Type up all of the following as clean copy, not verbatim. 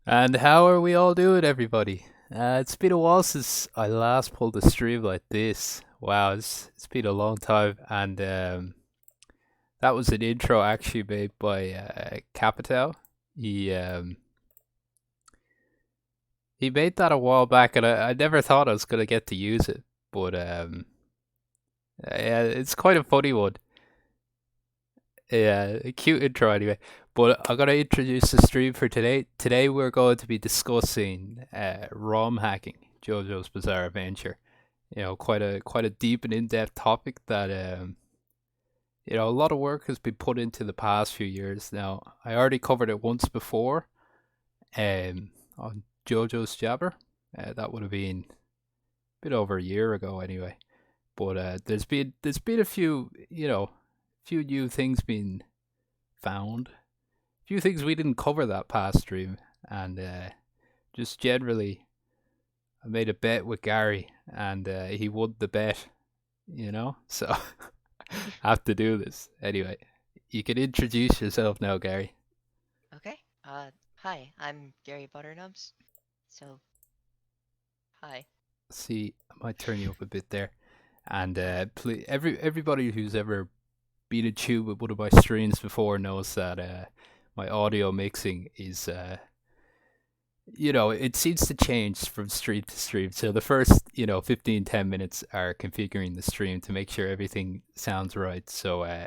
And how are we all doing, everybody? It's been a while since I last pulled a stream like this. Wow, it's been a long time, and that was an intro actually made by Capital. He made that a while back, and I never thought I was gonna get to use it, but yeah, it's quite a funny one. Yeah, a cute intro anyway. But I'm gonna introduce the stream for today. Today we're going to be discussing ROM hacking, JoJo's Bizarre Adventure. Quite a deep and in-depth topic that a lot of work has been put into the past few years. Now, I already covered it once before, on JoJo's Jabber. That would have been a bit over a year ago anyway. But there's been a few new things being found, few things we didn't cover that past stream, and just generally, I made a bet with Gary, and he won the bet. So I have to do this anyway. You can introduce yourself now, Gary. Okay. Hi, I'm Gary Butternubs. So, hi. See, I might turn you up a bit there, and Uh, please, everybody who's ever been in tune with one of my streams before knows that my audio mixing is it seems to change from stream to stream. So the first, 15-10 minutes are configuring the stream to make sure everything sounds right. So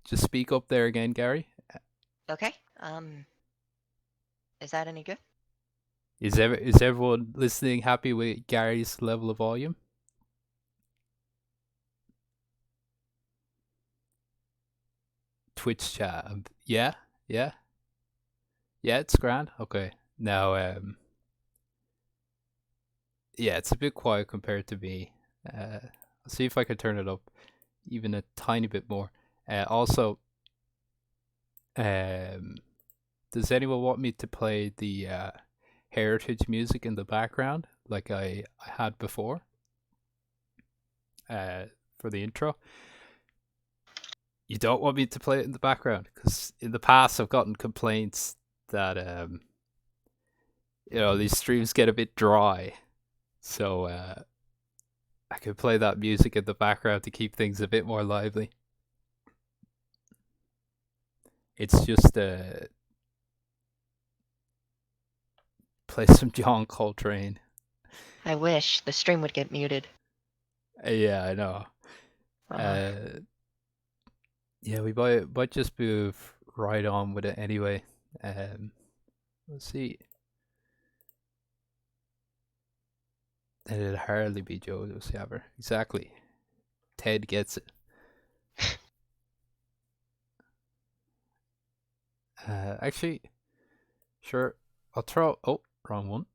just speak up there again, Gary. okay. Is that any good? Is everyone listening happy with Gary's level of volume? Twitch chat. Yeah, yeah, yeah. It's grand. Okay. Now, yeah, it's a bit quiet compared to me. I'll see if I can turn it up even a tiny bit more. Also, um, does anyone want me to play the heritage music in the background like I had before for the intro? You don't want me to play it in the background because in the past I've gotten complaints that these streams get a bit dry, so I could play that music in the background to keep things a bit more lively. It's just play some John Coltrane. I wish the stream would get muted. Yeah, I know. Uh, Uh, yeah, we might just move right on with it anyway. Um, let's see. It'd hardly be JoJo's ever. Exactly. Ted gets it. Actually, sure. I'll throw. Oh, wrong one.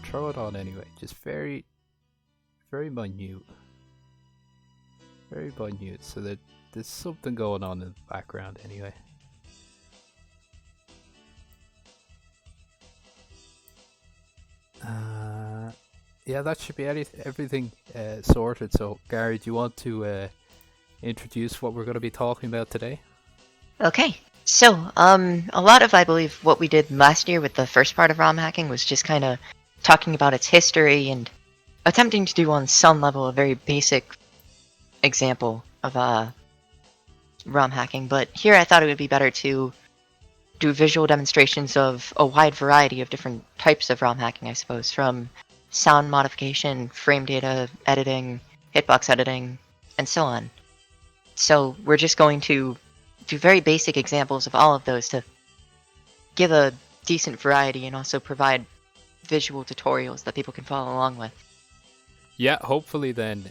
Throw it on anyway. Just very, very minute. Very minute. So that there's something going on in the background anyway. Yeah, that should be everything sorted. So, Gary, do you want to introduce what we're going to be talking about today? okay. So, a lot of, I believe, what we did last year with the first part of ROM hacking was just kind of talking about its history and attempting to do on some level a very basic example of ROM hacking. But here I thought it would be better to do visual demonstrations of a wide variety of different types of ROM hacking, I suppose, from sound modification, frame data editing, hitbox editing, and so on. So we're just going to do very basic examples of all of those to give a decent variety and also provide visual tutorials that people can follow along with. Yeah, hopefully then,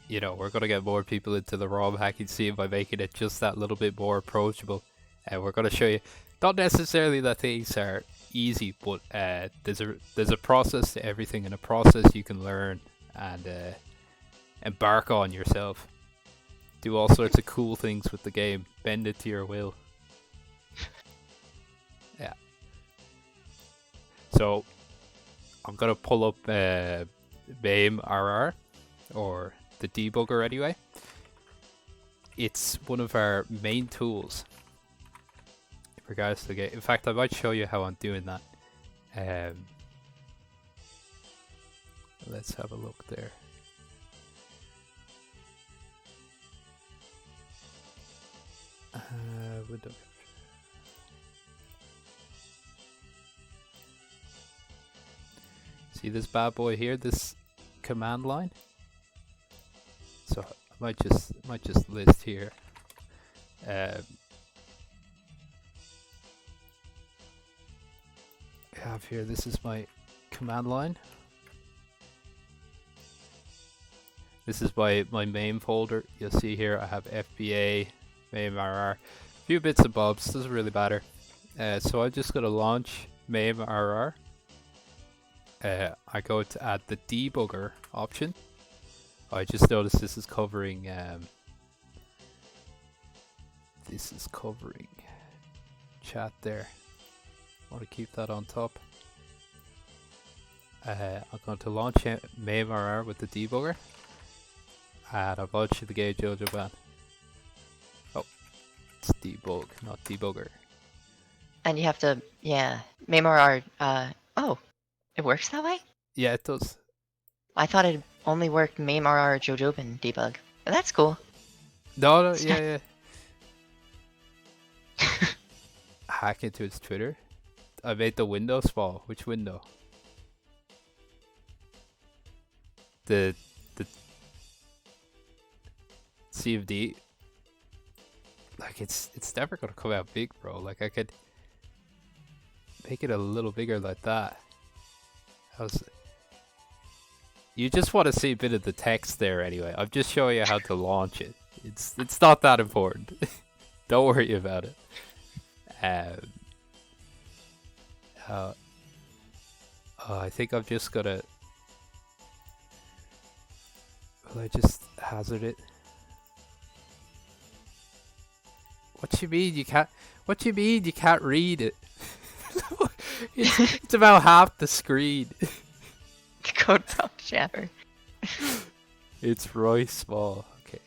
we're going to get more people into the ROM hacking scene by making it just that little bit more approachable. And we're going to show you, not necessarily that things are easy, but there's a process to everything, and a process you can learn and embark on yourself. Do all sorts of cool things with the game. Bend it to your will. Yeah. So I'm gonna pull up RR, or the debugger anyway. It's one of our main tools in regards to the game. In fact, I might show you how I'm doing that. Um, let's have a look there. Window. See this bad boy here, this command line. So I might just list here. I have here. This is my command line. This is my main folder. You'll see here I have FBA, MAME-RR, a few bits and bobs. Doesn't really matter. So I'm just gonna launch MAME-RR. I go to add the debugger option. I just noticed this is covering chat there. Want to keep that on top. I'm going to launch MAME-RR with the debugger, and I've launched the gay JoJo ban. Oh, it's debug, not debugger. And you have to, yeah, MAME-RR, oh, it works that way? Yeah, it does. I thought it only worked MAME-RR JoJoban debug. But that's cool. No, yeah. Hack into its Twitter. I made the window small. Which window? The CFD. Like it's never gonna come out big, bro. Like I could make it a little bigger like that. You just want to see a bit of the text there anyway. I'm just showing you how to launch it. It's not that important. Don't worry about it. I think I'm just gonna. Will I just hazard it? What you mean you can't? What do you mean you can't read it? it's about half the screen. Code prompt jabber. It's really small. Okay.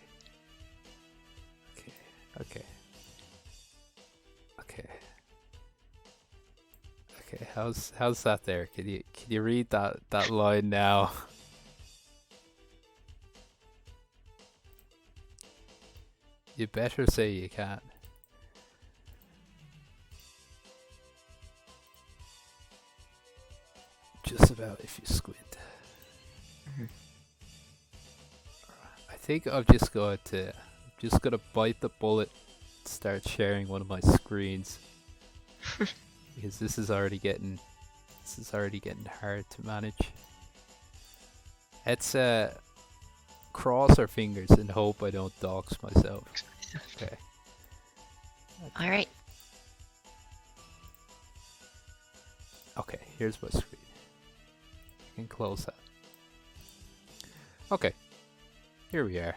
How's that there? Can you read that line now? You better say you can. Just about if you squint. I think I'm just gonna bite the bullet, start sharing one of my screens. Because this is already getting hard to manage. Let's cross our fingers and hope I don't dox myself. Okay. Alright. Okay, here's my screen. I can close that. Okay. Here we are.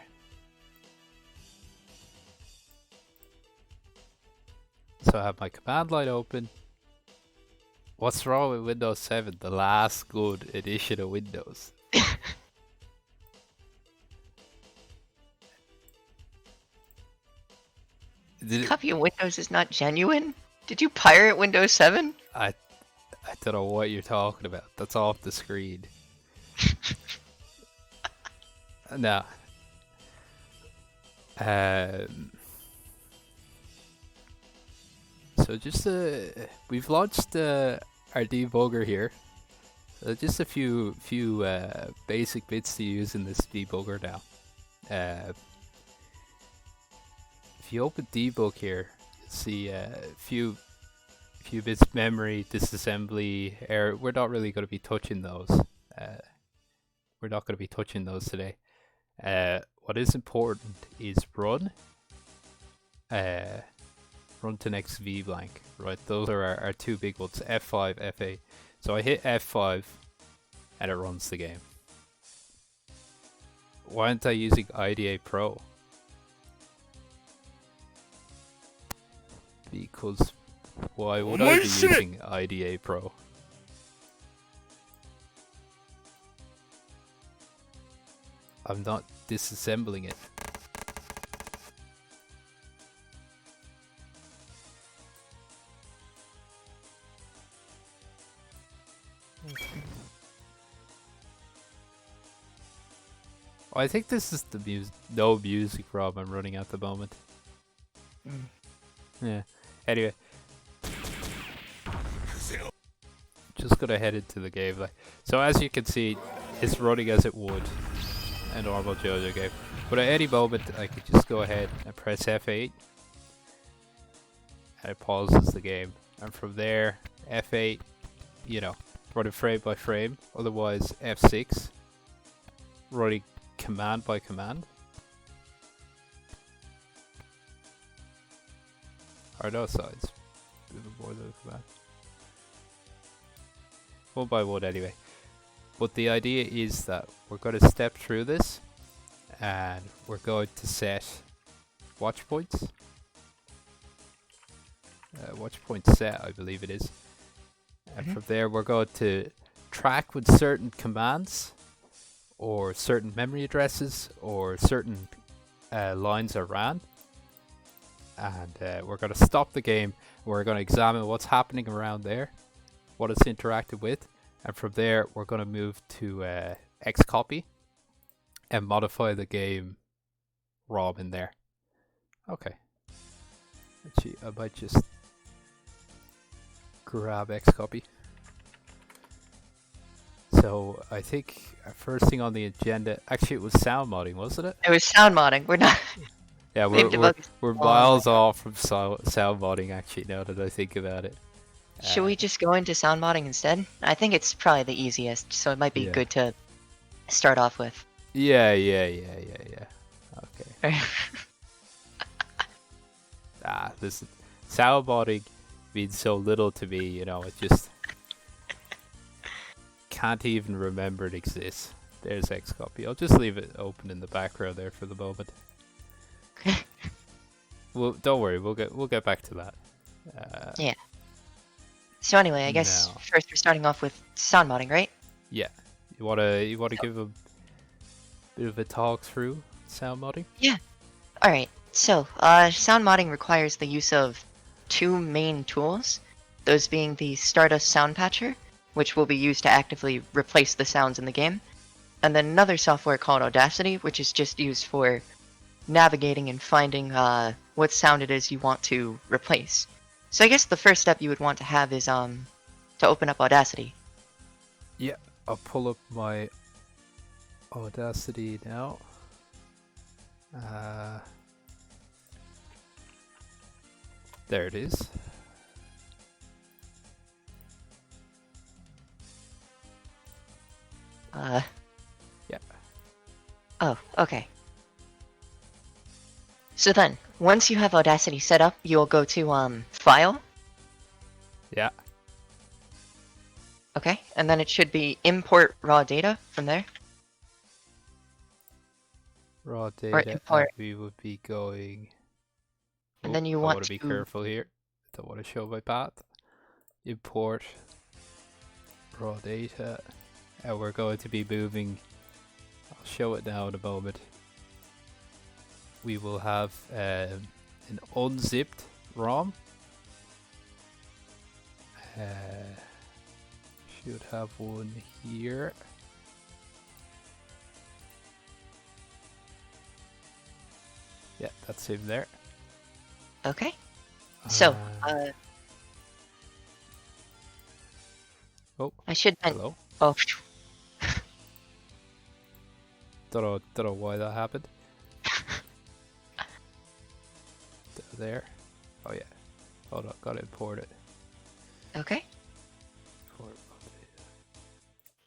So I have my command line open. What's wrong with Windows 7? The last good edition of Windows. Copy of Windows is not genuine? Did you pirate Windows 7? I don't know what you're talking about. That's off the screen. No. So just we've launched our debugger here. Just a few basic bits to use in this debugger now. If you open debug here, you'll see a few bits of memory, disassembly, error. We're not really going to be touching those. We're not going to be touching those today. What is important is run. Run to next v blank, right? Those are our two big ones, F5, F8. So I hit F5 and it runs the game. Why aren't I using IDA Pro? Because why would I be using IDA Pro? I'm not disassembling it. I think this is the no music ROM I'm running at the moment. Yeah. Anyway, just gonna head into the gameplay. So as you can see, it's running as it would a normal JoJo game. But at any moment, I could just go ahead and press F8, and it pauses the game. And from there, F8, you know, running frame by frame. Otherwise, F6, running command by command. Or no sides. Moving more than a command. One by one anyway. But the idea is that we're going to step through this and we're going to set watch points. Watch point set, I believe it is. And from there we're going to track with certain commands or certain memory addresses or certain lines are ran. And we're going to stop the game. We're going to examine what's happening around there, what it's interacted with, and from there we're going to move to Xcopy and modify the game ROM in there. Okay. Actually, I might just grab Xcopy. So I think first thing on the agenda, actually it was sound modding, wasn't it? It was sound modding. We're not. Yeah, we're miles off from sound modding actually, now that I think about it. Should we just go into sound modding instead? I think it's probably the easiest, so it might be good to start off with. Yeah. Okay. This sound modding means so little to me, you know, it just can't even remember it exists. There's Xcopy. I'll just leave it open in the background there for the moment. Well, don't worry, we'll get back to that. Yeah. So anyway, I guess first we're starting off with sound modding, right? Yeah. You wanna give a bit of a talk through sound modding? Yeah. All right. So sound modding requires the use of two main tools, those being the Stardust Sound Patcher, which will be used to actively replace the sounds in the game, and then another software called Audacity, which is just used for navigating and finding what sound it is you want to replace. So I guess the first step you would want to have is to open up Audacity. Yeah, I'll pull up my Audacity now. There it is. Yeah. Oh, okay. So then, once you have Audacity set up, you'll go to File. Yeah. Okay, and then it should be Import Raw Data from there. Raw data. Import. We would be going. And then you I want to be careful here. Don't want to show my path. Import raw data, and we're going to be moving. I'll show it now in a moment. We will have an unzipped ROM. Should have one here. Yeah, that's him there. Okay. So, oh, I should. hello. Oh. Don't know why that happened. There. Oh yeah. Hold on, gotta import it. Okay.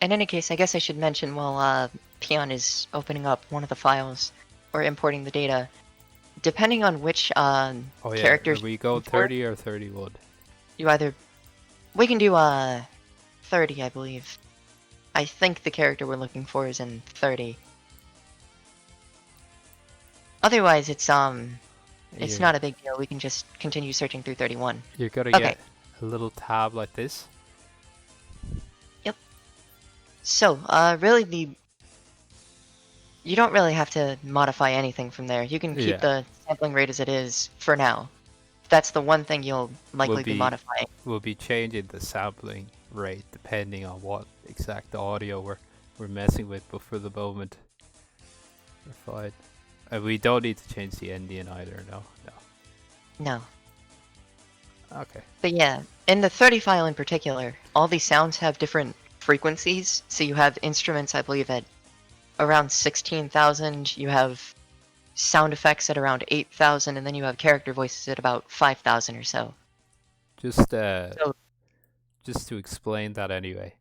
In any case, I guess I should mention while Peon is opening up one of the files or importing the data, depending on which characters we go 30 or 31. We can do 30, I believe. I think the character we're looking for is in 30. Otherwise, it's not a big deal. We can just continue searching through 31. You're gonna get a little tab like this. Yep. So, really you don't really have to modify anything from there. You can keep the sampling rate as it is for now. That's the one thing you'll likely be modifying. We'll be changing the sampling rate depending on what exact audio we're messing with, but for the moment, We're fine. And we don't need to change the ending either, no? No. Okay. But yeah, in the 30 file in particular, all these sounds have different frequencies. So you have instruments, I believe, at around 16,000. You have sound effects at around 8,000, and then you have character voices at about 5,000 or so. Just So just to explain that anyway,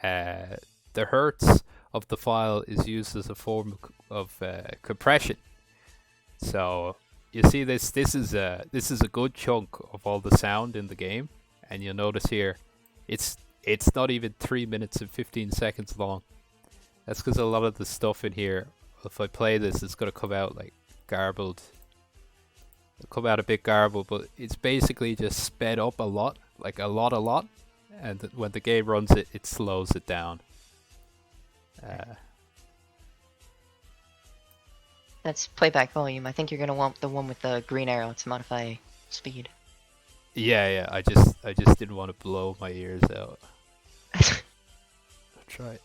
the hertz of the file is used as a form of compression. So you see this is a good chunk of all the sound in the game, and you'll notice here it's not even 3 minutes and 15 seconds long. That's because a lot of the stuff in here, if I play this, it's gonna come out like garbled. It'll come out a bit garbled, but it's basically just sped up a lot, like a lot, and when the game runs it, it slows it down. that's playback volume. I think you're gonna want the one with the green arrow to modify speed. Yeah. I just didn't want to blow my ears out. I'll try it.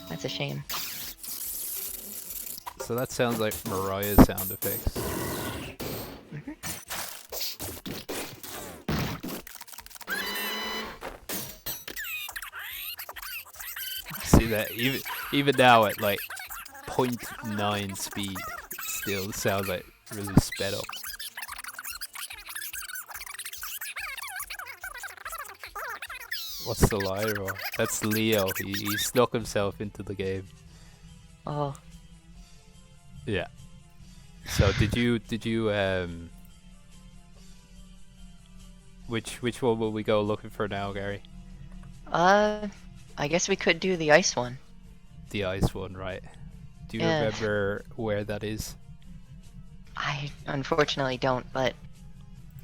That's a shame. So that sounds like Mariah's sound effects. See that even now at like 0.9 speed, it still sounds like really sped up. What's the lie, bro? That's Leo. He snuck himself into the game. Oh, Yeah. So did you which one will we go looking for now, Gary? I guess we could do the ice one. The ice one, right? Do you Yeah. remember where that is? I unfortunately don't, but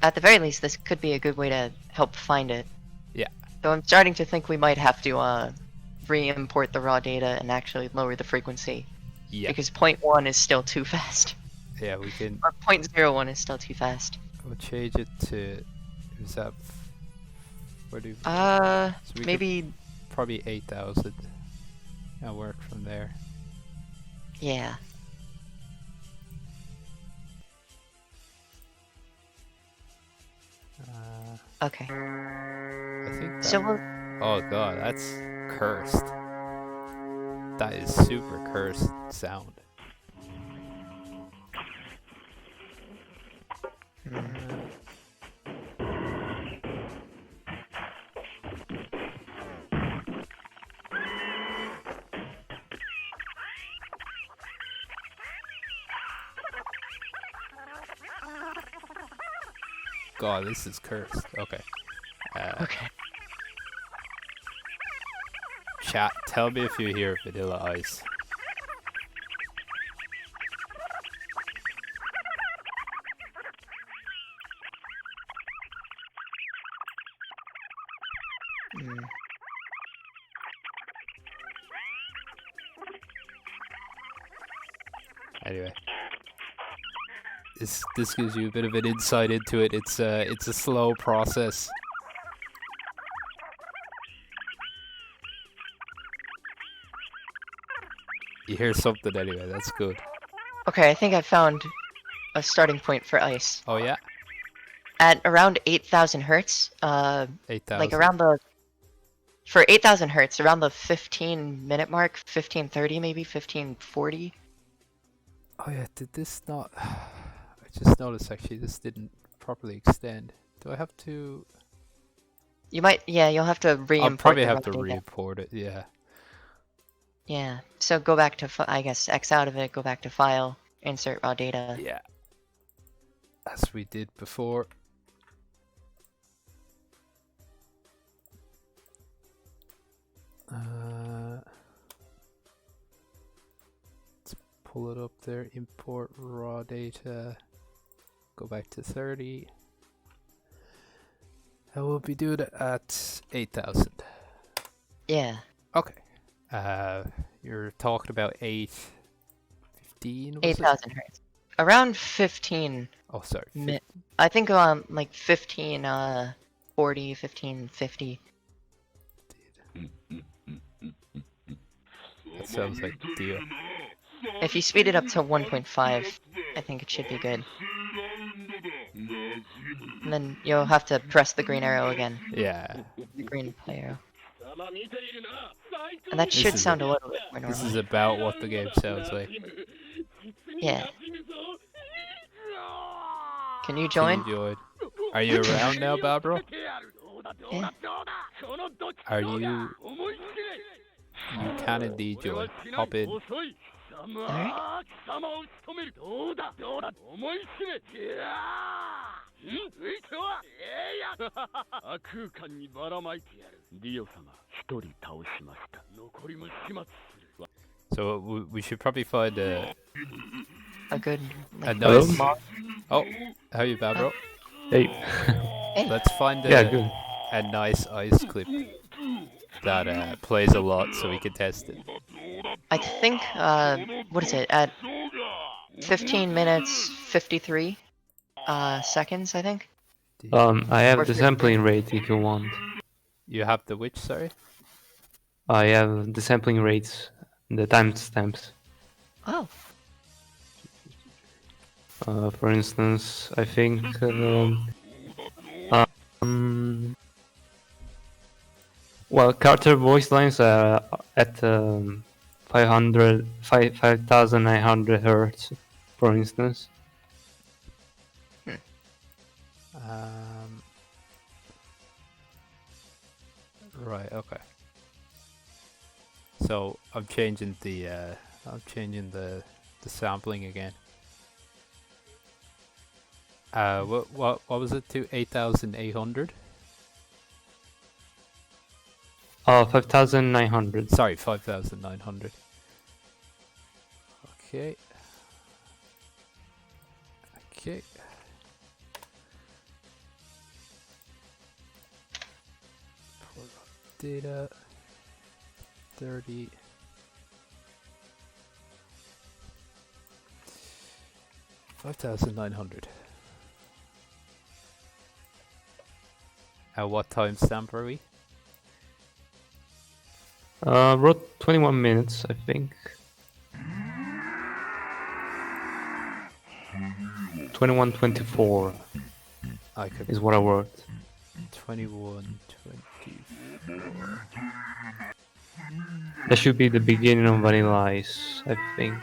at the very least, this could be a good way to help find it. Yeah. So I'm starting to think we might have to re-import the raw data and actually lower the frequency. Yeah. Because 0.1 is still too fast. Yeah, we can. Or 0.01 is still too fast. We'll change it to. Is that? Where do? We Maybe. could probably 8,000. I'll work from there. Yeah. Okay. I think. That, So we'll. oh god, that's cursed. That is super cursed sound. God, this is cursed. Okay. Okay. Chat, tell me if you hear Vanilla Ice. Anyway, this gives you a bit of an insight into it. It's a slow process. You hear something anyway. That's good. Okay, I think I found a starting point for ice. Oh yeah, At around 8,000 hertz, 8,000. like around the. For 8,000 hertz, around the 15-minute mark, 15:30 maybe, 15:40. Oh yeah, did this not? I just noticed actually this didn't properly extend. Do I have to? You might, yeah, you'll have to re-import I'll probably the have raw to data. re-import it. Yeah. Yeah, so go back to, I guess, X out of it, go back to File, insert raw data. Yeah. As we did before. Let's pull it up there. Import raw data. Go back to 30. And we'll be doing it at 8,000. Yeah. Okay. You're talking about 815? 8,000 hertz. Around 15. Oh, sorry. I think like 1540, 1550. That sounds like the deal. If you speed it up to 1.5, I think it should be good. And then you'll have to press the green arrow again. Yeah. The green play arrow. And that This should is sound a little bit more This normal. is about what the game sounds like. Yeah. Can you Can join? you join? Are you around now, Babro? Yeah. Are you? You can indeed join. Hop in. Alright. So we should probably find A good. a Hello? nice. Oh, how are you, Babro? Hey. Hey. Let's find Yeah, good. a nice ice clip that plays a lot so we can test it. I think, what is it? At 15 minutes 53 seconds, I think. I have Or the 50. sampling rate if you want. You have the which? Sorry. I have the sampling rates, the timestamps. Oh. For instance, I think well, Carter voice lines are at 5,900 hertz, for instance. Right. Okay. So I'm changing the sampling again. What was it to 8,800? 5,900. Sorry, 5,900. Okay. Okay. Pull up data. 30. $5,900. At what timestamp are we? Wrote 21 minutes, I think. 21:24 I could is what I wrote. 21:24. That should be the beginning of Vanilla Ice, I think.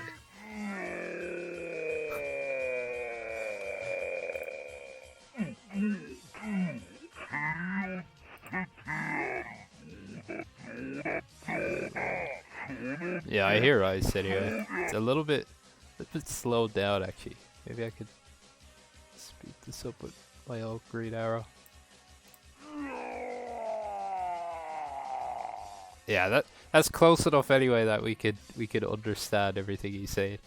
Yeah, I hear ice anyway. It's a little bit slowed down actually. Maybe I could speed this up with my old green arrow. Yeah, that's close enough anyway that we could understand everything he's saying.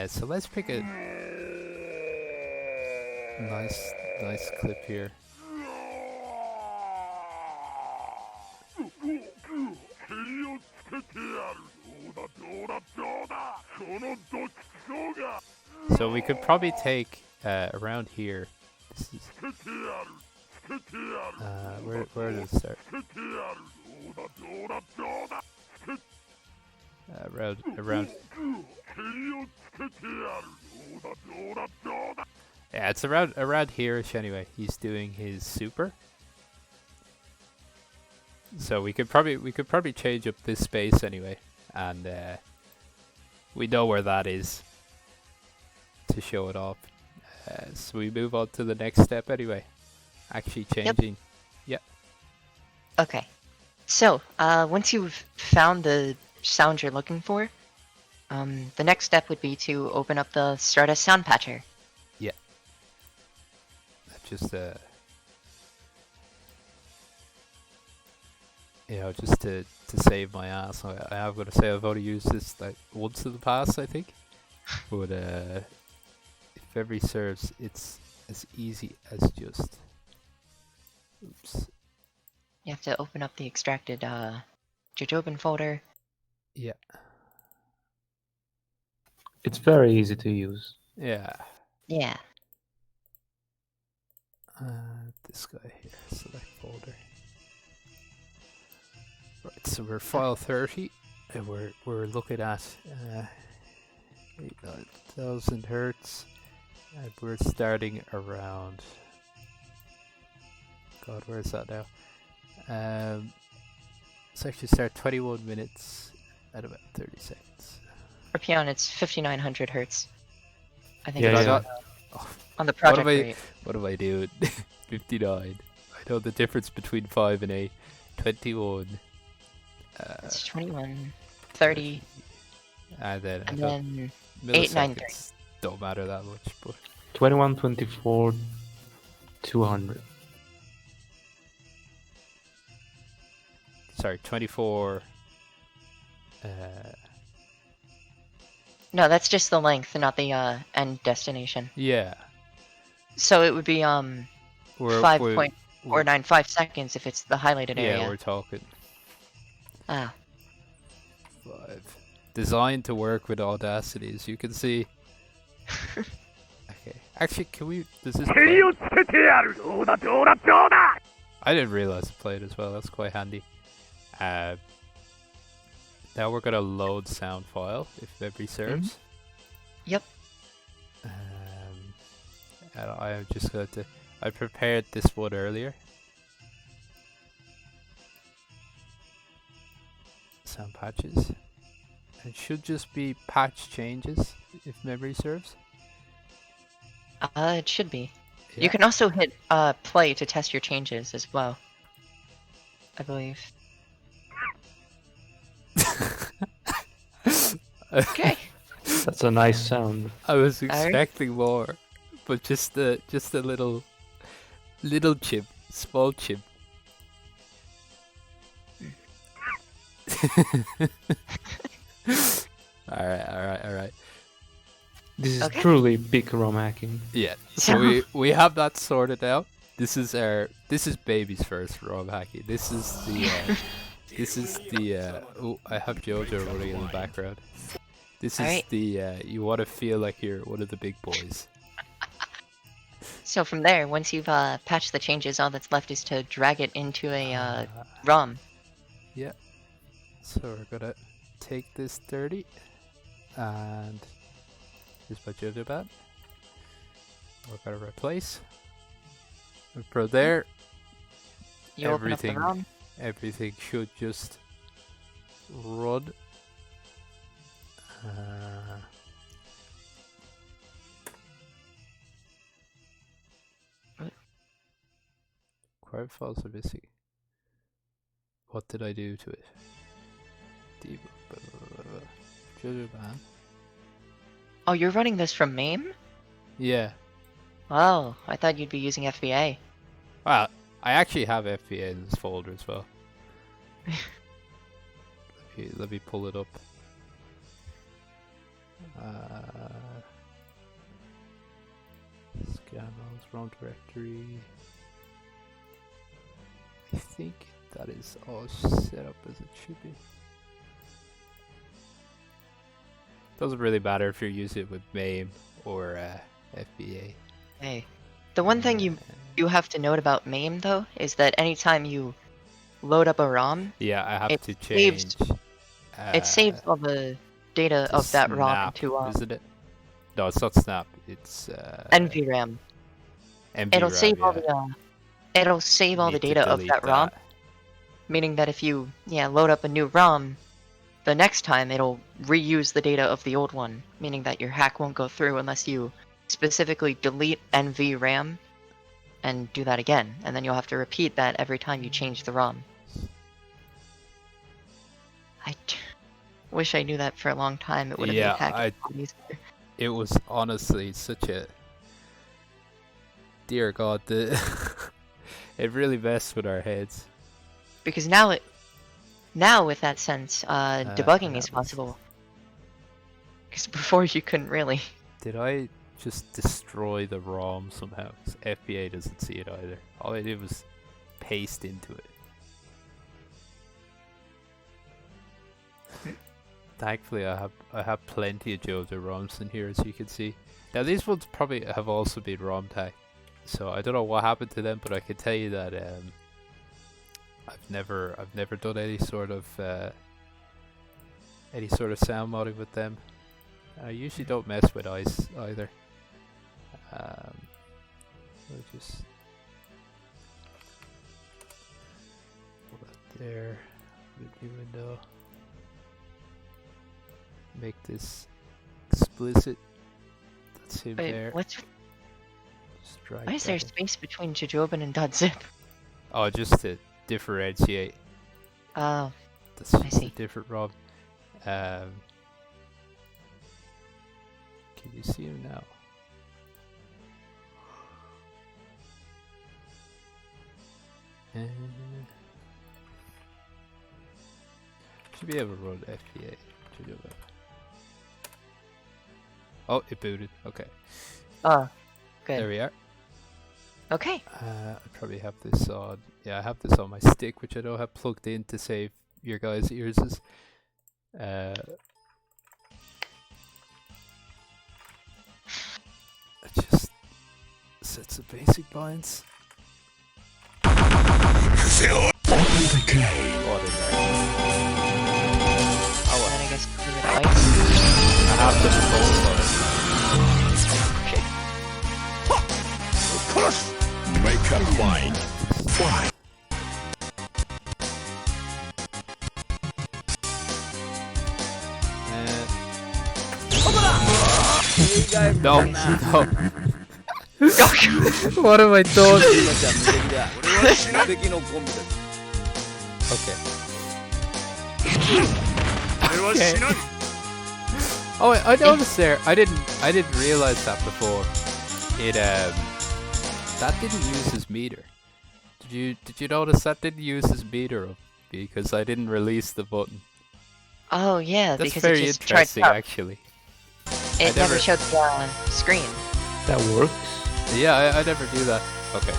So let's pick a nice clip here. So we could probably take around here. This is, where does it start? Around. Yeah, it's around here-ish anyway. He's doing his super. So we could probably change up this space anyway, and we know where that is to show it off. So we move on to the next step anyway. Actually changing. Yep. Okay. So, once you've found the sound you're looking for, the next step would be to open up the Stardust Sound Patcher. Yeah. Just just to save my ass, I have got to say I've only used this like once in the past, I think. But if memory serves, it's as easy as just. Oops. You have to open up the extracted JoJo's folder. Yeah. It's very easy to use. Yeah. Yeah. This guy here, select folder. Right, so we're file 30, and we're looking at 9,000 hertz, and we're starting around. God, where's that now? Let's actually start 21 minutes at about 30 seconds. For Peon, it's 5900 hertz. I think Yeah, it's I got, on the what project am I? rate. What am I doing? 59. I know the difference between 5 and 8. 21. It's 21, 30, And then I and got then 893. milliseconds. Don't matter that much, but 21, 24, 200. sorry, 24. No, that's just the length, not the end destination. Yeah. So it would be We're 5.495 seconds if it's the highlighted yeah, area. we're talking Ah, 5. Designed to work with Audacity, as you can see. Okay. Actually, can we? Does this play? I didn't realize it played as well. That's quite handy. Now we're gonna load sound file if memory serves. Yep. And I am just going to. I prepared this one earlier. Sound patches. It should just be patch changes if memory serves. It should be. Yeah. You can also hit play to test your changes as well, I believe. Okay. That's a nice sound. I was Alright. expecting more, but just a little chip, small chip. Alright. This is Okay. truly big ROM hacking. Yeah. So we have that sorted out. This is baby's first ROM hacking. This is the oh, I have JoJo running in the background. This is Alright. the you want to feel like you're one of the big boys. So from there, once you've patched the changes, all that's left is to drag it into a ROM. Yeah. So we're gonna take this 30 and here's my JoJo bat. We're gonna replace. And from there, You open up everything the ROM. everything should just run. Crime files are missing. What did I do to it? JoJo ban. Oh, you're running this from MAME? Yeah. Oh, I thought you'd be using FBA. Well, I actually have FBA in this folder as well. Let me pull it up. Scan roles, ROM directory. I think that is all set up as it should be. Doesn't really matter if you're using it with MAME or FBA. Hey. The one thing you have to note about MAME, though, is that anytime you load up a ROM, Yeah, I have it to change. it saves all the data to of that ROM Snap, into isn't it? No, it's not Snap. It's NVRAM. MB It'll RAM, save all yeah. the it'll save all the Need to data of delete that ROM, meaning that if you load up a new ROM, the next time it'll reuse the data of the old one, meaning that your hack won't go through unless you specifically delete NVRAM and do that again, and then you'll have to repeat that every time you change the ROM. Wish I knew that for a long time. It would have Yeah, made hacking a lot easier. It was honestly such a dear God, it really messed with our heads. Because now with that sense, debugging that is was- possible. Because before you couldn't really. Did I just destroy the ROM somehow? 'Cause FBA doesn't see it either. All I did was paste into it. Thankfully, I have plenty of JoJo ROMs in here, as you can see. Now these ones probably have also been ROM tagged, so I don't know what happened to them, but I can tell you that I've never done any sort of sound modding with them. I usually don't mess with ice either. We'll just put that there. Put a new window. Make this explicit. That's him Wait, there. what's... Just drag Why is there that in. space between Jojobin and .zip? Oh, just to differentiate. Oh, That's I just a see. different Rob. Can you see him now? Should be able to run FBA to do that. Oh, it booted. Okay. oh, There good. we are. Okay. I probably have this on. Yeah, I have this on my stick, which I don't have plugged in to save your guys' ears. It just sets the basic binds. Oh, And well. then I guess leave it ice. I have the both on it. Make up mind. Why? No, no. What have I done? Okay. Okay. Oh, I noticed there. I didn't realize that before. It that didn't use his meter. Did you notice that didn't use his meter up because I didn't release the button? Oh yeah, That's because very it just tried interesting, to... actually. It never showed the screen. That works. Yeah, I never do that. Okay.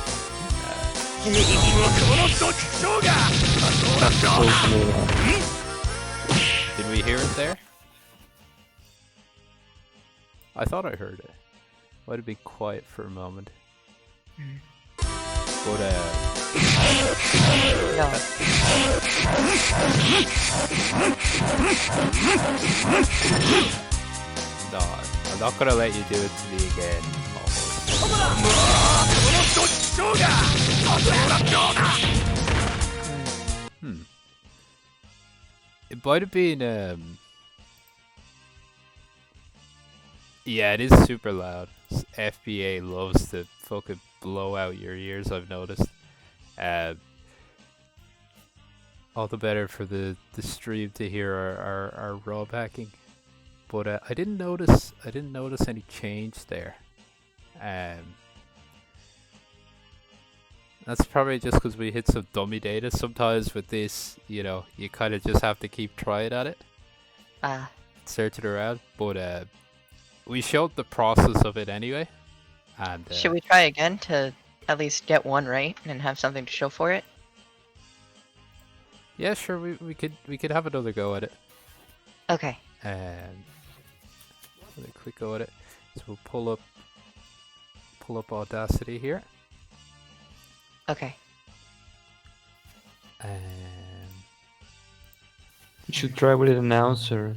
Did we hear it there? I thought I heard it. Might have been quiet for a moment. But No. no, I'm not gonna let you do it to me again. Almost. It might have been yeah, it is super loud. FBA loves to fucking blow out your ears, I've noticed. All the better for the stream to hear our Rob hacking. But I didn't notice any change there. That's probably just because we hit some dummy data. Sometimes with this, you know, you kind of just have to keep trying at it, search it around. But we showed the process of it anyway. And Should we try again to at least get one right and have something to show for it? yeah, sure, we could have another go at it. Okay. And a quick go at it. So we'll pull up Audacity here. Okay. And You should try with an announcer.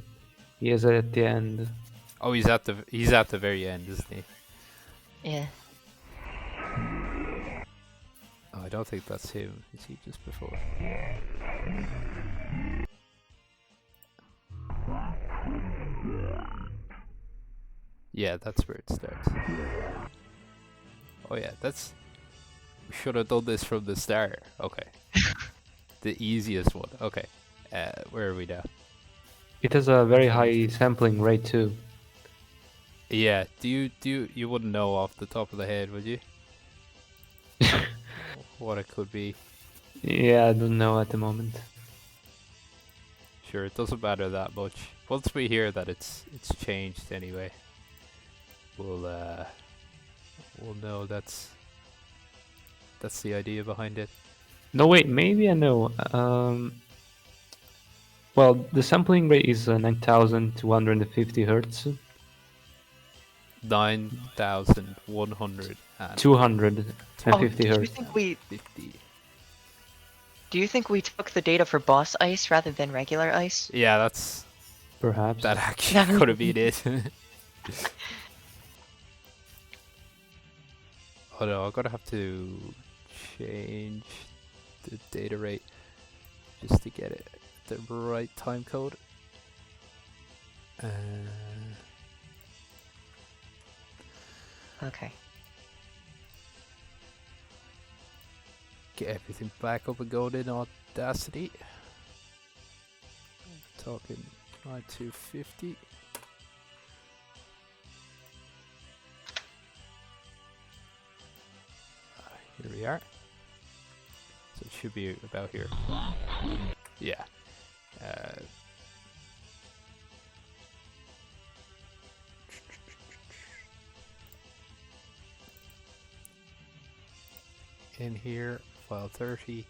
He is at the end. oh, he's at the very end, isn't he? Yeah. Oh, I don't think that's him. Is he just before? Yeah, that's where it starts. Oh yeah, that's... We should have done this from the start. Okay. The easiest one. Okay. Where are we now? It has a very high sampling rate too. Yeah, you wouldn't know off the top of the head, would you? What it could be. Yeah, I don't know at the moment. Sure, it doesn't matter that much. Once we hear that it's changed anyway, we'll know that's the idea behind it. No, wait, maybe I know. Well, the sampling rate is 9,250 hertz. 9,150 250 do you hertz. think we took the data for boss ice rather than regular ice? Yeah, that's Perhaps. That actually could have been it. Oh no, I'm gonna have to change the data rate just to get it the right time code. Okay. Get everything back up and going in Audacity. Talking 9250. Here we are. So it should be about here. Yeah. In here, file 30.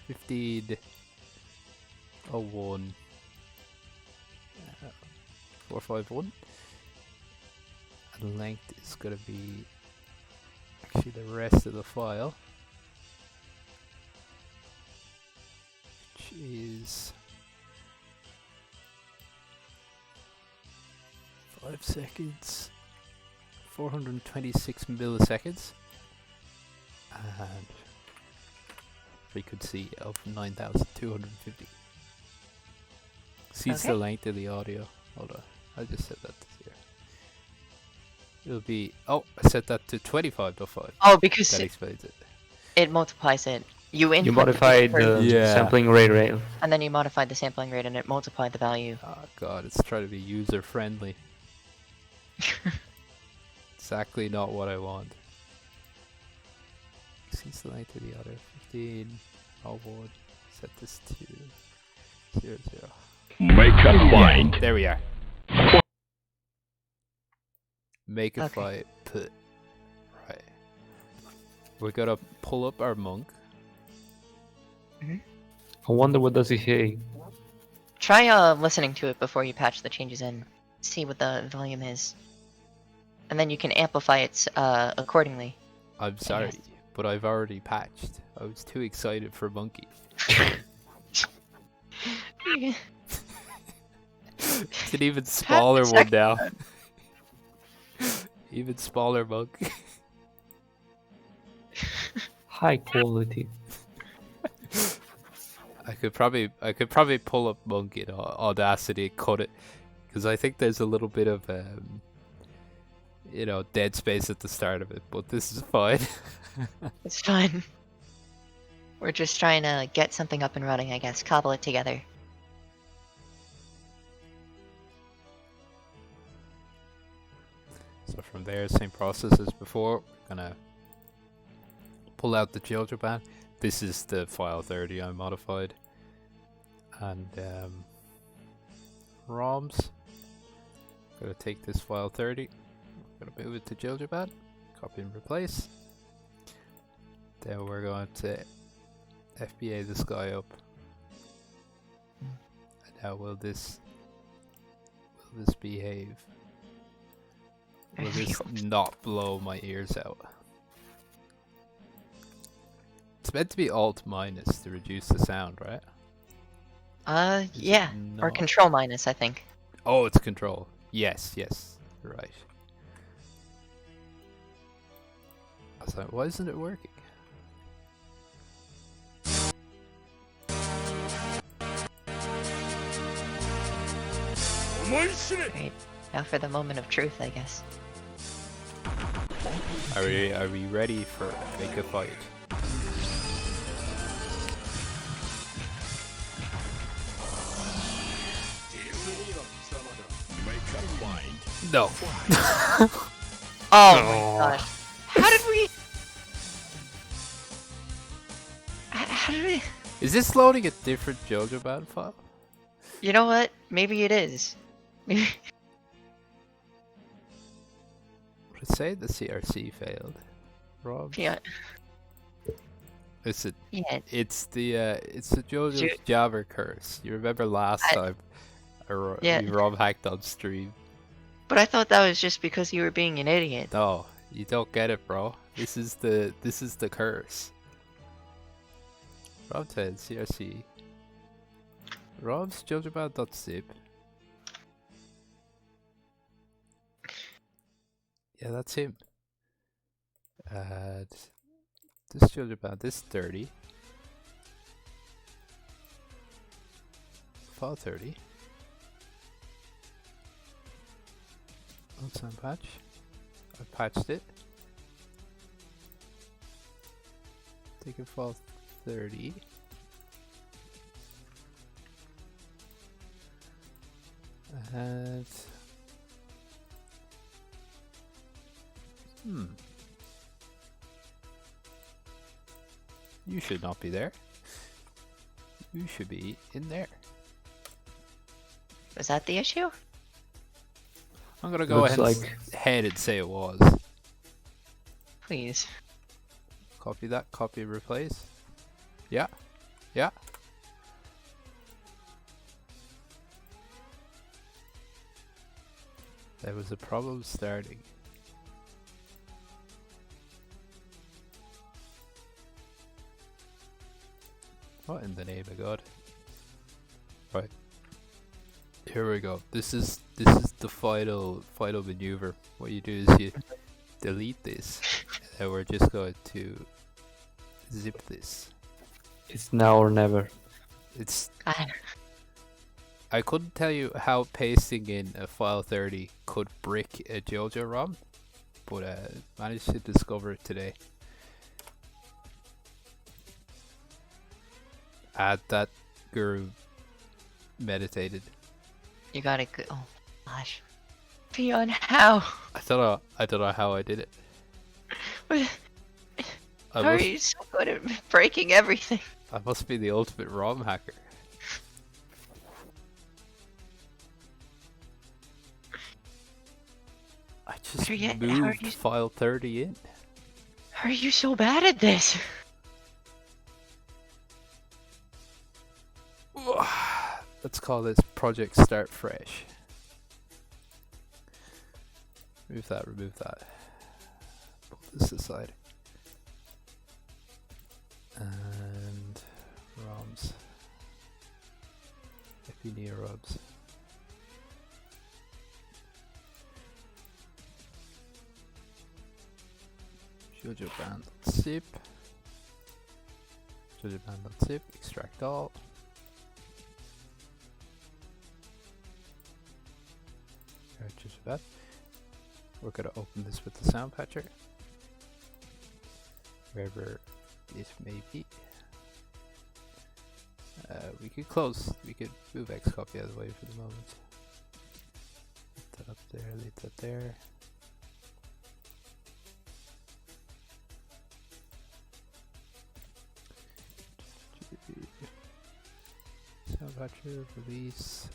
1501 451. And length is going to be actually the rest of the file, which is 5 seconds, 426 milliseconds, and frequency of 9250. Sees the Okay. length of the audio. Hold on, I just set that to 0. It'll be, oh, I set that to 25.5. Oh, because That explains it. it multiplies it. You input You the modified paper, the Yeah. sampling rate. and then you modified the sampling rate, and it multiplied the value. Oh god, it's trying to be user friendly. Exactly not what I want. Sees the length of the other 15. Oh, would set this to 0, 0. Make up mind. There we are. Make a Okay. fight. Put. Right. We're gonna pull up our monk. I wonder what does he say. Try listening to it before you patch the changes in. See what the volume is, and then you can amplify it accordingly. I'm sorry, but I've already patched. I was too excited for monkey. It's an even smaller one now. Even smaller monk. High quality. I could probably pull up monk in Audacity and cut it, because I think there's a little bit of dead space at the start of it, but this is fine. It's fine. We're just trying to get something up and running, I guess. Cobble it together. So from there, same process as before. We're gonna pull out the JoJo band. This is the file 30 I modified, and ROMs. Gonna take this file 30. Gonna move it to JoJo band. Copy and replace. Then we're going to FBA this guy up. And now will this behave? Will this not blow my ears out? It's meant to be Alt minus to reduce the sound, right? Is it Yeah. Or not? Control minus, I think. Oh, it's Control. Yes, right. I was like, why isn't it working? Great. Now for the moment of truth, I guess. Are we ready for make a fight? Make up mind. No. Oh my gosh. How did we... How did we... Is this loading a different JoJo band file? You know what? Maybe it is. Maybe... Would it say the CRC failed? Rob? Yeah. Listen, Yeah. it's the JoJo's Jabber curse. You remember last time Yeah. we Rob hacked on stream? But I thought that was just because you were being an idiot. No, you don't get it, bro. This is the curse. Rob said CRC Rob's JoJoBand.zip. Yeah, that's him. This JoJoBand, this 30. File 30. Old sound patch. I patched it. Take a file 30. And you should not be there. You should be in there. Was that the issue? I'm gonna go Looks ahead and say it was. Please. Copy that, copy and replace. Yeah. Yeah. There was a problem starting. What in the name of God? Right. Here we go. This is the final maneuver. What you do is you delete this, and we're just going to zip this. It's now or never. It's I I couldn't tell you how pasting in a file 30 could brick a JoJo ROM, but managed to discover it today. Add that guru meditated. You gotta go. Oh gosh. Beyond how? I don't know how I did it. How I are must, you so good at breaking everything? I must be the ultimate ROM hacker. I just how are moved you- file 30 in. How are you so bad at this? Let's call this Project Start Fresh. Remove that. Pull this aside. And ROMs. If you need ROMs. JoJoBand.zip. JoJoBand.zip. Extract all. Just about. We're gonna open this with the sound patcher, wherever it may be. We could move Xcopy out of the way for the moment. Put that up there, leave that there. Sound patcher, release.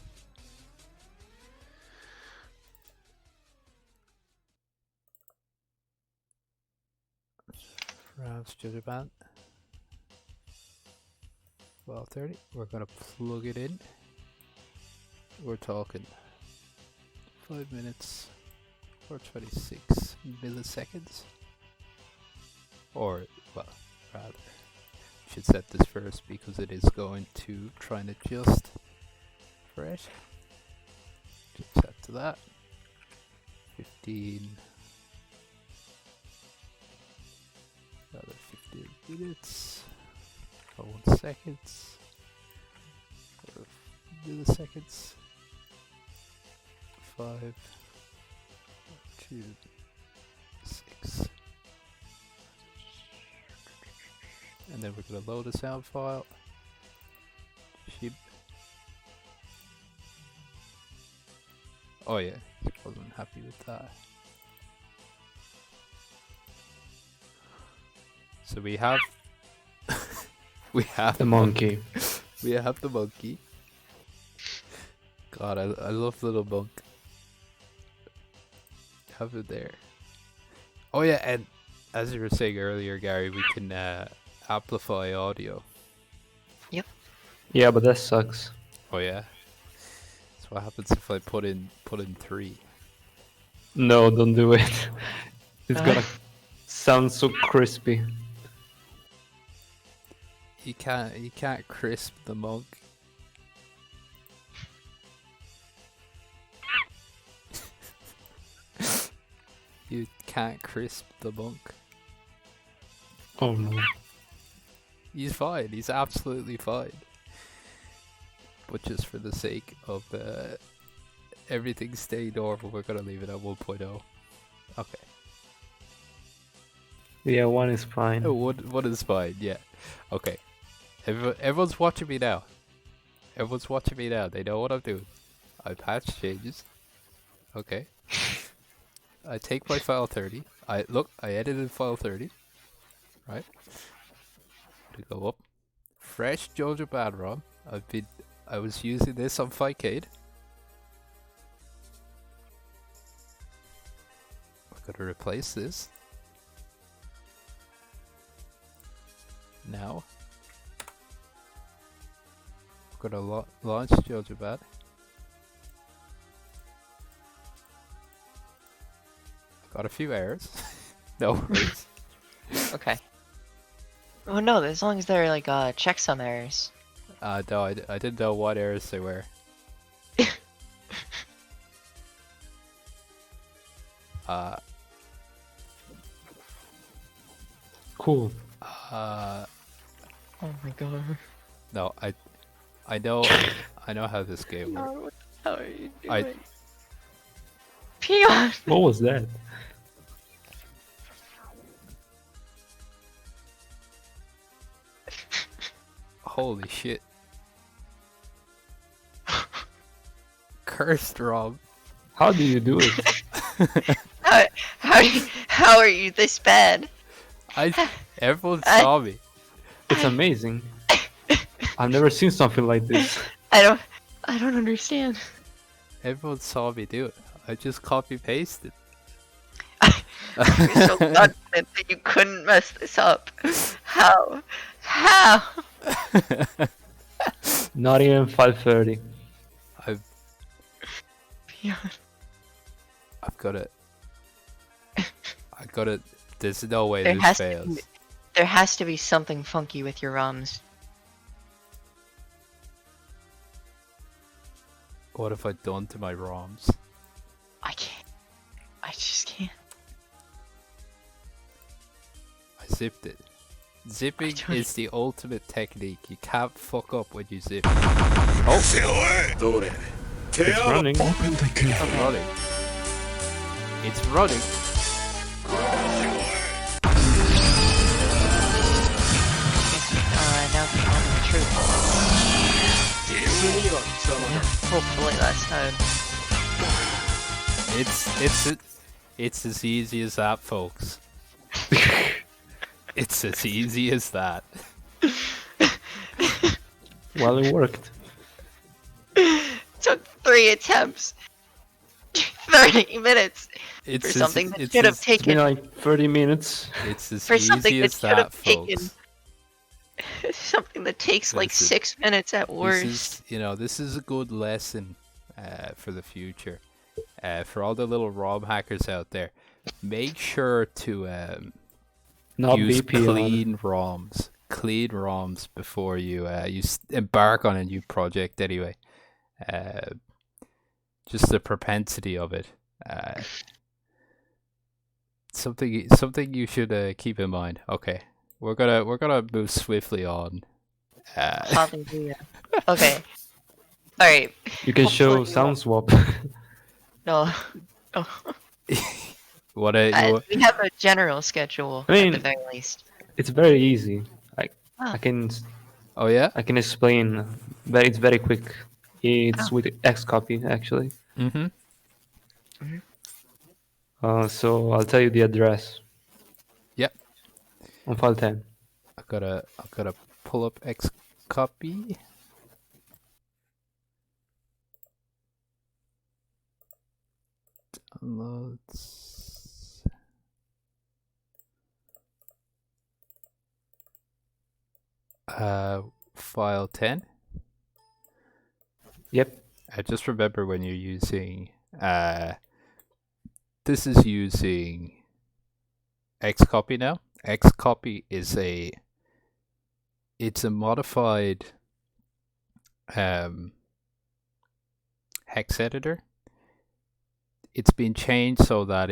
Rounds JoJoBand. Well, 30. We're gonna plug it in. We're talking 5 minutes or 26 milliseconds. Or, well, rather, I should set this first because it is going to try and adjust for it. Just set to that. 15. Another 15 minutes, 1 seconds, or milliseconds, 5, 2, 6, and then we're going to load a sound file. Ship. Oh yeah, wasn't happy with that. So we have The monkey. We have the monkey. God, I love little monk. Have it there. Oh yeah, and as you were saying earlier, Gary, we can amplify audio. Yeah, but that sucks. Oh yeah. So what happens if I put in 3? No, don't do it. It's gonna sound so crispy. You can't crisp the monk. can't crisp the monk. Oh no. He's fine. He's absolutely fine. But just for the sake of everything staying normal, we're gonna leave it at 1.0. Okay. Yeah, 1 is fine. Oh, what is fine? Yeah. Okay. Everyone's watching me now. Everyone's watching me now. They know what I'm doing. I patch changes. Okay. I take my file 30. I edited file 30. Right. To go up. Fresh JoJo bad ROM. I was using this on Fightcade. I'm gonna replace this. Now. I'm gonna launch JoJo bad. Got a few errors. No worries. Okay. Oh no, as long as they're like checksum errors. No, I didn't know what errors they were. Cool. Oh my god. No, I know how this game works. How are you I- doing? Peon! What was that? Holy shit. Cursed Rob. How do you do it? How are you this bad? Everyone saw me. It's amazing. I've never seen something like this. I don't understand. Everyone saw me do it. I just copy pasted. You're so confident that you couldn't mess this up. How? How? Not even 5:30. Peon. I've got it. I got it. There's no way There this has fails. there has to be something funky with your ROMs. What have I done to my ROMs? I can't. I just can't. I zipped it. Zipping don't- is the ultimate technique. You can't fuck up when you zip. It's running. It's running. It's running. Now I'm the truth. Hopefully last time. It's as easy as that, folks. It's as easy as that. Well, it worked. Took 3 attempts. 30 minutes It's for as- something that it's should have as- It's been taken like 30 minutes. It's as for easy something that as should that, have taken folks. something that takes like Listen, 6 minutes at worst. This is a good lesson for the future. For all the little ROM hackers out there, make sure to Not use VP on. clean ROMs before you embark on a new project. Anyway, just the propensity of it. Something you should keep in mind. Okay, we're gonna move swiftly on. Hallelujah. Okay. Alright. You can show Hopefully sound swap. No. No. What a We have a general schedule I mean- at the very least. It's very easy. Oh. I can oh yeah. I can explain. It's very quick. It's Oh. with Xcopy actually. Mm-hmm. So I'll tell you the address. Yep. On file 10. I've gotta pull up Xcopy. Downloads. File 10. Yep. I just remember when you're using this is using Xcopy now. Xcopy is it's a modified hex editor. It's been changed so that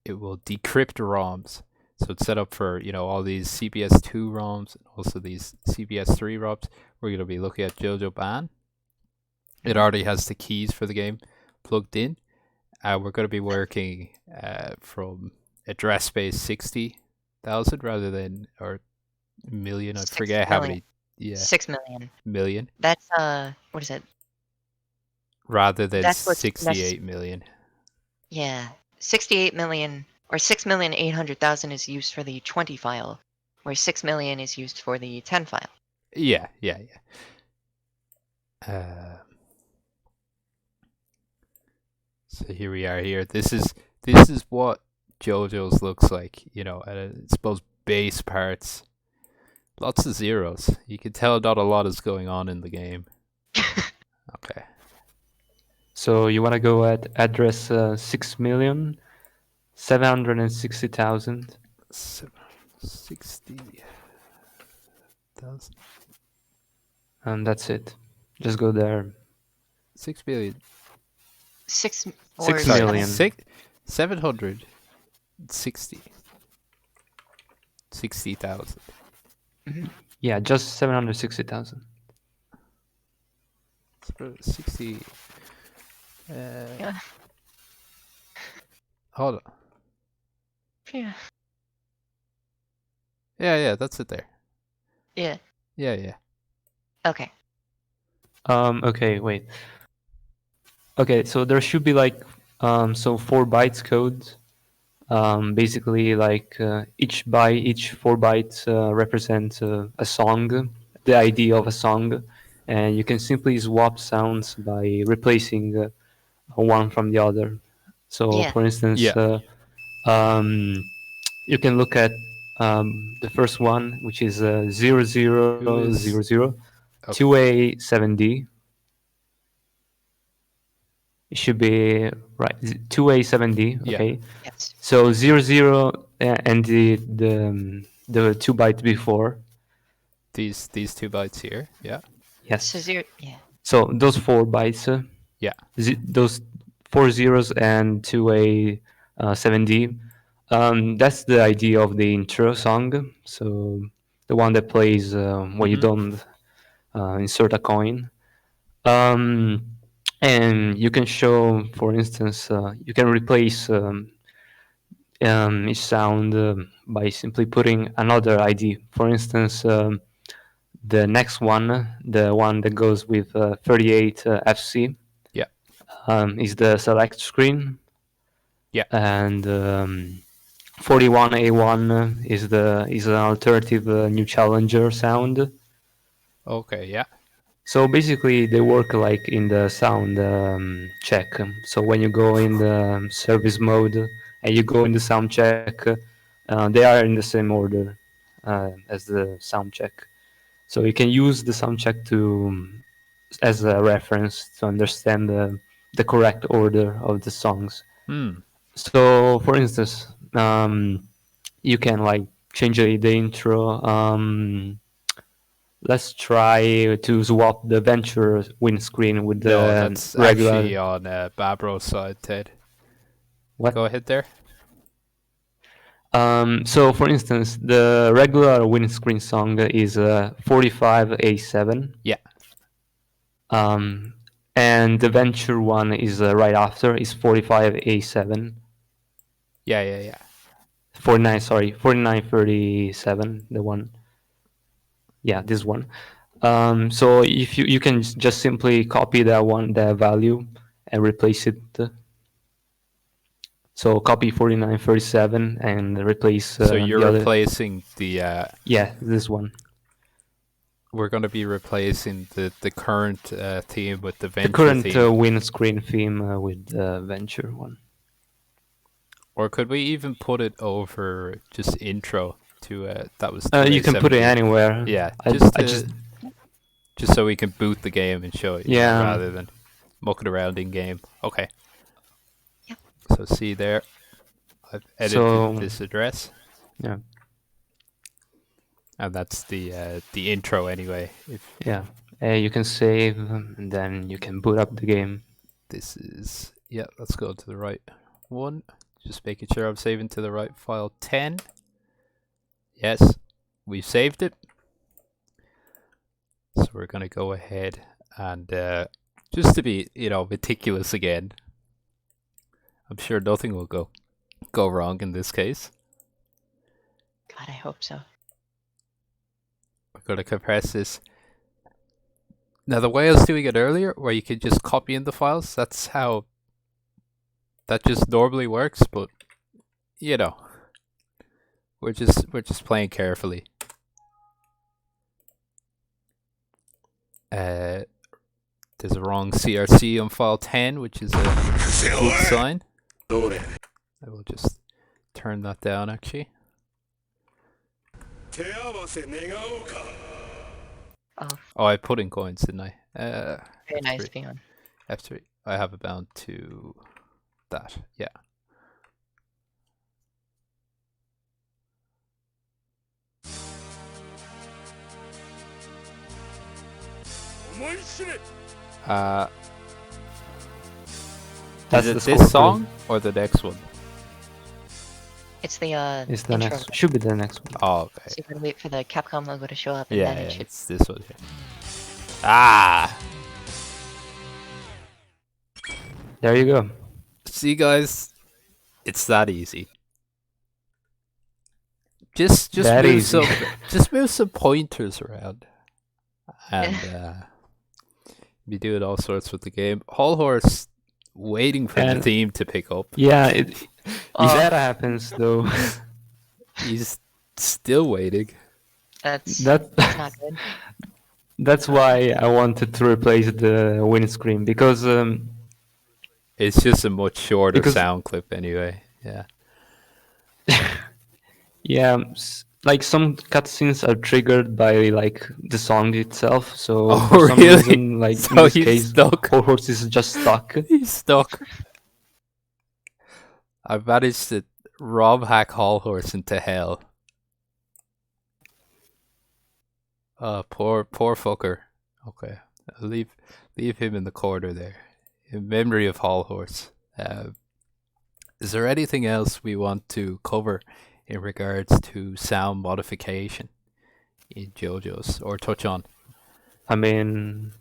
it will decrypt ROMs. So it's set up for all these CBS2 ROMs and also these CBS3 ROMs. We're going to be looking at JoJo Ban. It already has the keys for the game plugged in. We're going to be working from address space 60,000 rather than or million. I 6 forget how million. many. Yeah, 6 million. million That's what is it? rather than That's what's 68 million. Yeah, 68 million or 6,800,000 is used for the 20 file, where 6 million is used for the 10 file. Yeah. So here we are. Here, this is what JoJo's looks like. I suppose base parts, lots of zeros. You can tell not a lot is going on in the game. Okay. So you want to go at address 6,760,000. 60,000. And that's it. Just go there. 6 billion. 6 or 6 seven. million. 760. 60,000. Yeah, just 760,000. 60. Yeah. Hold on. Yeah. Yeah, that's it there. Yeah. Yeah. Okay. Okay, wait. Okay, so there should be like 4 bytes code. Basically, like each 4 bytes represents a song, the ID of a song, and you can simply swap sounds by replacing one from the other. So, Yeah. for instance, Yeah. You can look at the first one, which is 0000 Okay. 2A7D. It should be right 2A7D. Yeah. Okay. Yes. So 00 and the 2 bytes before. These 2 bytes here. Yeah. Yes. So 0. Yeah. So those 4 bytes. Yeah. Those 4 zeros and 2A7D. That's the idea of the intro song. So the one that plays when you don't insert a coin. And you can show, for instance, you can replace each sound by simply putting another ID. For instance, the next one, the one that goes with 38 FC, Yeah. is the select screen. Yeah. And 41A1 is an alternative new challenger sound. Okay, yeah. So basically, they work like in the sound check. So when you go in the service mode and you go in the sound check, they are in the same order as the sound check. So you can use the sound check as a reference to understand the correct order of the songs. So, for instance, you can like change the intro. Let's try to swap the venture windscreen with the No, that's regular. actually on Babro's side, Ted. What? Go ahead there. So, for instance, the regular windscreen song is 45A7. Yeah. And the venture one is right after is 45A7. Yeah. 4937, the one. Yeah, this one. So if you can just simply copy that value and replace it. So copy 4937 and replace. So you're the other. replacing the. Yeah, this one. We're going to be replacing the current theme with the venture The current theme. windscreen theme with the venture one. Or could we even put it over just intro to that was. You can put it anywhere. Yeah, just so we can boot the game and show it. Yeah. Rather than mucking around in game. Okay. Yep. So see there, I've edited this address. Yeah. And that's the intro anyway. Yeah. You can save and then you can boot up the game. This is let's go to the right one. Just making sure I'm saving to the right file. 10. Yes, we've saved it. So we're going to go ahead and just to be, meticulous again. I'm sure nothing will go wrong in this case. God, I hope so. We're going to compress this. Now, the way I was doing it earlier, where you could just copy in the files, that's how that just normally works. But we're just playing carefully. There's a wrong CRC on file 10, which is a good sign. I will just turn that down actually. Oh, I put in coins, didn't I? Very nice, Peon. F3. I have it bound to that. Yeah. That's Is it the this score song or the next one? It's the It's the intro. next. Should be the next one. Oh, okay. So you're gonna wait for the Capcom logo to show up, and Yeah, then it should. it's this one here. Ah! There you go. See, guys, it's that easy. Just That move easy. just move some pointers around, and be doing all sorts with the game. Hall Horse waiting for the And- theme to pick up. Yeah, if that happens though, He's still waiting. That's that not good. that's why I wanted to replace the windscreen because It's just a much shorter Because- sound clip anyway. Yeah. yeah, like some cutscenes are triggered by like the song itself. So Oh, for some really? reason, like So in this he's case, stuck. Whole Horse is just stuck. He's stuck. I managed to hack Hall Horse into hell. Poor fucker. Okay, I'll leave him in the corner there, in memory of Hall Horse. Is there anything else we want to cover in regards to sound modification in JoJo's or touch on? I mean,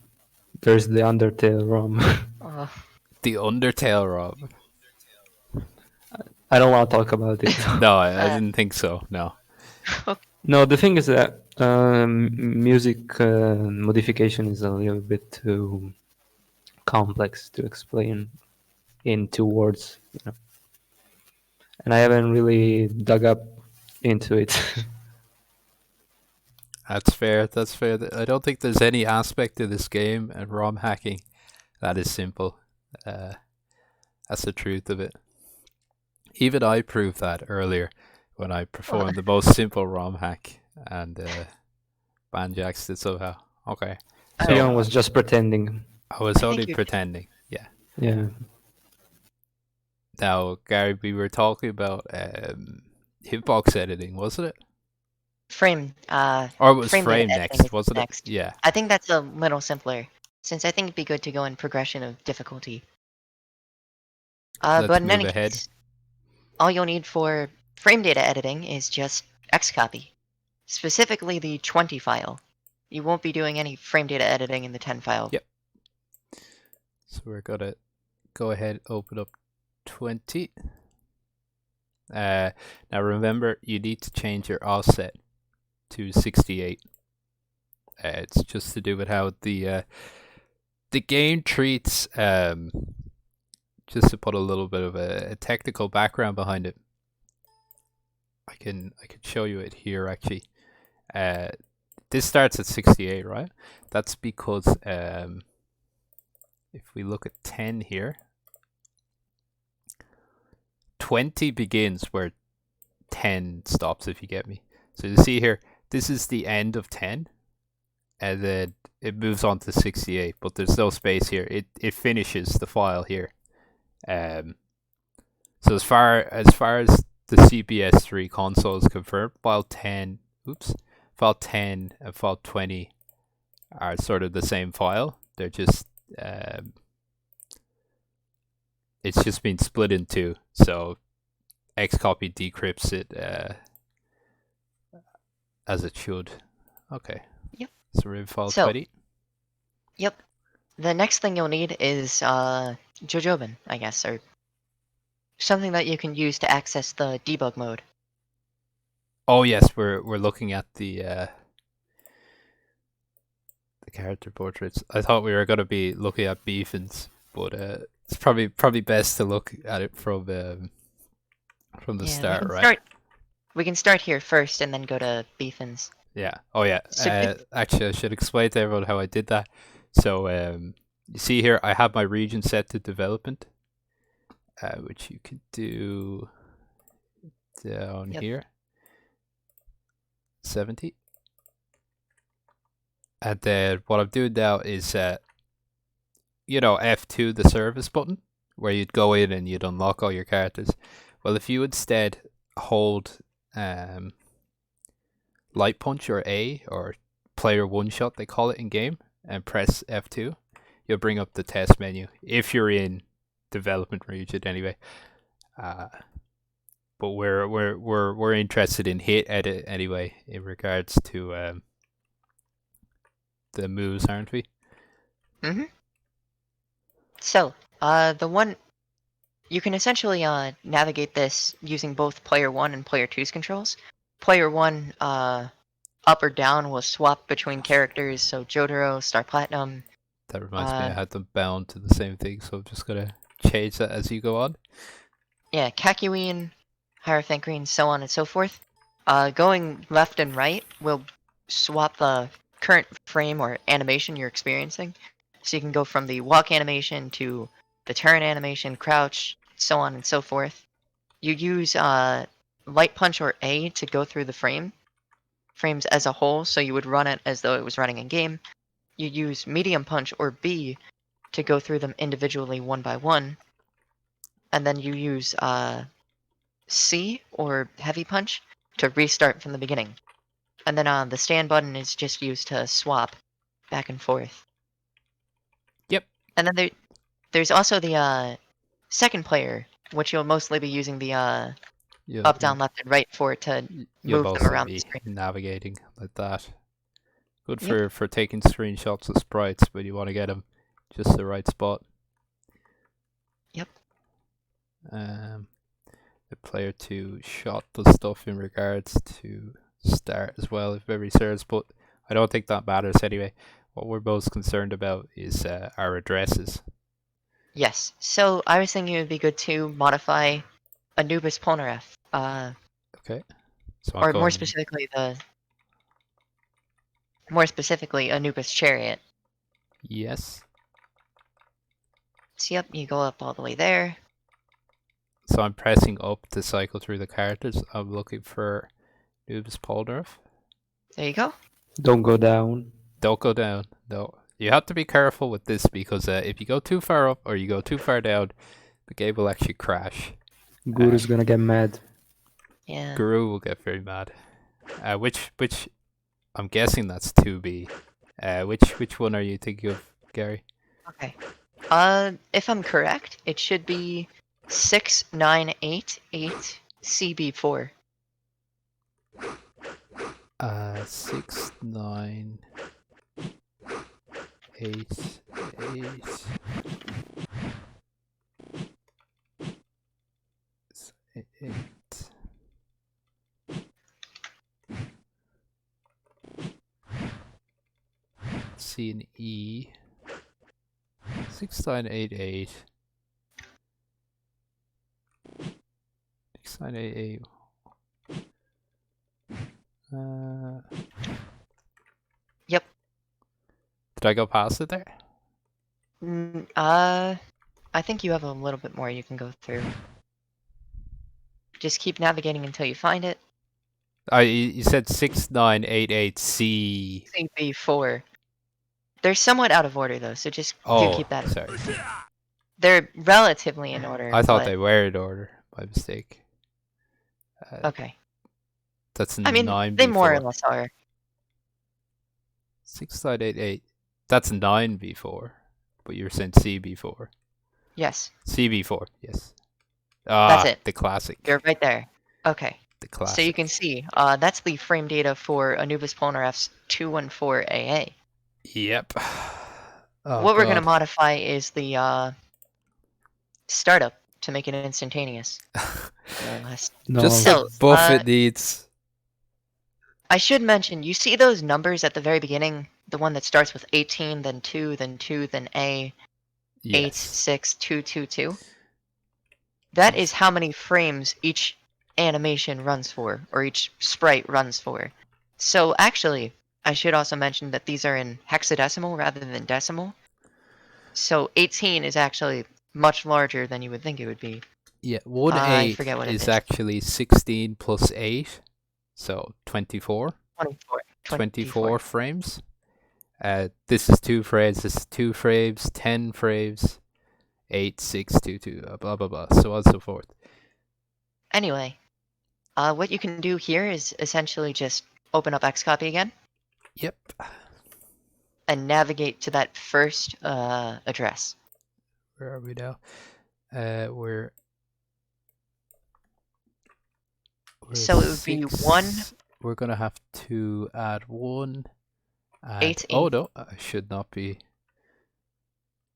there's the Undertale ROM. Oh, The Undertale, Rob. I don't want to talk about it. No, I didn't think so. No. No, the thing is that music modification is a little bit too complex to explain in 2 words, and I haven't really dug up into it. That's fair. That's fair. I don't think there's any aspect of this game and ROM hacking that is simple. That's the truth of it. Even I proved that earlier when I performed the most simple ROM hack, and Banjax did somehow. Okay, Leon was just pretending. I was I think only you- pretending. Yeah. Yeah. Now, Gary, we were talking about hitbox editing, wasn't it? frame. Or it was Frame frame rate next, editing is wasn't next. it? Yeah. I think that's a little simpler, since I think it'd be good to go in progression of difficulty. Let's But in move any ahead. case, all you'll need for frame data editing is just Xcopy, specifically the 20 file. You won't be doing any frame data editing in the 10 file. Yep. So we're gonna go ahead, open up 20. Now remember, you need to change your offset to 68. It's just to do with how the game treats. Just to put a little bit of a technical background behind it. I can show you it here actually. This starts at 68, right? That's because if we look at 10 here, 20 begins where 10 stops, if you get me. So you see here, this is the end of 10, and then it moves on to 68, but there's no space here. It finishes the file here. So as far as the CPS3 console is confirmed, file 10 and file 20 are sort of the same file. They're just it's just been split in two. So Xcopy decrypts it as it should. Okay. Yep. So remove files So- quite. Yep. The next thing you'll need is JoJo'Bin, I guess, or something that you can use to access the debug mode. Oh yes, we're looking at the character portraits. I thought we were gonna be looking at Beefins, but it's probably best to look at it from the start, right? We can start here first and then go to Beefins. Yeah. Oh yeah. So Actually, I should explain to everyone how I did that. So you see here, I have my region set to development, which you could do down here. 70. And then what I'm doing now is, F2, the service button, where you'd go in and you'd unlock all your characters. Well, if you instead hold light punch or A, or player one shot, they call it in game, and press F2, you'll bring up the test menu if you're in development region anyway. But we're interested in hit edit anyway in regards to the moves, aren't we? Mm-hmm. So, the one you can essentially navigate this using both player 1 and player 2's controls. Player 1, up or down will swap between characters, so Jotaro, Star Platinum. That reminds me, I had them bound to the same thing, so I'm just gonna change that as you go on. Yeah, Kakyoin, Hierophant Green, so on and so forth. Going left and right will swap the current frame or animation you're experiencing. So you can go from the walk animation to the turn animation, crouch, so on and so forth. You use light punch or A to go through the frames as a whole, so you would run it as though it was running in game. You use medium punch or B to go through them individually one by one. And then you use C or heavy punch to restart from the beginning. And then the stand button is just used to swap back and forth. Yep. And then there's also the second player, which you'll mostly be using the up, down, left, and right for to You'll move them also around the be screen. navigating like that. Good Yep. for taking screenshots of sprites, but you want to get them just the right spot. Yep. The player 2 shot does stuff in regards to start as well, if memory serves, but I don't think that matters anyway. What we're most concerned about is our addresses. Yes. So I was thinking it would be good to modify Anubis Polnareff. Okay. So Or more specifically Anubis Chariot. Yes. So yep, you go up all the way there. So I'm pressing up to cycle through the characters. I'm looking for Noobs Polnareff. There you go. Don't go down. Don't go down. No. You have to be careful with this because if you go too far up or you go too far down, the game will actually crash. Guru's gonna get mad. Yeah. Guru will get very mad. Which I'm guessing that's 2B. Which one are you thinking of, Gary? Okay. If I'm correct, it should be 6988 CB4. 6, 9, 8, 8. 8. C and E. 6988. 6988. Yep. Did I go past it there? I think you have a little bit more you can go through. Just keep navigating until you find it. You said 6988C. CB4. They're somewhat out of order though, so just do keep that. Sorry. They're relatively in order. I thought but- they were in order by mistake. Okay. That's I mean, 9 they more or before. less are. 6988. That's 9 before. But you were saying C before. Yes. C before, yes. That's it. The classic. You're right there. Okay. The So classic. you can see, that's the frame data for Anubis Polnareff's 214AA. Yep. Oh, What we're going to God. modify is the startup to make it instantaneous. More or less. No. Just So, the buff it needs. I should mention, you see those numbers at the very beginning? The one that starts with 18, then 2, then 2, then A, 8, Yes. 6, 2, 2, 2? That is how many frames each animation runs for, or each sprite runs for. So actually, I should also mention that these are in hexadecimal rather than decimal. So 18 is actually much larger than you would think it would be. Yeah, 1 I 8 forget what it is is. actually 16 plus 8, so 24. 24 frames. This is 2 frames, this is 2 frames, 10 frames, 8, 6, 2, 2, blah, blah, blah, so on and so forth. Anyway, what you can do here is essentially just open up Xcopy again Yep. and navigate to that first address. Where are we now? We're So it would be 1. We're gonna have to add 1. And, 8, oh 8. no, I should not be.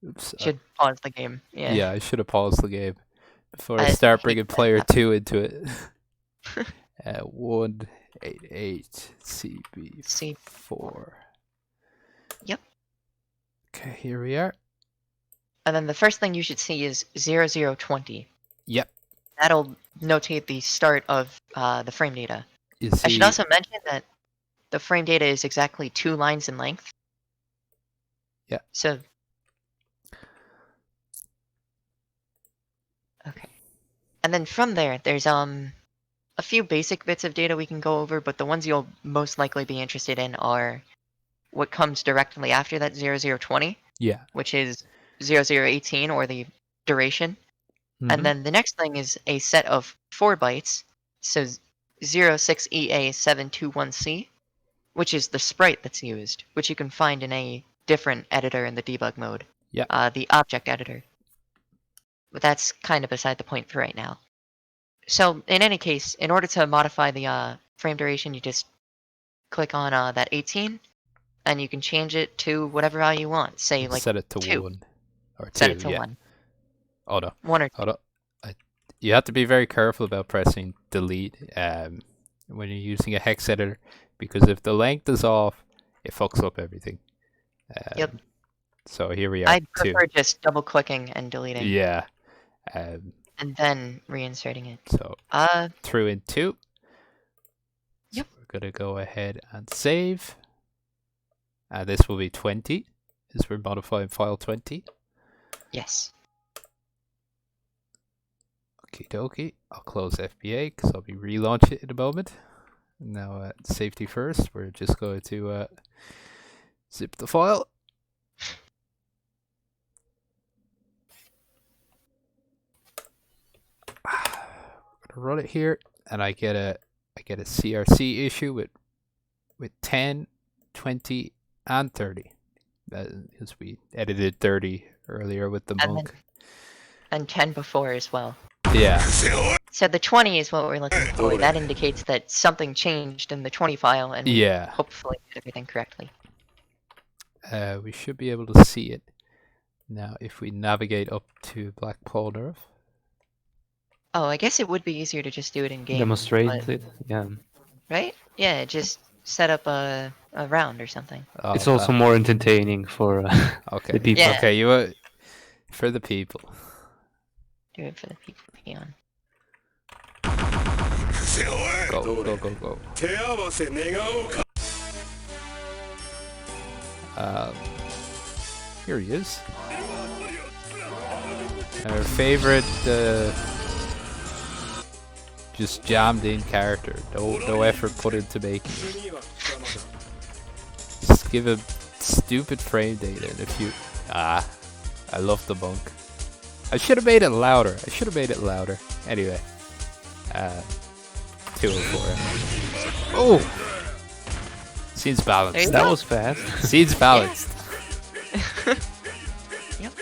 Oops. Should pause the game. Yeah, I should have paused the game before I I start hate bringing that player happen. 2 into it. 188 C. CB4. Yep. Okay, here we are. And then the first thing you should see is 0020. Yep. That'll notate the start of the frame data. You I should see, also mention that the frame data is exactly 2 lines in length. Yeah. So. Okay. And then from there, there's a few basic bits of data we can go over, but the ones you'll most likely be interested in are what comes directly after that 0020, yeah. which is 0018, or the duration. Mhm. And then the next thing is a set of 4 bytes, so 06EA721C, which is the sprite that's used, which you can find in a different editor in the debug mode. Yeah. The object editor. But that's kind of beside the point for right now. So in any case, in order to modify the frame duration, you just click on that 18, and you can change it to whatever value you want. Say like set it to 2. 1 or 2. Set it to yeah. 1. Oh no. 1 or 2. Hold up. You have to be very careful about pressing delete when you're using a hex editor, because if the length is off, it fucks up everything. Yep. So here we are. I'd 2. prefer just double clicking and deleting. Yeah. And then reinserting it. So threw in 2. Yep. So we're gonna go ahead and save. And this will be 20, as we're modifying file 20. Yes. Okie dokie. I'll close FBA because I'll be relaunching it in a moment. Now, safety first. We're just going to zip the file. We're gonna run it here, and I get a CRC issue with 10, 20, and 30. Because we edited 30 earlier with the monk. And 10 before as well. Yeah. So the 20 is what we're looking for. That indicates that something changed in the 20 file, and we hopefully did everything correctly. We should be able to see it. Now, if we navigate up to Black Polnaref. Oh, I guess it would be easier to just do it in game. Demonstrate it, yeah. Right? Yeah, just set up a round or something. Oh, it's also more entertaining for okay. the people. Yeah. Okay, for the people. Do it for the people, peon. Go, go, go, go. Here he is. Our favorite, just jammed in character. No effort put into making it. Just give him stupid frame data and if you... I love the monk. I should have made it louder. Anyway. 204. Oh! Seems balanced. That was fast. Seems balanced. Yep.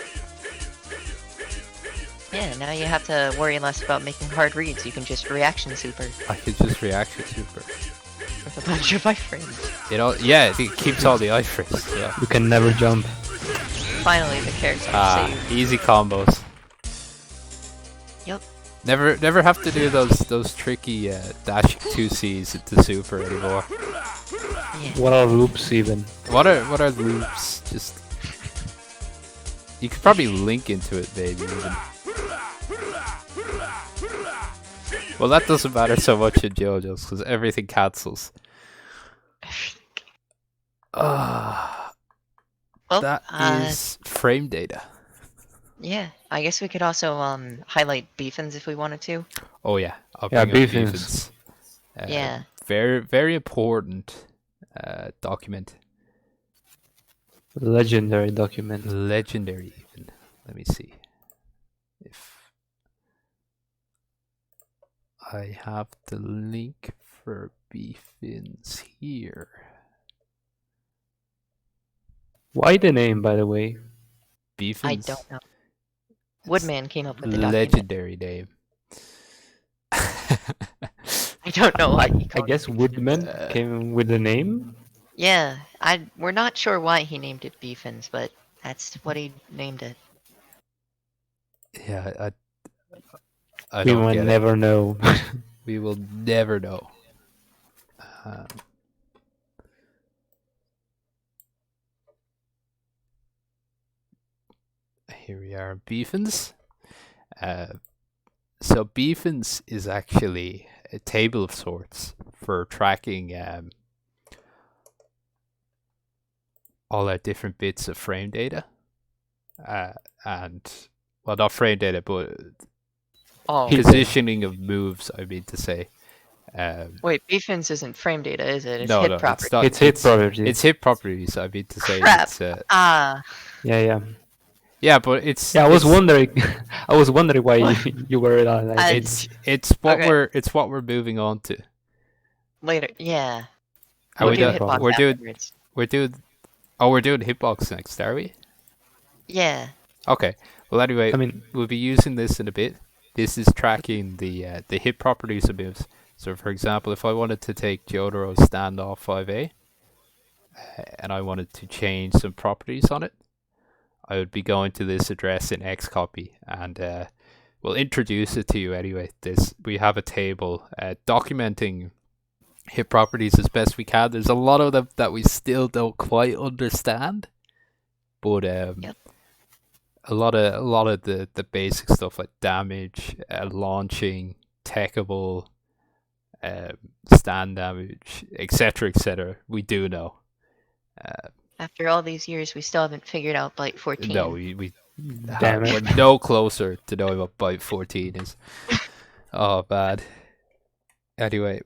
Yeah, now you have to worry less about making hard reads. You can just reaction super I could just reaction super. with a bunch of iframes. Yeah, it keeps all the iframes. Yeah. You can never jump. Finally, the character saved. Easy combos. Yep. Never have to do those tricky dash 2Cs into super anymore. Yeah. What are loops even? What are loops? Just you could probably link into it, maybe even. Well, that doesn't matter so much in JoJo's because everything cancels. Well, That is frame data. Yeah, I guess we could also highlight beefins if we wanted to. Oh yeah, I'll Yeah, bring up beefins. beefins. Yeah. Very important document. Legendary document. Legendary even. Let me see if I have the link for beefins here. Why the name, by the way? Beefins. I don't know. Woodman came up with the document. Legendary name. I don't know why he I called guess it. Woodman came with the name. Yeah, we're not sure why he named it beefins, but that's what he named it. Yeah, I We don't will get it. never know. We will never know. Here we are, beefins. So beefins is actually a table of sorts for tracking all our different bits of frame data. And, well, not frame data, but Oh, positioning of moves, I mean to say. wait, beefins isn't frame data, is it? It's No, hit no, property. it's not. It's hit property. It's hit properties, I mean to say. Crap. It's, Ah, Yeah. yeah, but it's. Yeah, I was it's- wondering. I was wondering why you were like. It's what Okay. we're moving on to. later. Yeah. Are We'll we do done? hitbox We're doing afterwards. we're doing hitbox next, are we? Yeah. Okay. Well, anyway, I mean, we'll be using this in a bit. This is tracking the hit properties of moves. So, for example, if I wanted to take Jotaro's standoff 5A and I wanted to change some properties on it, I would be going to this address in Xcopy, and we'll introduce it to you anyway. We have a table documenting hit properties as best we can. There's a lot of them that we still don't quite understand, but Yep. a lot of the basic stuff like damage, launching, techable, stand damage, etc., we do know. After all these years, we still haven't figured out Byte 14. No, we Damn it. we're no closer to knowing what Byte 14 is. Oh, bad. Anyway,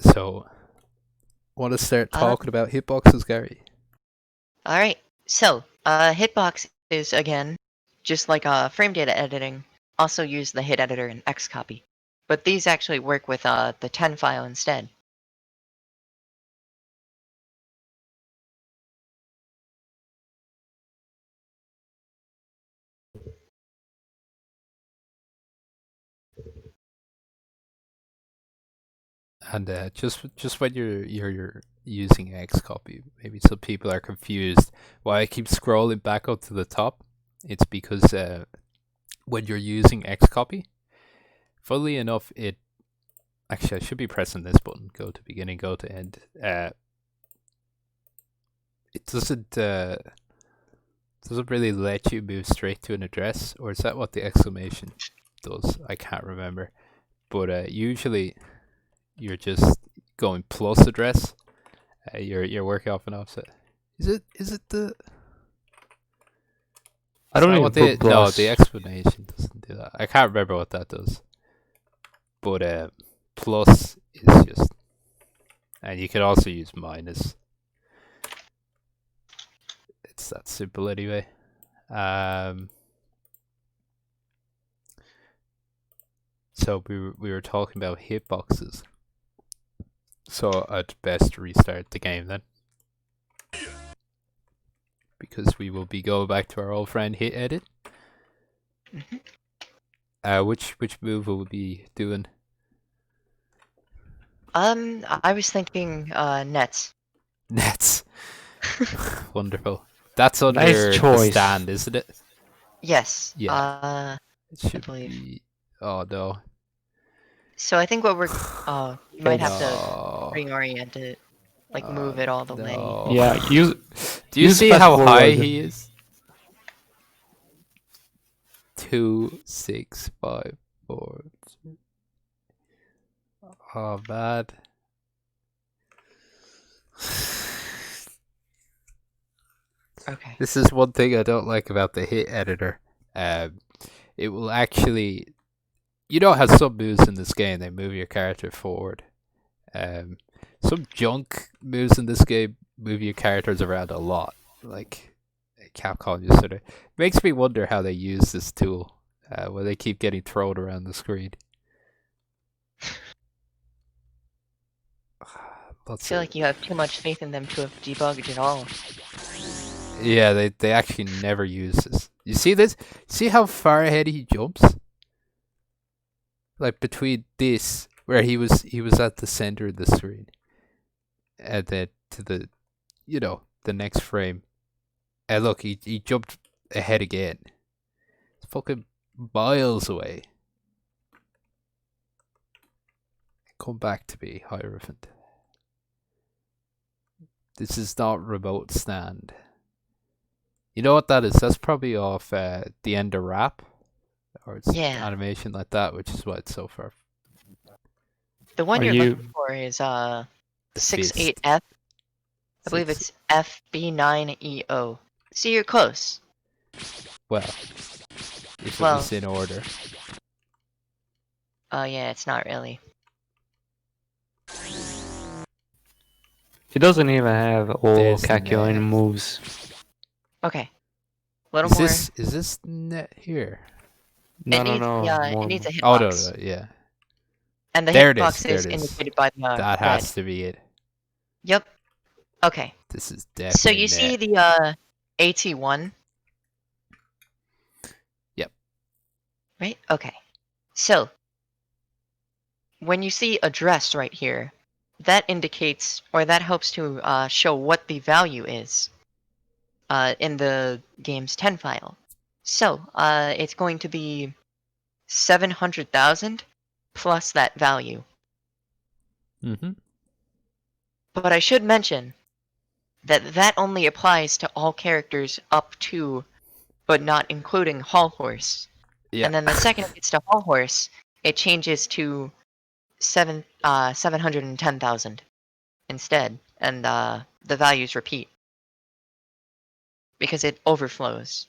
so want to start talking about hitboxes, Gary? All right. So, hitbox is again just like frame data editing. Also use the hit editor in Xcopy, but these actually work with the 10 file instead. And just when you're using Xcopy, maybe some people are confused why I keep scrolling back up to the top. It's because when you're using Xcopy, funnily enough, it actually I should be pressing this button, go to beginning, go to end. It doesn't really let you move straight to an address, or is that what the exclamation does? I can't remember, but usually you're just going plus address. You're working off an offset. Is it the? I don't Is that even what put no, plus. the explanation doesn't do that. I can't remember what that does. But plus is just, and you can also use minus. It's that simple anyway. So we were talking about hitboxes. So I'd best restart the game then, because we will be going back to our old friend hit edit. Which move will we be doing? I was thinking nets. Nets. Wonderful. That's Nice under the choice. stand, isn't it? Yes. Yeah. It should believe. be. Oh no. So I think what we're you might have to No. reorient it, like move it all the way. No. Yeah, use Do you use see fast how high forward. he is? 2, 6, 5, 4. Oh, bad. Okay. This is one thing I don't like about the hit editor. It will actually, you know how some moves in this game they move your character forward. Some junk moves in this game move your characters around a lot. Like Capcom just sort of makes me wonder how they use this tool, where they keep getting thrown around the screen. I feel like you have too much faith in them to have debugged it all. Yeah, they actually never use this. You see this? See how far ahead he jumps? Like between this, where he was at the center of the screen, and then to the, the next frame. And look, he jumped ahead again. It's fucking miles away. Come back to me, Hierophant. This is not remote stand. You know what that is? That's probably off the end of rap, or it's Yeah. animation like that, which is why it's so far. The one Are you're you- looking for is The 68F. fist. I believe it's FB9EO. See, you're close. Well, if it Well- was in order. Oh yeah, it's not really. He doesn't even have all There's Kakyoin net. moves. Okay. A little Is more. this net here? No, it needs, no. it more. needs a hitbox. Oh no, yeah. And the There it hitbox is, is there it is. indicated by the That red. has to be it. Yep. Okay. This is definitely So you see net. the AT1? Yep. Right? Okay. So when you see address right here, that indicates, or that helps to show what the value is in the game's 10 file. So it's going to be 700,000 plus that value. Mm-hmm. But I should mention that that only applies to all characters up to, but not including Hall Horse. Yeah. And then the second it gets to Hall Horse, it changes to 710,000 instead, and the values repeat because it overflows,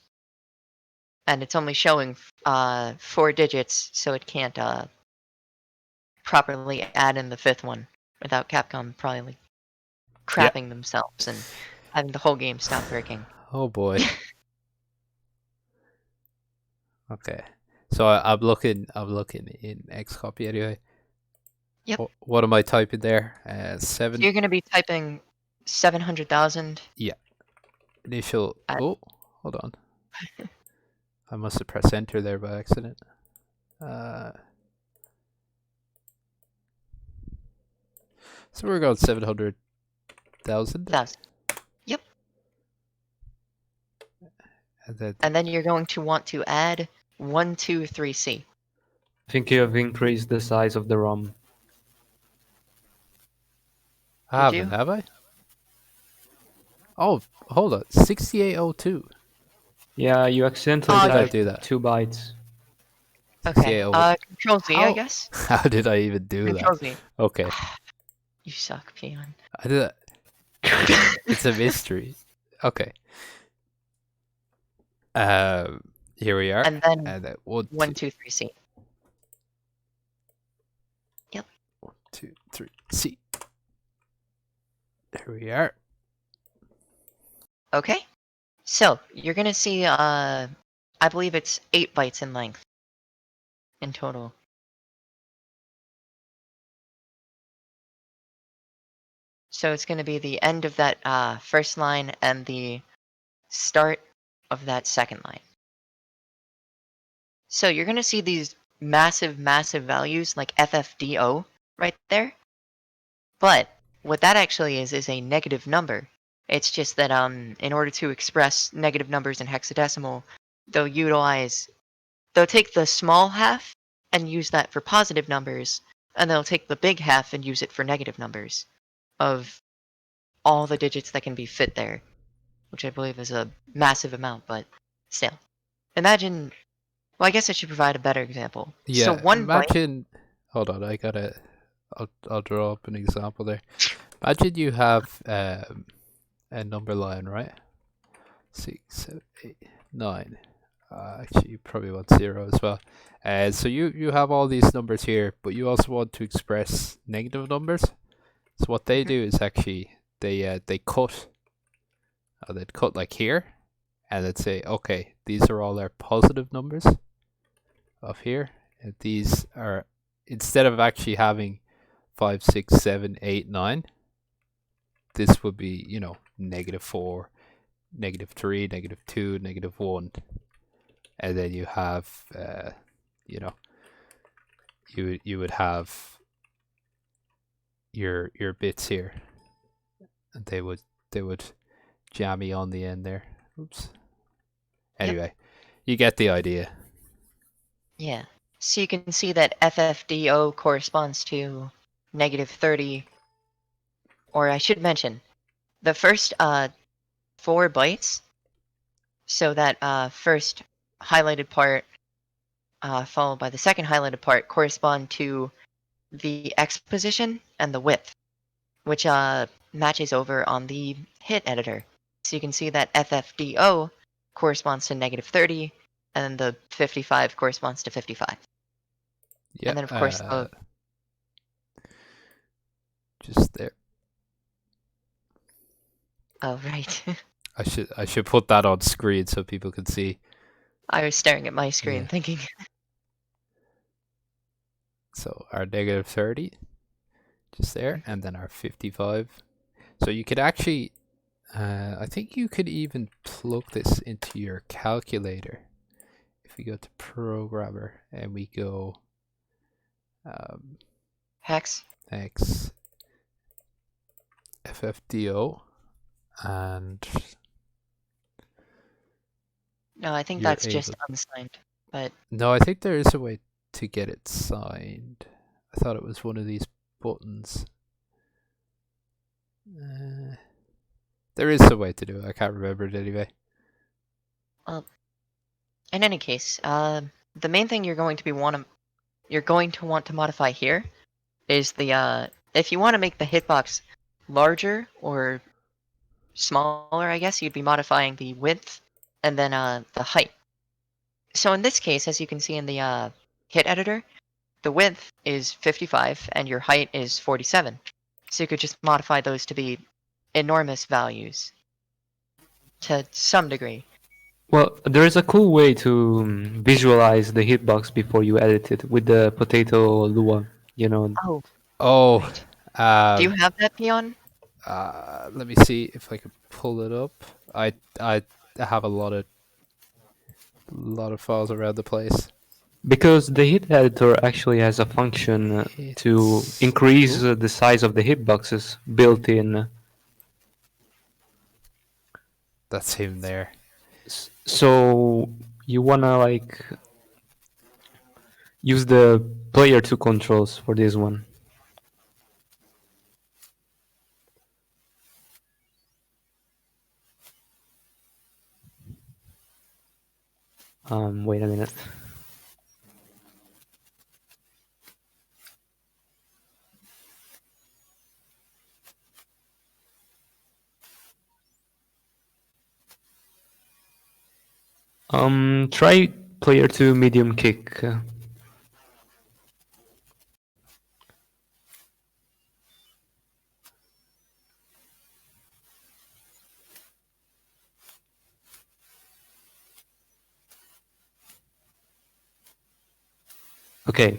and it's only showing 4 digits, so it can't properly add in the 5th one without Capcom probably crapping themselves and having the whole game stop working. Oh boy. Okay. So I'm looking in Xcopy anyway. Yep. What am I typing there? So 7 you're going to be typing 700,000. initial. I- Oh, hold on. I must have pressed enter there by accident. So we're going 700,000. Yep. And And then you're going to want to add 123C. I think you have increased the size of the ROM. I Did haven't, you? have I? Oh, hold on. 6802. Yeah, you accidentally Oh, How did I typed do that? 2 bytes. Okay. 6802. Control Z, I How- guess. How did I even do Control that? Z. Okay. You suck, peon. I did that. It's a mystery. Okay. Here we are. And then And then 1, 123C. 2, 3, C. There we are. Okay. So you're gonna see I believe it's 8 bytes in length in total. So it's gonna be the end of that first line and the start of that second line. So you're going to see these massive, massive values like FFDO right there. But what that actually is a negative number. It's just that in order to express negative numbers in hexadecimal, they'll take the small half and use that for positive numbers, and they'll take the big half and use it for negative numbers of all the digits that can be fit there, which I believe is a massive amount, but still. Imagine, well, I guess I should provide a better example. So Yeah, one byte, imagine. Hold on, I'll draw up an example there. Imagine you have a number line, right? 6, 7, 8, 9. Actually, you probably want 0 as well. So you have all these numbers here, but you also want to express negative numbers. So what they do is actually they cut. They'd cut like here, and they'd say, okay, these are all our positive numbers of here. And these are, instead of actually having 5, 6, 7, 8, 9, this would be, -4, -3, -2, -1. And then you have, you know, you would have your bits here, and they would jammy on the end there. Oops. Anyway, you get the idea. yeah. So you can see that FFDO corresponds to -30, or I should mention, the first 4 bytes, so that first highlighted part followed by the second highlighted part correspond to the X position and the width, which matches over on the hit editor. So you can see that FFDO corresponds to -30, and the 55 corresponds to 55. Yeah. And then, of course, Just there. oh, right. I should put that on screen so people can see. I was staring at my screen Yeah. thinking, So our -30, just there, and then our 55. So you could actually, I think you could even plug this into your calculator. If we go to programmer and we go hex. X FFDO, and No, I think you're that's just able. unsigned. But No, I think there is a way to get it signed. I thought it was one of these buttons. There is a way to do it. I can't remember it anyway. well, in any case, the main thing you're going to want to modify here is the if you want to make the hitbox larger or smaller, I guess you'd be modifying the width and then the height. So in this case, as you can see in the hit editor, the width is 55 and your height is 47. So you could just modify those to be enormous values to some degree. Well, there is a cool way to visualize the hitbox before you edit it with the potato Lua. You know, Oh, Oh, right. Do you have that peon? let me see if I can pull it up. I have a lot of files around the place. because the hit editor actually has a function to It's increase ooh, the size of the hitboxes built in. that's him there. So you wanna like use the player 2 controls for this one. Wait a minute. Try player 2 medium kick. Okay.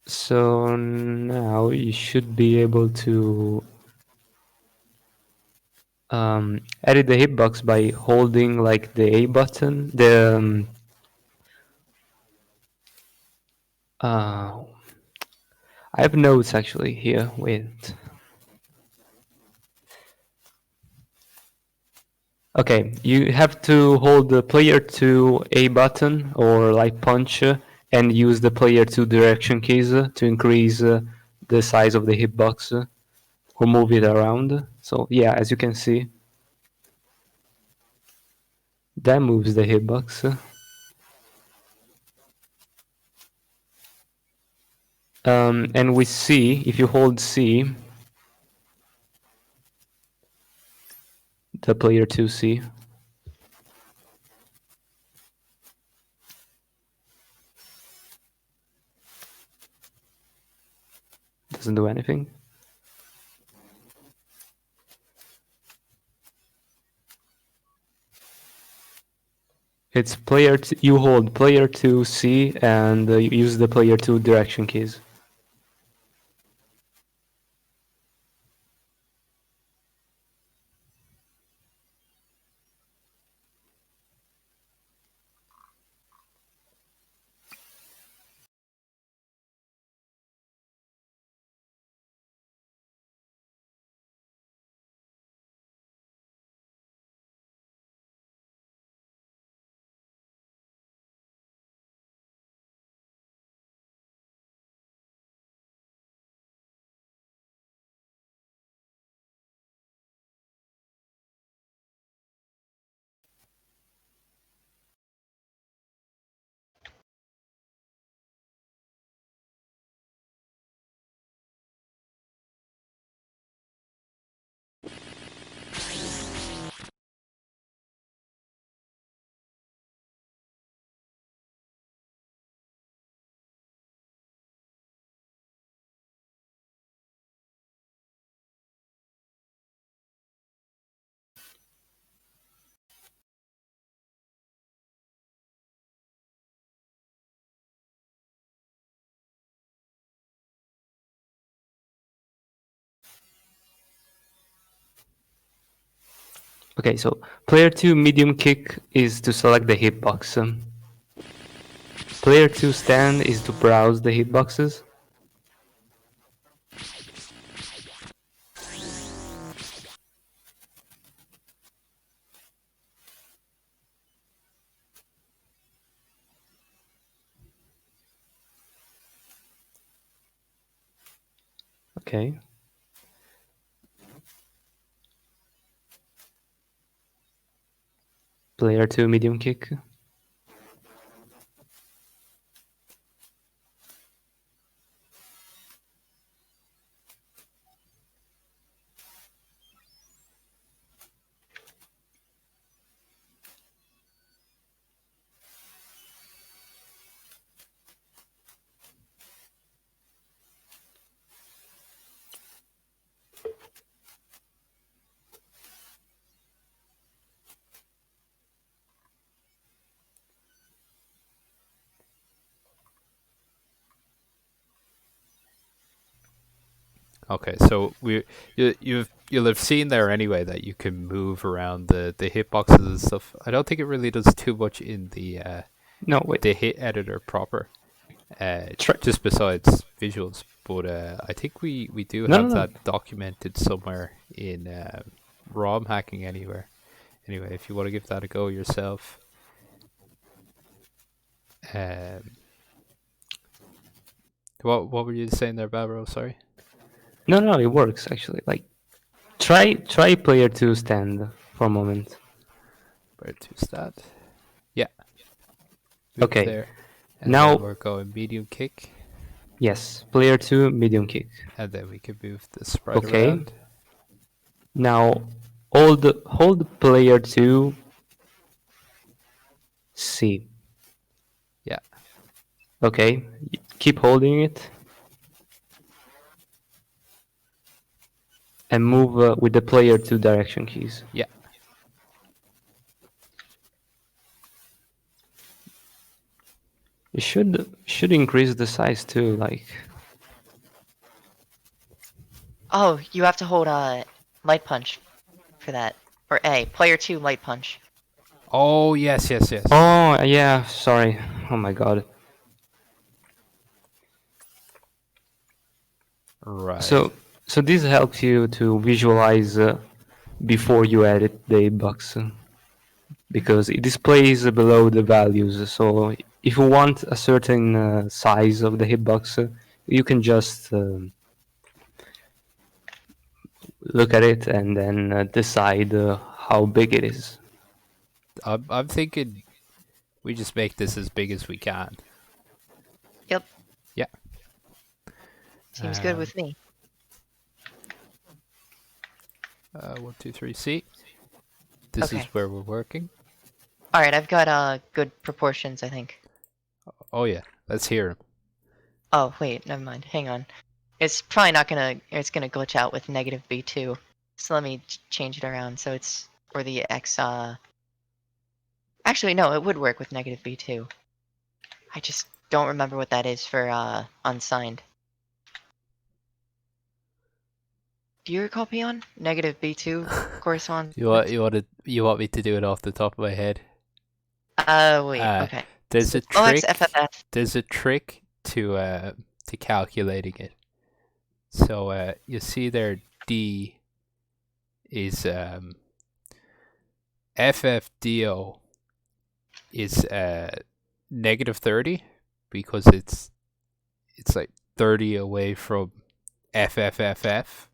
So now you should be able to edit the hitbox by holding like the A button. Uh, I have notes actually here. Wait. Okay, you have to hold the player 2 A button or like punch and use the player 2 direction keys to increase the size of the hitbox or move it around. So yeah, as you can see, that moves the hitbox. And with C, if you hold C, the player 2C, doesn't do anything. It's you hold player 2C and you use the player 2 direction keys. Okay, so player 2 medium kick is to select the hitbox. Player 2 stand is to browse the hitboxes. Okay. Player 2 medium kick. Okay, so you'll have seen there anyway that you can move around the hitboxes and stuff. I don't think it really does too much in No, wait. the hit editor proper, Try- just besides visuals. But I think we do No, have no, no. that documented somewhere in ROM hacking anywhere. Anyway, if you want to give that a go yourself. What were you saying there, Barbaro? Sorry. No, it works actually. Like, try player 2 stand for a moment. Where to stat? Yeah. Move Okay. there. And Now, then we're going medium kick. yes, player 2 medium kick. And then we can move the sprite Okay. around. Now, hold player 2 C. Yeah. Okay, keep holding it. And move with the player 2 direction keys. Yeah. You should increase the size too, like. Oh, you have to hold light punch for that. Or A, player 2 light punch. Oh yes. Oh yeah, sorry. Oh my god. Right. So this helps you to visualize before you edit the hitbox because it displays below the values. So if you want a certain size of the hitbox, you can just look at it and then decide how big it is. I'm thinking we just make this as big as we can. Yep. Yeah. Seems good with me. 1, 2, 3. See, this is Okay. where we're working. Alright, I've got good proportions, I think. Oh yeah, let's hear him. Oh, wait, never mind. Hang on. It's probably not gonna... It's gonna glitch out with negative B2. So let me change it around so it's... for the X, Actually, no, it would work with negative B2. I just don't remember what that is for, unsigned. Do you recall, Peon? Negative B2 corresponds... You want me to do it off the top of my head? Wait, okay. There's a Oh, it's trick. FFF. There's a trick to calculating it. So you see there, D is FFDO is negative 30 because it's like 30 away from FFFF,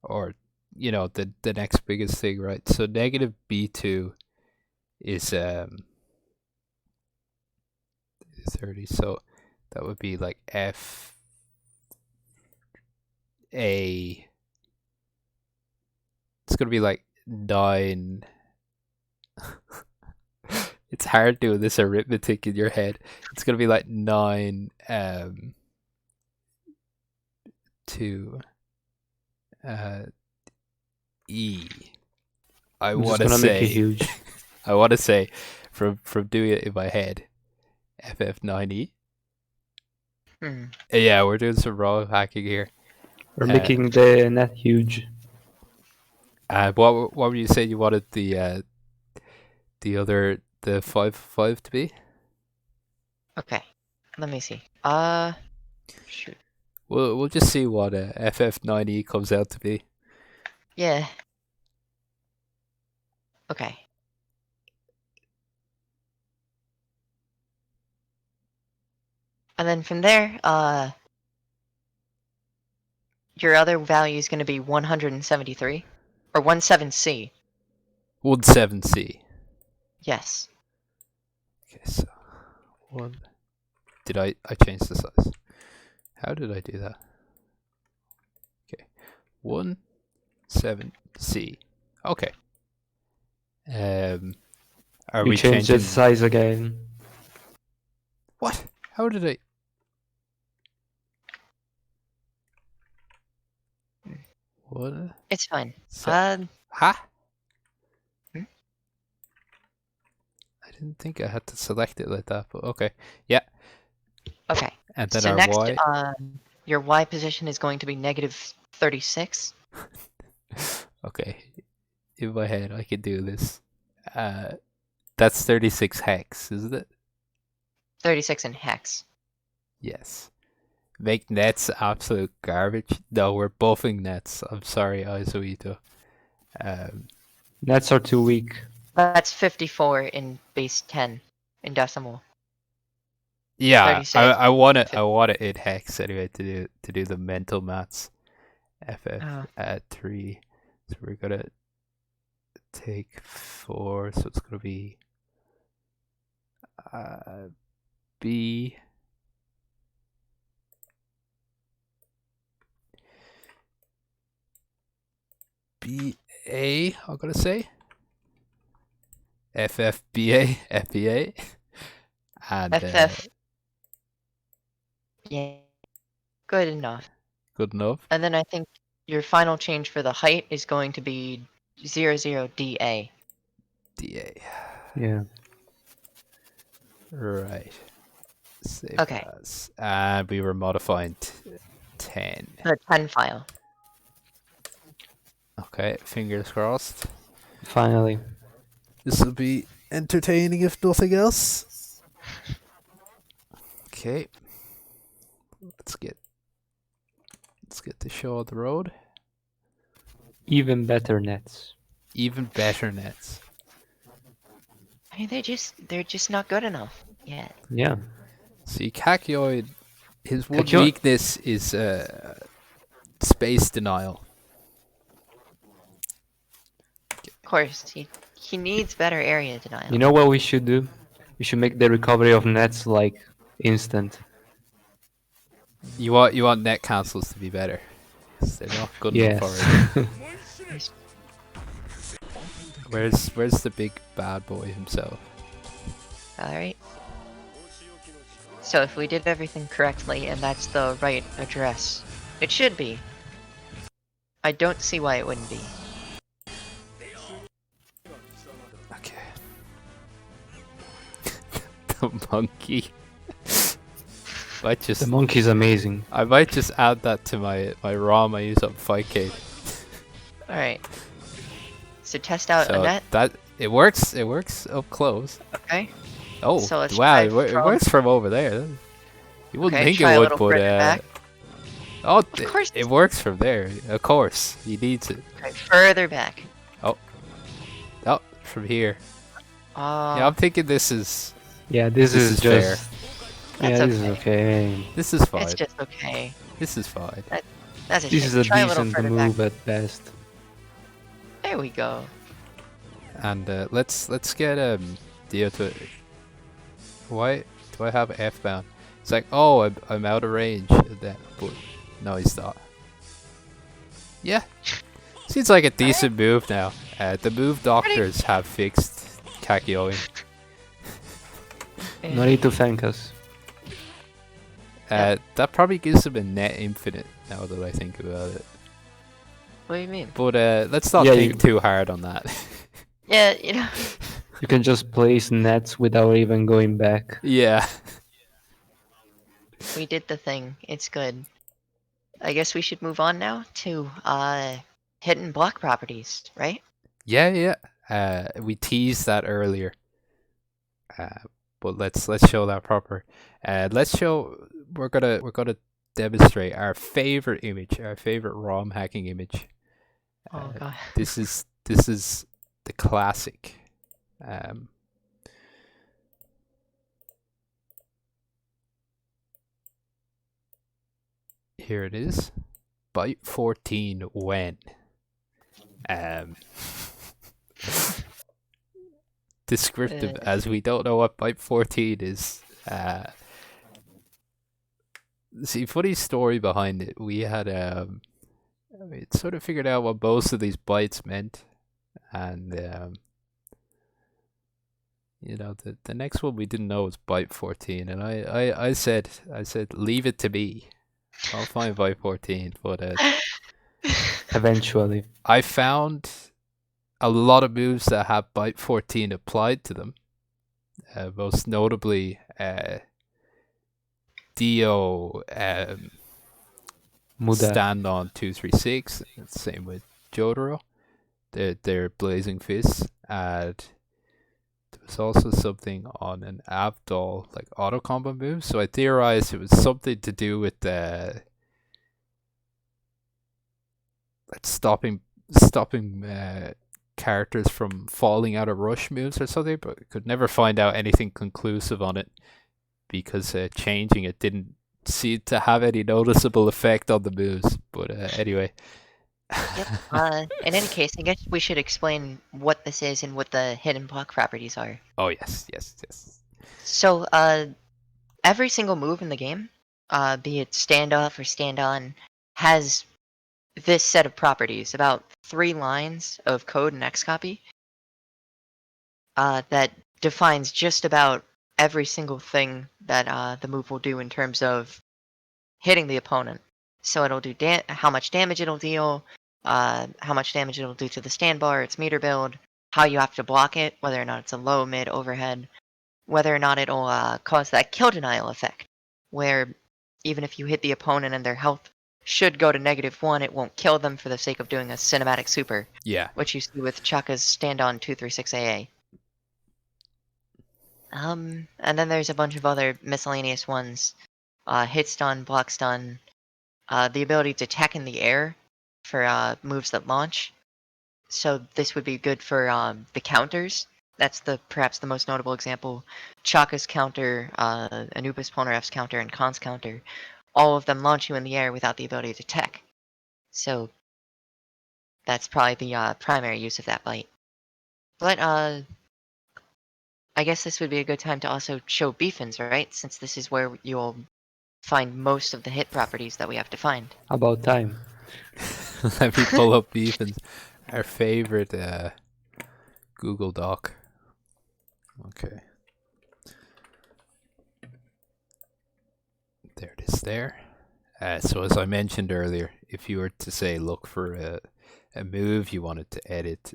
or the next biggest thing, right? So negative B2 is 30, so that would be like F A. It's gonna be like 9. It's hard doing this arithmetic in your head. It's gonna be like 9 to E. I'm just gonna make it huge. I want to say from doing it in my head, FF9E. Yeah, we're doing some raw hacking here. We're making the net huge. What were you saying you wanted the 5 to be? Okay, let me see. Shoot. We'll just see what FF9E comes out to be. Yeah. Okay. And then from there, your other value is going to be 173 or 17C. 17C. Yes. Okay, so did I change the size? How did I do that? Okay, 17C. Okay. Are You we changed changing the size again? What? How did I? What? It's fine. Ha? Hmm? I didn't think I had to select it like that, but okay. Yeah. Okay. And then So our next, Y. your Y position is going to be negative 36. Okay. In my head, I can do this. That's 36 hex, isn't it? 36 in hex. Yes. Make nets absolute garbage. No, we're buffing nets. I'm sorry, Isoito. Nets are too weak. That's 54 in base 10 in decimal. Yeah, 36. I want it in hex anyway to do the mental maths. FF at 3. So we're gonna take 4. So it's gonna be B. BA, I'm gonna say FFBA, FBA, and FF. Yeah. Good enough. Good enough. And then I think your final change for the height is going to be 00DA. DA. Yeah. Right. Save Okay. as. And we were modifying 10. The 10 file. Okay, fingers crossed. Finally. This will be entertaining if nothing else. Okay. Let's get the show on the road. Even better nets. Even better nets. I mean, they're just not good enough yet. Yeah. See, Kakyoid, his one Kakyoid- weakness is space denial. Of course, he needs better area denial. You know what we should do? We should make the recovery of nets like instant. You want net cancels to be better. 'Cause they're not good enough Yes. already. Where's the big bad boy himself? All right. So if we did everything correctly and that's the right address, it should be. I don't see why it wouldn't be. Okay. The monkey. The monkey's amazing. I might just add that to my ROM I use on Fightcade. All right. So test out So a net. that it works up close. Okay. Oh So let's wow, try it from- works from over there. You wouldn't Okay, think try it a would, little but further back. oh, Of course. it works from there. Of course, he needs it. Okay, further back. Oh, from here. Uh, Yeah, I'm thinking this is Yeah, this is fair. just. That's Yeah, this is okay. This is fine. it's just okay. This is fine. That's a This shame. is a Try a little decent further move back. at best. There we go. And let's get Dio to. Why do I have F bound? It's like, oh, I'm out of range of that, but no, he's not. Yeah, seems like a decent move now. The move doctors have fixed Kakyoin. No need to thank us. That probably gives him a net infinite now that I think about it. What do you mean? But let's not Yeah, think too hard on that. Yeah, you know. You can just place nets without even going back. Yeah. We did the thing. It's good. I guess we should move on now to hidden block properties, right? Yeah. We teased that earlier. But let's show that proper. Let's show. We're gonna demonstrate our favorite image, our favorite ROM hacking image. Oh god. This is the classic. Here it is. Byte 14 when. Descriptive, as we don't know what byte 14 is. See, funny story behind it. We had we sort of figured out what most of these bytes meant, and you know, the next one we didn't know was byte 14, and I said leave it to me. I'll find byte 14, but Eventually. I found a lot of moves that have byte 14 applied to them. Most notably, Dio Muda. stand on 236. Same with Jotaro. They're blazing fists. And there was also something on an Abdol like auto combo move. So I theorized it was something to do with like stopping characters from falling out of rush moves or something, but could never find out anything conclusive on it because changing it didn't seem to have any noticeable effect on the moves. But anyway. Yep. In any case, I guess we should explain what this is and what the hidden block properties are. Oh yes. So, every single move in the game, be it standoff or stand on, has this set of properties, about 3 lines of code in Xcopy, that defines just about every single thing that the move will do in terms of hitting the opponent. So it'll do how much damage it'll deal, how much damage it'll do to the stand bar, its meter build, how you have to block it, whether or not it's a low, mid, overhead, whether or not it'll cause that kill denial effect, where even if you hit the opponent and their health should go to -1, it won't kill them for the sake of doing a cinematic super, Yeah. which you see with Chaka's stand on 236AA. And then there's a bunch of other miscellaneous ones. Hit stun, block stun, the ability to attack in the air for moves that launch. So this would be good for the counters. That's perhaps the most notable example. Chaka's counter, Anubis Polnareff's counter, and Khan's counter. All of them launch you in the air without the ability to tech. So that's probably the primary use of that bite. But I guess this would be a good time to also show Beefins, right? Since this is where you'll find most of the hit properties that we have to find. About time. Let me pull up Beefins, our favorite Google Doc. Okay. There it is there. So as I mentioned earlier, if you were to say look for a move you wanted to edit,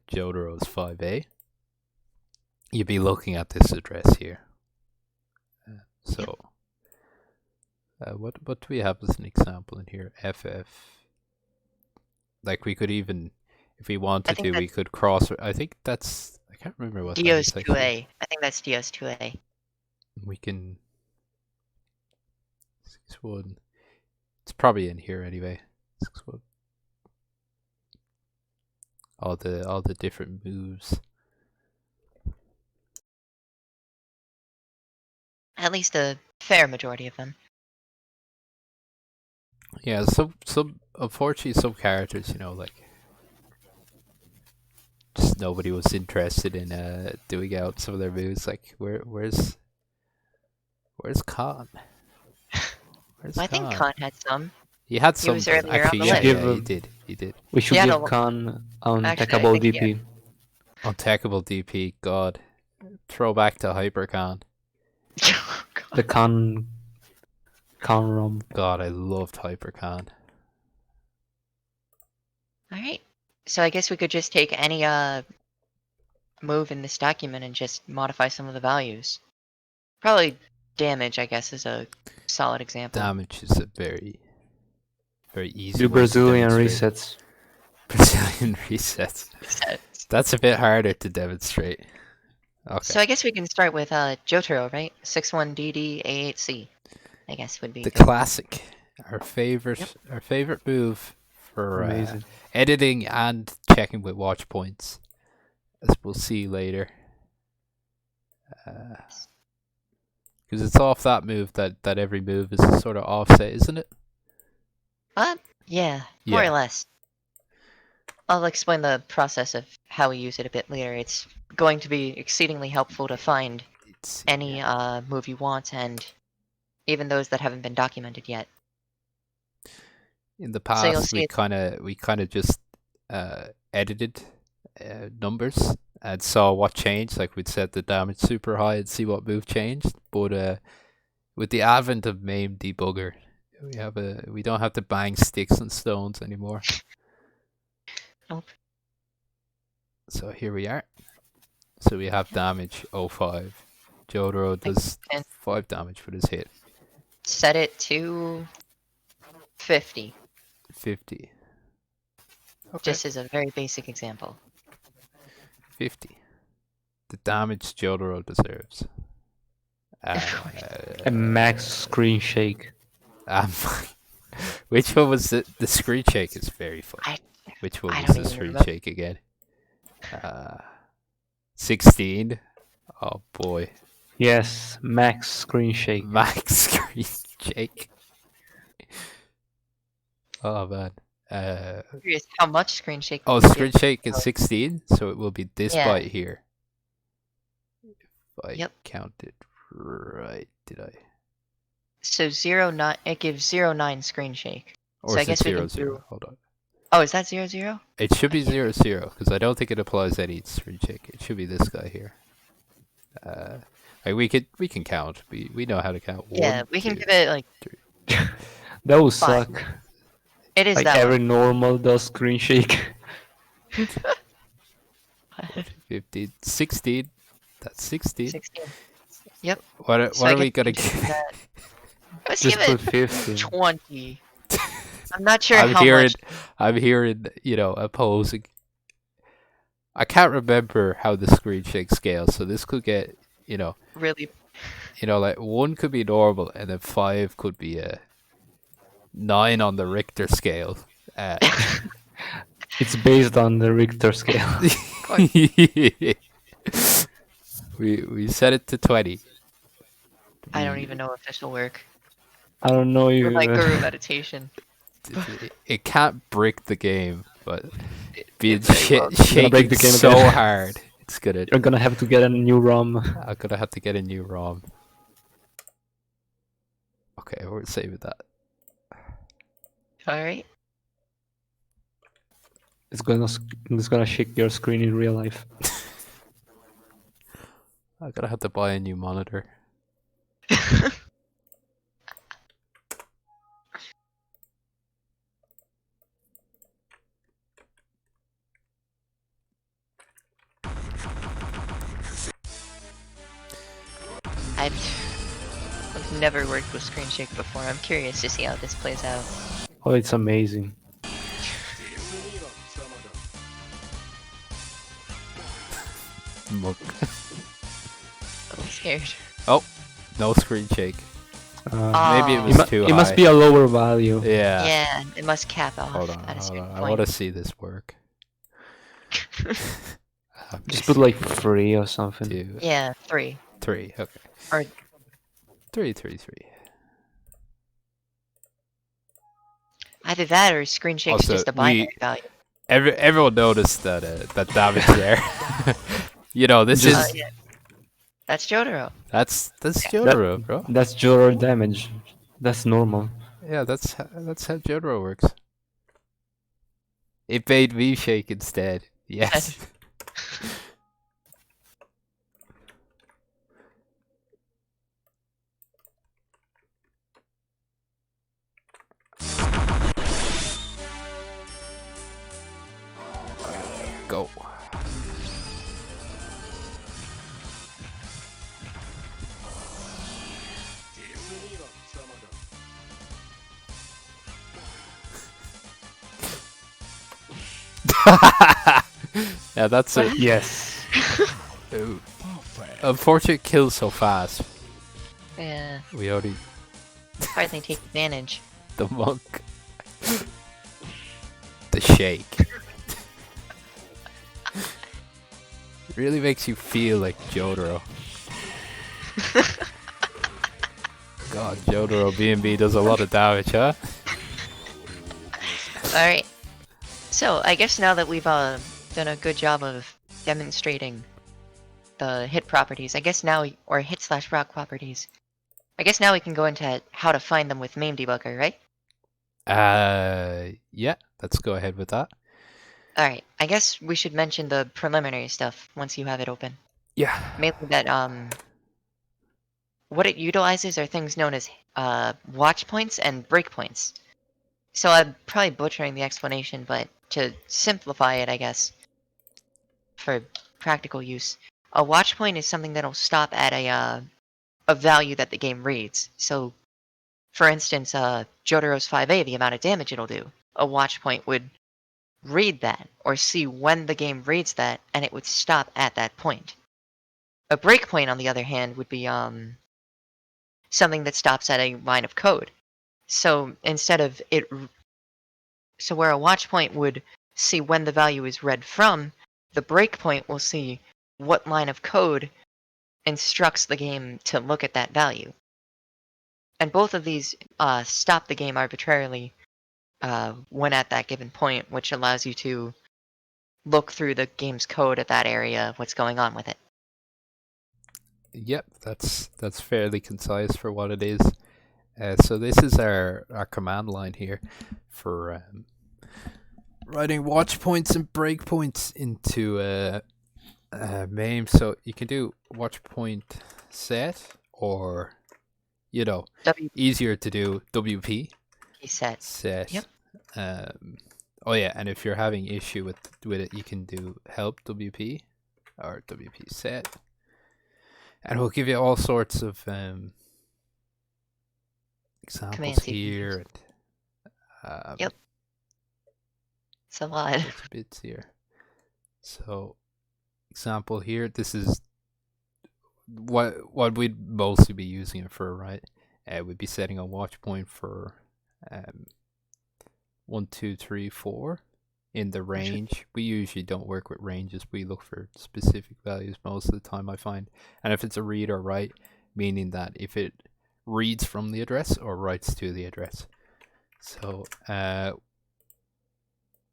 JoJo's 5A, you'd be looking at this address here. What do we have as an example in here? FF. Like we could even, if we wanted to, we could cross. I think that's. I can't remember what. Dios 2A. I think that's Dios 2A. We can. 6-1. It's probably in here anyway. 6-1. All the different moves. At least a fair majority of them. Yeah, some unfortunately some characters, like just nobody was interested in doing out some of their moves. Like where's Khan? Where's I think Khan had some. He had He some. was earlier Actually, on the yeah, list. he did. We should Yeah, give no, Khan actually, untackable I think, DP. Untackable DP, God. Throwback to Hyper Khan. The Khan ROM. God, I loved Hyper Khan. Alright. So I guess we could just take any move in this document and just modify some of the values. Probably damage, I guess, is a solid example. Damage is a very easy Do way to Brazilian demonstrate. resets. Brazilian resets. That's a bit harder to demonstrate. Okay. So I guess we can start with Jotaro, right? 61DD A8C, I guess would be The good. classic. Our favorite move for Amazing. editing and checking with watch points, as we'll see later. Because it's off that move that every move is a sort of offset, isn't it? Yeah, more Yeah. or less. I'll explain the process of how we use it a bit later. It's going to be exceedingly helpful to find any move you want, and even those that haven't been documented yet. In the So you'll past, see we kind of just edited numbers and saw what changed. Like we'd set the damage super high and see what move changed. But with the advent of MAME debugger, we don't have to bang sticks and stones anymore. Nope. So here we are. So we have damage 05. Jotaro does 5 damage with his hit. Set it to 50. 50. Okay. Just as a very basic example. 50. The damage Jotaro deserves. A max screen shake. Which one was it? The screen shake is very fun. Which one I was don't the even screen remember. shake again? 16. Oh boy. Yes, max screen shake. Max screen shake. Oh man. Curious how much screen shake. Oh, we can screen get. shake is 16, so it will be this Yeah. byte here. If I Yep. counted right, did I? So 0.9. It gives 0.9 screen shake. Or So I is it guess we 0, can 0? do- Hold on. Oh, is that 0.0? It should be 0, 0, because I don't think it applies any screen shake. It should be this guy here. Like we can count. We know how to count. Yeah, 1, we can 2, give it like That would Fine. suck. it is Like that every one. normal does screen shake. 15, 16. That's 16. 16. Yep. What So I are we guess gonna we can just do get? that. Let's Just give it put 50. 20. I'm not sure I'm how hearing, much. I'm hearing, opposing. I can't remember how the screen shake scales, so this could get, Really. like 1 could be normal, and then 5 could be a 9 on the Richter scale. It's based on the Richter scale. we set it to 20. I don't even know if this will work. I don't know For my you. guru meditation. It can't break the game, but being It very well could. Gonna break shaken the game so again. hard, it's gonna. You're gonna have to get a new ROM. I'm gonna have to get a new ROM. Okay, we're saving that. Alright. It's gonna shake your screen in real life. I'm gonna have to buy a new monitor. I've never worked with Screen Shake before. I'm curious to see how this plays out. Oh, it's amazing. Mug. I'm scared. Oh, no screen shake. Uh, Maybe it Oh. was too high. it must be a lower value. Yeah. Yeah, it must cap off Hold on, at a hold certain on. I point. want to see this work. Just put like 3 or something. 2, Yeah, 3. 3. Okay. Or 3. either that or Screen Shake's Also, just a binary value. Everyone noticed that damage there. This Just- is Yeah. That's Jotaro. that's Jotaro, bro. That's Jotaro damage. That's normal. Yeah, that's how Jotaro works. It made me shake instead. Yes. Go. Yeah, that's it. Yes. Ooh. Unfortunate kill so fast. Yeah, We already hardly take advantage. the monk. The shake. Really makes you feel like Jotaro. God, Jotaro B&B does a lot of damage, huh? Alright. So, I guess now that we've done a good job of demonstrating the hit properties, or hit/proc properties, I guess now we can go into how to find them with MAME debugger, right? Yeah, let's go ahead with that. Alright, I guess we should mention the preliminary stuff once you have it open. Yeah. Mainly that, what it utilizes are things known as watch points and breakpoints. So I'm probably butchering the explanation, but to simplify it, I guess, for practical use, a watch point is something that'll stop at a value that the game reads. So, for instance, Jotaro's 5A, the amount of damage it'll do, a watch point would read that, or see when the game reads that, and it would stop at that point. A breakpoint, on the other hand, would be something that stops at a line of code. So instead of it, so where a watch point would see when the value is read from, the breakpoint will see what line of code instructs the game to look at that value. And both of these stop the game arbitrarily when at that given point, which allows you to look through the game's code at that area, what's going on with it. Yep, that's fairly concise for what it is. So this is our command line here for writing watch points and breakpoints into MAME. So you can do watch point set, or easier to do WP set. Yep. Oh yeah, and if you're having issue with it, you can do help WP or WP set. And we'll give you all sorts of examples Commands you can here. Yep. It's a lot. Bits here. So, example here. This is what we'd mostly be using it for, right? We'd be setting a watch point for 1, 2, 3, 4 in the range. We usually don't work with ranges. We look for specific values most of the time, I find. And if it's a read or write, meaning that if it reads from the address or writes to the address. So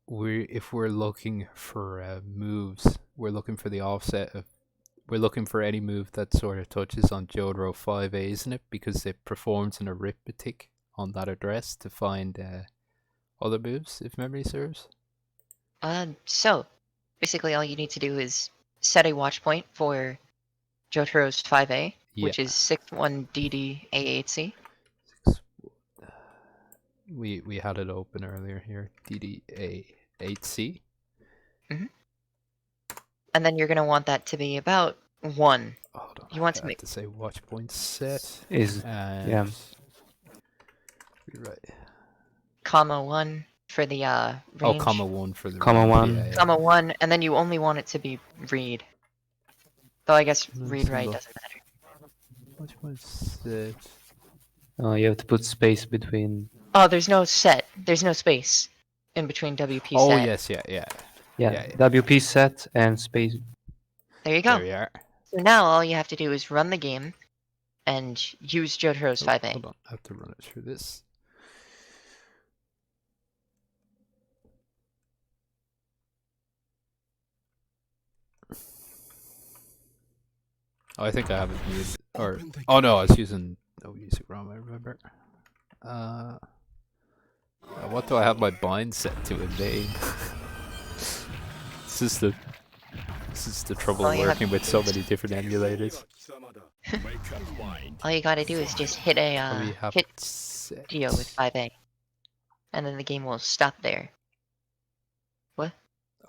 if we're looking for moves, we're looking for the offset of. We're looking for any move that sort of touches on JoJo 5A, isn't it? Because it performs an arithmetic on that address to find other moves, if memory serves. So basically all you need to do is set a watch point for JoJo's 5A, which is 61DDA8C. We had it open earlier here, DDA8C. And then you're going to want that to be about 1. Hold on, You want to make to say watch point set Is and right. comma 1 for the range. Oh, comma 1 for the Comma range. 1. Yeah. Comma 1, and then you only want it to be read. Though I guess read write doesn't matter. Watch point set. Oh, you have to put space between. Oh, there's no set. There's no space in between WP Oh set. yes, yeah. WP set and space. There you go. There we are. So now all you have to do is run the game and use JoJo's 5A. Hold on, I have to run it through this. Oh, I think I have it muted. Or oh no, I was using music ROM. I remember. What do I have my bind set to in vain? This is the trouble Well, you working with so many different emulators. All you gotta do is just hit We have hit set. Geo with 5A, and then the game will stop there. What?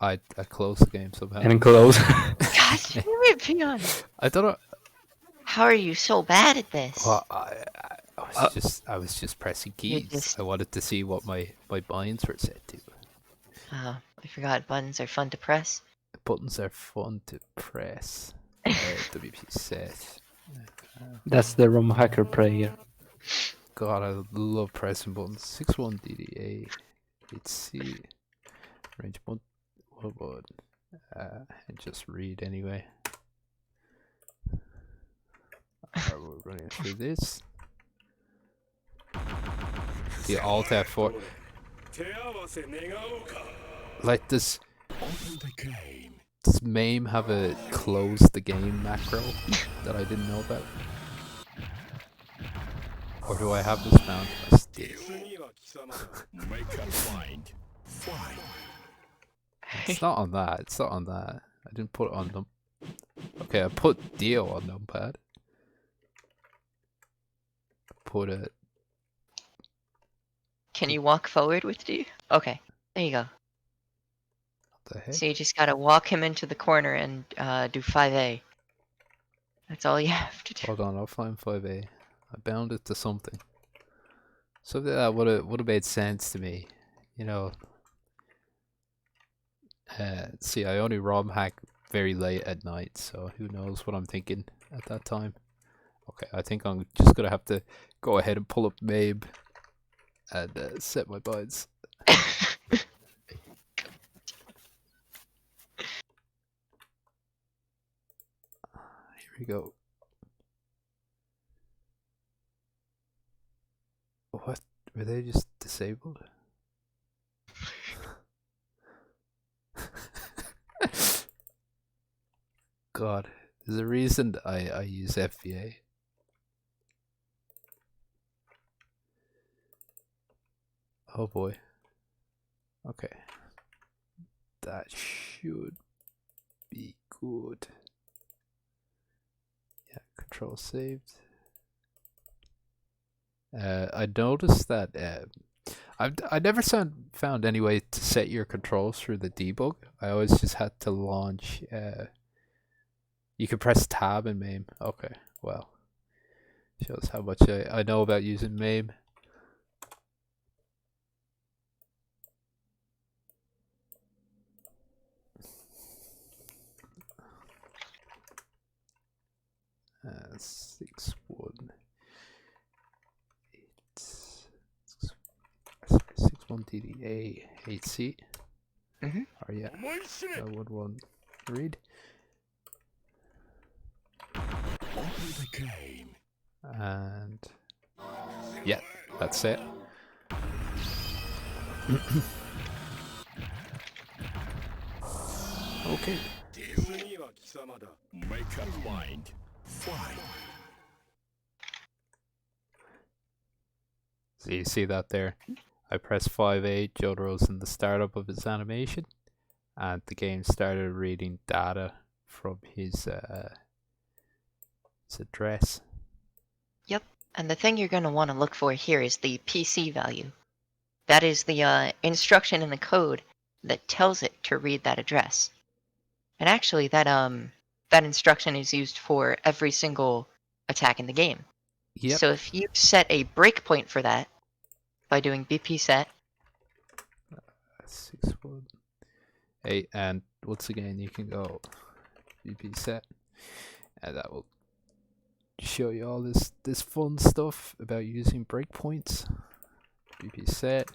I closed the game somehow. And close. God damn it, Peon! I don't know. How are you so bad at this? Well, I was just pressing keys. I wanted to see what my binds were set to. Oh, I forgot buttons are fun to press. Buttons are fun to press. WP set. That's the ROM hacker prayer. God, I love pressing buttons. 61DDA 8C range 1 and just read anyway. We're running through this. The Alt F4. Like this. Does MAME have a close the game macro that I didn't know about? Or do I have this bound to my stick? It's not on that. It's not on that. I didn't put it on them. Okay, I put Dio on numpad. Put it. Can you walk forward with D? Okay, there you go. What the heck? So you just gotta walk him into the corner and do 5A. That's all you have to do. Hold on, I'll find 5A. I bound it to something. Something that would have made sense to me. You know. See, I only ROM hack very late at night, so who knows what I'm thinking at that time. Okay, I think I'm just gonna have to go ahead and pull up MAME and set my binds. Here we go. What? Were they just disabled? God, there's a reason I use FBA. Oh boy. Okay. That should be good. Yeah, control saved. I noticed that I never found any way to set your controls through the debug. I always just had to launch You can press tab in MAME. Okay, well, shows how much I know about using MAME. Uh, 61 DDA 8C. Mhm. Oh yeah, I would one read. And yeah, that's it. Okay. Make up mind. Fly. So you see that there? I pressed 5A, JoJo's in the startup of his animation, and the game started reading data from his address. Yep. And the thing you're going to want to look for here is the PC value. That is the instruction in the code that tells it to read that address. And actually, that instruction is used for every single attack in the game. Yep. So if you set a breakpoint for that by doing BP set, 618, and once again you can go BP set, and that will show you all this fun stuff about using breakpoints. BP set.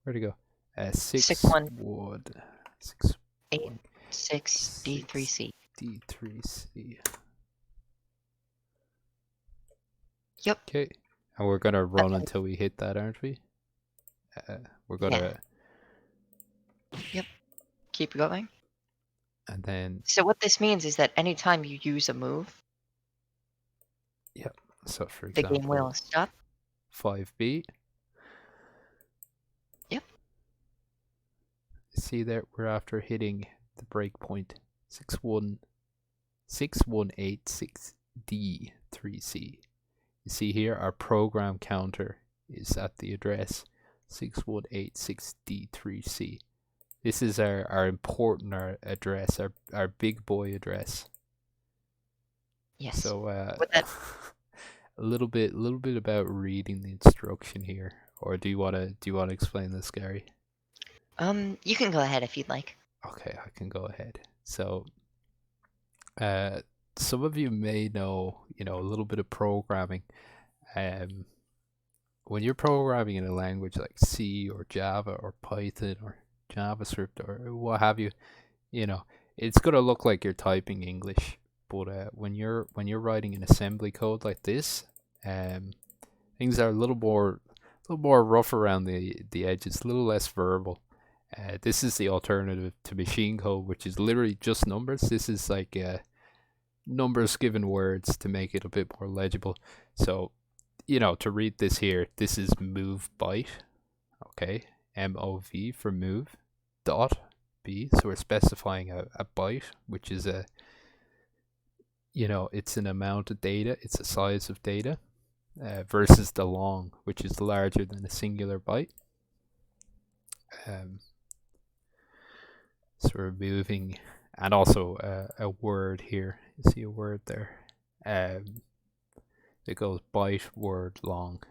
Where'd it go? 6 D3C. D3C. Yep. Okay, and we're gonna run until we hit that, aren't we? We're gonna. Yep. Keep going. And then. So what this means is that anytime you use a move, Yep. So for the example, game will stop. 5B. Yep. See there, we're after hitting the breakpoint 61866D3C. You see here, our program counter is at the address 6186D3C. This is our important address, our big boy address. Yes. So With that, a little bit about reading the instruction here, or do you wanna explain this, Gary? you can go ahead if you'd like. Okay, I can go ahead. So, some of you may know, a little bit of programming. When you're programming in a language like C or Java or Python or JavaScript or what have you, it's gonna look like you're typing English. But when you're writing an assembly code like this, things are a little more rough around the edges, a little less verbal. This is the alternative to machine code, which is literally just numbers. This is like numbers given words to make it a bit more legible. So, to read this here, this is move byte, okay? MOV for move, dot B. So we're specifying a byte, which is it's an amount of data, it's a size of data, versus the long, which is larger than a singular byte. So we're moving, and also a word here. You see a word there. It goes byte, word, long.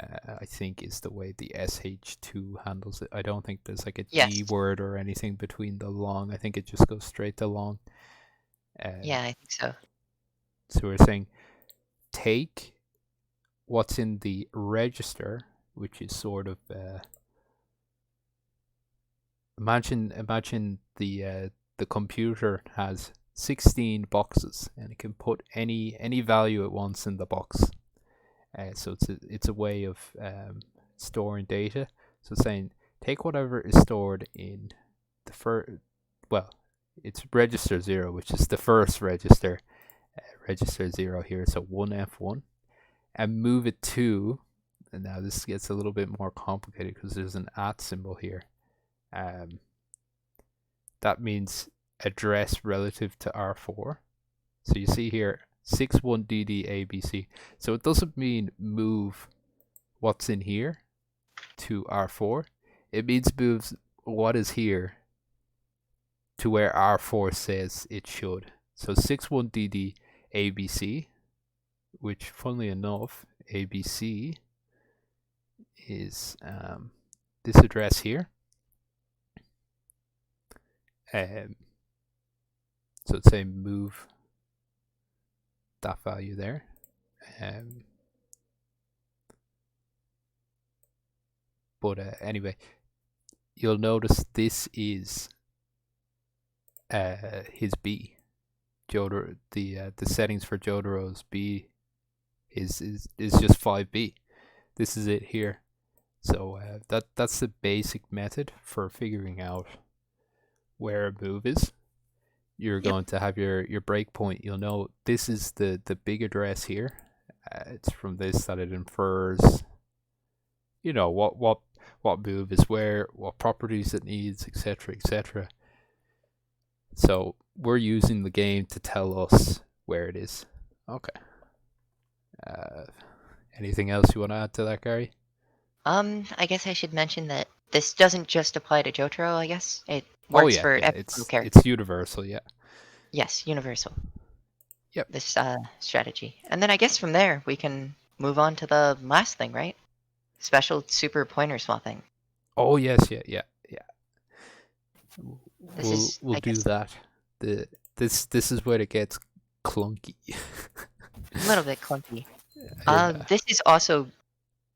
I think is the way the SH2 handles it. I don't think there's like a D word or anything between the long. I think it just goes straight to long. Yeah, I think so. So we're saying take what's in the register, which is sort of imagine the computer has 16 boxes and it can put any value it wants in the box. So it's a way of storing data. So it's saying take whatever is stored in the first, it's register 0, which is the first register. Register 0 here, so 1F1, and move it to, and now this gets a little bit more complicated because there's an @ symbol here. That means address relative to R4. So you see here 61DDABC. So it doesn't mean move what's in here to R4. It means moves what is here to where R4 says it should. So 61DD ABC, which funnily enough, ABC is this address here. So it's saying move that value there. But anyway, you'll notice this is his B. Jotaro, the settings for Jotaro's B is just 5B. This is it here. So that's the basic method for figuring out where a move is. You're going to have your breakpoint. You'll know this is the big address here. It's from this that it infers, you know, what move is where, what properties it needs, etc., etc. So we're using the game to tell us where it is. Okay. Anything else you want to add to that, Gary? I guess I should mention that this doesn't just apply to Jotaro, I guess. It works for every character. It's universal, yeah. Yes, universal. Yep. This strategy. And then I guess from there we can move on to the last thing, right? Special super pointer swapping. Oh yes, yeah. This We'll do that. This is where it gets clunky. a little bit clunky. Yeah. This is also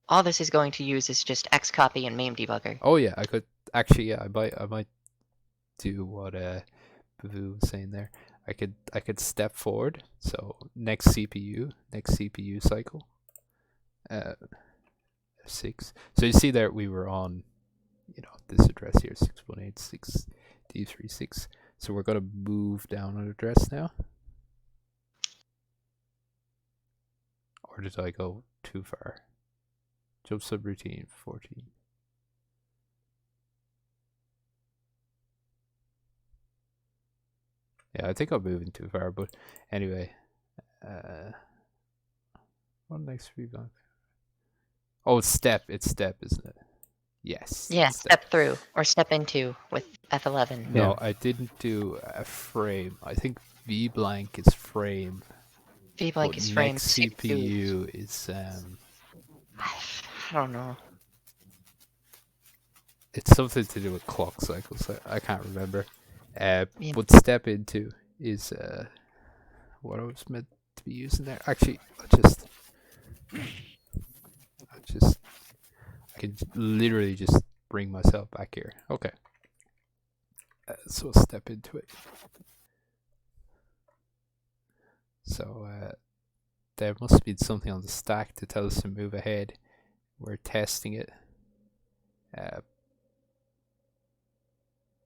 all this is going to use is just Xcopy and MAME debugger. Oh yeah, I could actually, yeah, I might do what Bavu was saying there. I could step forward. So next CPU cycle. 6. So you see there we were on, you know, this address here, 6186D36. So we're gonna move down an address now. Or did I go too far? Jump subroutine 14. Yeah, I think I'm moving too far, but anyway. What next we got? Oh, it's step, isn't it? Yes. Yeah, step through or step into with F11. No, Yeah. I didn't do a frame. I think V blank is frame. V-blank but is frame. next CPU is I don't know. it's something to do with clock cycles. I can't remember. Yeah. But step into is what I was meant to be using there. Actually, I can literally just bring myself back here. Okay. So I'll step into it. So there must be something on the stack to tell us to move ahead. We're testing it.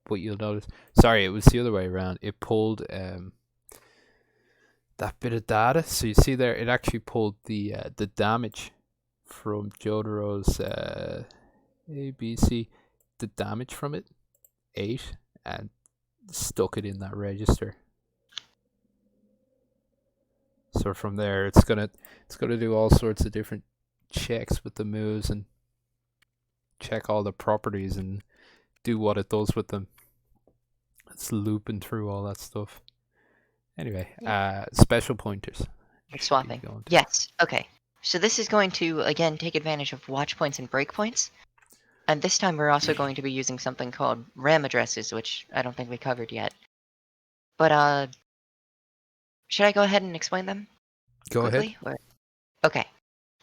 But you'll notice, sorry, it was the other way around. It pulled that bit of data. So you see there, it actually pulled the damage from Jotaro's ABC, the damage from it, 8, and stuck it in that register. So from there, it's gonna do all sorts of different checks with the moves and check all the properties and do what it does with them. It's looping through all that stuff. Anyway, special pointers. Swapping. Yes. Okay. So this is going to again take advantage of watch points and break points. And this time we're also going to be using something called RAM addresses, which I don't think we covered yet. But should I go ahead and explain them? Go quickly, ahead. Okay.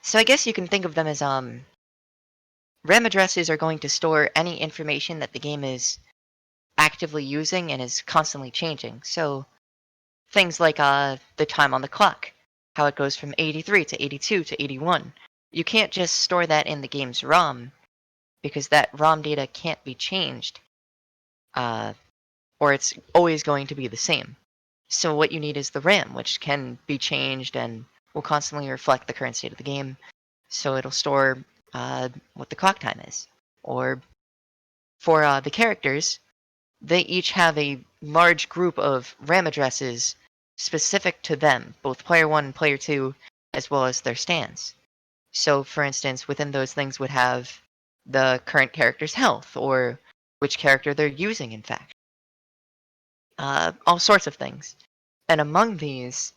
So I guess you can think of them as RAM addresses are going to store any information that the game is actively using and is constantly changing. So things like the time on the clock, how it goes from 83 to 82 to 81. You can't just store that in the game's ROM because that ROM data can't be changed, or it's always going to be the same. So what you need is the RAM, which can be changed and will constantly reflect the current state of the game. So it'll store what the clock time is. Or for the characters, they each have a large group of RAM addresses specific to them, both player 1 and player 2, as well as their stands. So, for instance, within those things would have the current character's health, or which character they're using, in fact. All sorts of things. And among these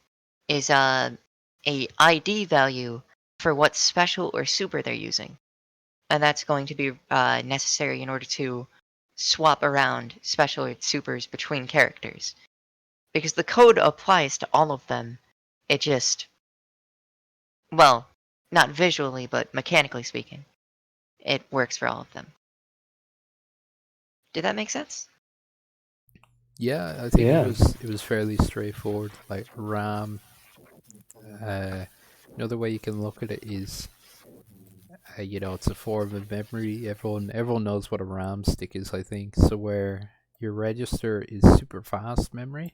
is a ID value for what special or super they're using. And that's going to be necessary in order to swap around special or supers between characters. Because the code applies to all of them. It just, well, not visually, but mechanically speaking, it works for all of them. Did that make sense? Yeah, I think Yeah. it was fairly straightforward. Like RAM. Another way you can look at it is, you know, it's a form of memory. Everyone knows what a RAM stick is, I think. So where your register is super fast memory,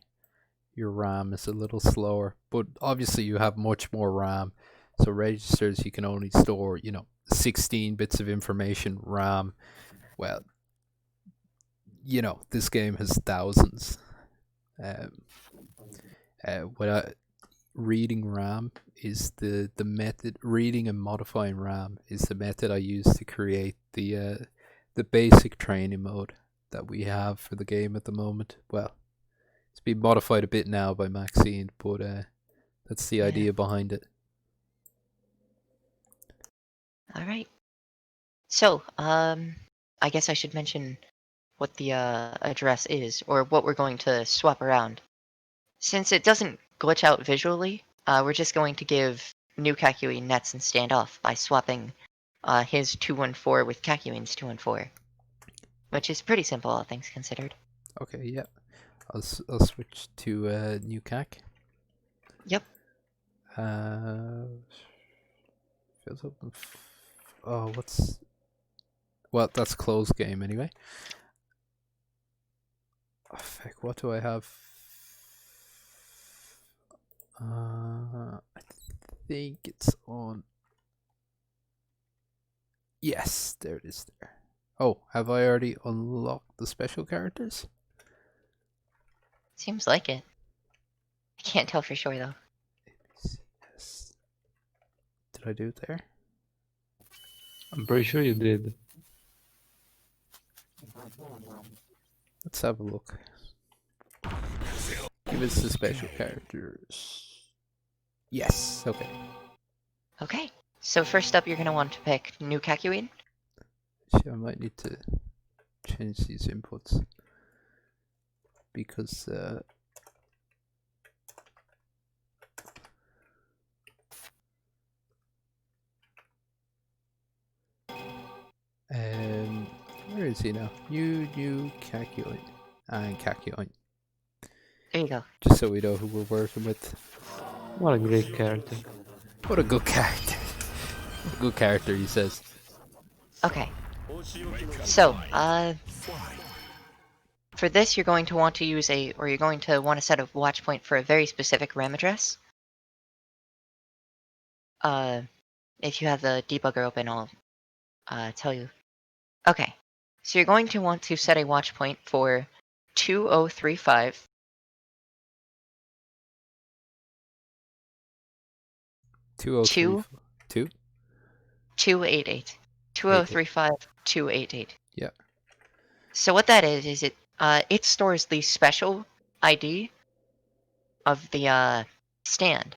your RAM is a little slower. But obviously you have much more RAM. So registers, you can only store, you know, 16 bits of information. RAM, well, you know, this game has thousands. Reading RAM is the method. Reading and modifying RAM is the method I use to create the basic training mode that we have for the game at the moment. Well, it's been modified a bit now by Maxine, but that's the idea behind it. All right. So, I guess I should mention what the address is, or what we're going to swap around. Since it doesn't glitch out visually, we're just going to give new Kakui nets and standoff by swapping his 214 with Kakuin's 214, which is pretty simple, all things considered. Okay, yeah. I'll switch to new CAC. Yep. Fills up. Oh, what's? Well, that's closed game anyway. Oh, fuck, what do I have? I think it's on. Yes, there it is there. Oh, have I already unlocked the special characters? Seems like it. I can't tell for sure, though. Yes. Did I do it there? I'm pretty sure you did. Let's have a look. Give us the special characters. Yes, okay. Okay. So first up, you're going to want to pick new Kakuin. Actually, I might need to change these inputs because where is he now? New Kakyoin and Kakyoin. There you go. Just so we know who we're working with. What a great character. What a good character. Good character, he says. Okay. So, for this, you're going to want to use you're going to want to set a watch point for a very specific RAM address. If you have the debugger open, I'll tell you. Okay. So you're going to want to set a watch point for 2035. 2032? 288. 2035 288. Yeah. So what that is it stores the special ID of the stand.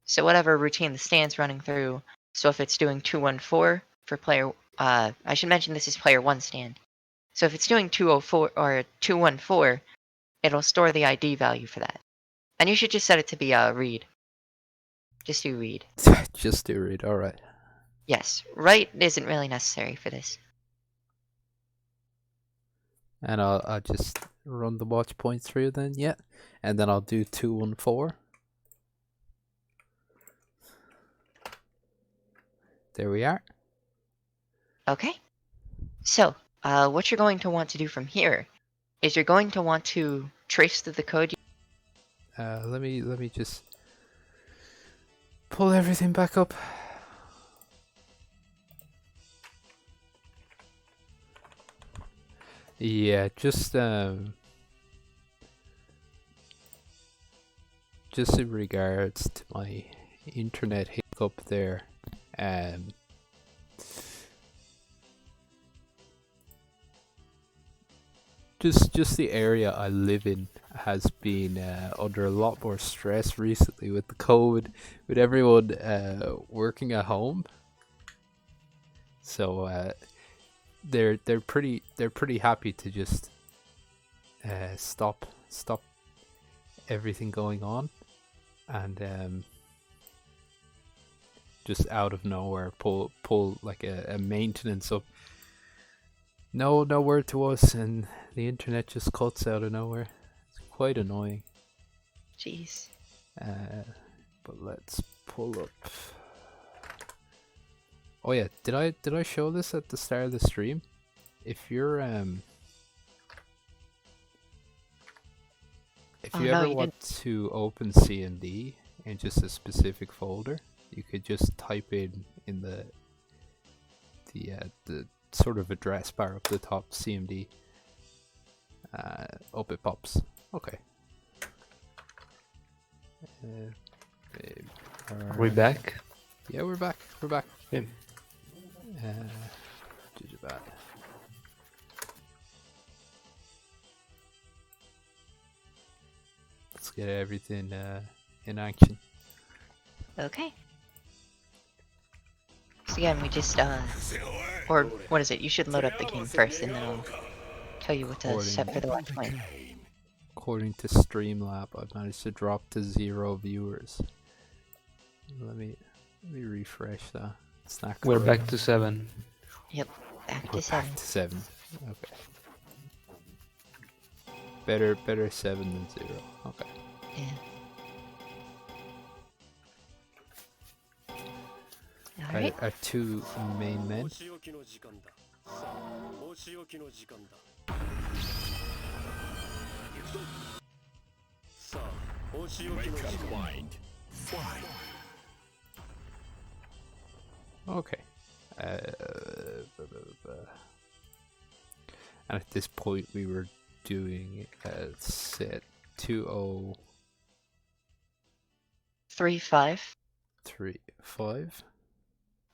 So whatever routine the stand's running through. So if it's doing 214 for player, I should mention this is player 1 stand. So if it's doing 204 or 214, it'll store the ID value for that. And you should just set it to be read. Just do read. Just do read, alright. Yes, write isn't really necessary for this. And I'll just run the watch point through then, yeah. And then I'll do 214. There we are. Okay. So, what you're going to want to do from here is you're going to want to trace through the code. Let me just pull everything back up. Yeah, just in regards to my internet hiccup there, just the area I live in has been under a lot more stress recently with the COVID, with everyone working at home. So they're pretty happy to just stop everything going on, and just out of nowhere pull like a maintenance up. No word to us, and the internet just cuts out of nowhere. It's quite annoying. Jeez. But let's pull up. Oh yeah, did I show this at the start of the stream? If you're if Oh, you no, ever you want to open CMD in just a specific folder, you could just type in the sort of address bar up the top, CMD. Up it pops. Okay. Are we back? Yeah, we're back. We're back. Okay. Digibat. Let's get everything in action. Okay. So again, we just or what is it? You should load up the game first, and then I'll tell you what to set for the watch point. According to Streamlab, I've managed to drop to 0 viewers. Let me refresh that. It's not We're correct. back to 7. Yep, back We're to 7. back to 7. Okay. Better 7 than 0. Okay. Yeah. Alright. Our two main men. Make up mind. Fight. Okay. And at this point, we were doing set 3-5. 2035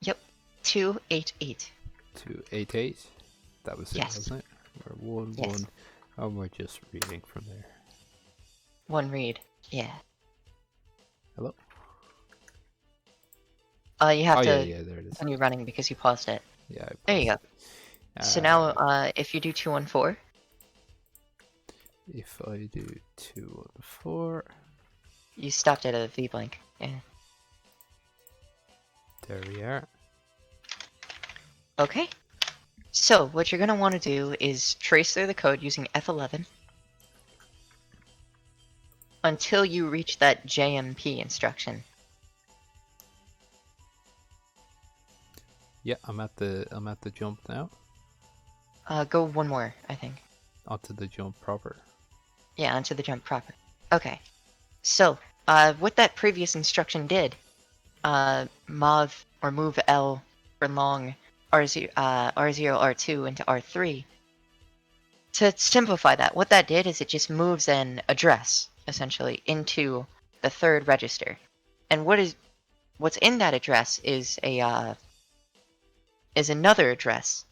Yep. 2-8-8. 288. That was it, Yes. wasn't it? We're 1 Yes. 1. Oh, we're just reading from there. One read. Yeah. Hello? You have Oh to yeah, there it is. continue running because you paused it. Yeah. I There you go. paused it. So now, if you do 2-1-4, if I do 214, you stopped at a V blank. Yeah. there we are. Okay. So what you're gonna want to do is trace through the code using F11 until you reach that JMP instruction. Yeah, I'm at the jump now. Go one more, I think. Onto the jump proper. Yeah, onto the jump proper. Okay. So, what that previous instruction did, move L for long R0, R2 into R3. To simplify that, what that did is it just moves an address, essentially, into the third register. And what's in that address is another address.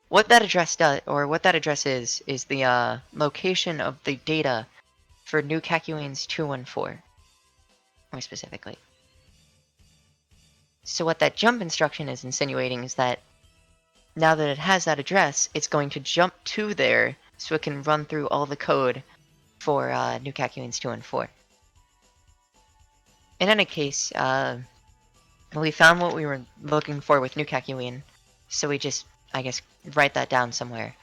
What that address does, or what that address is the location of the data for New Cacuane's 214, more specifically. So what that jump instruction is insinuating is that now that it has that address, it's going to jump to there so it can run through all the code for New Cacuane's 214. In any case, we found what we were looking for with New Cacuane, so we just, I guess, write that down somewhere.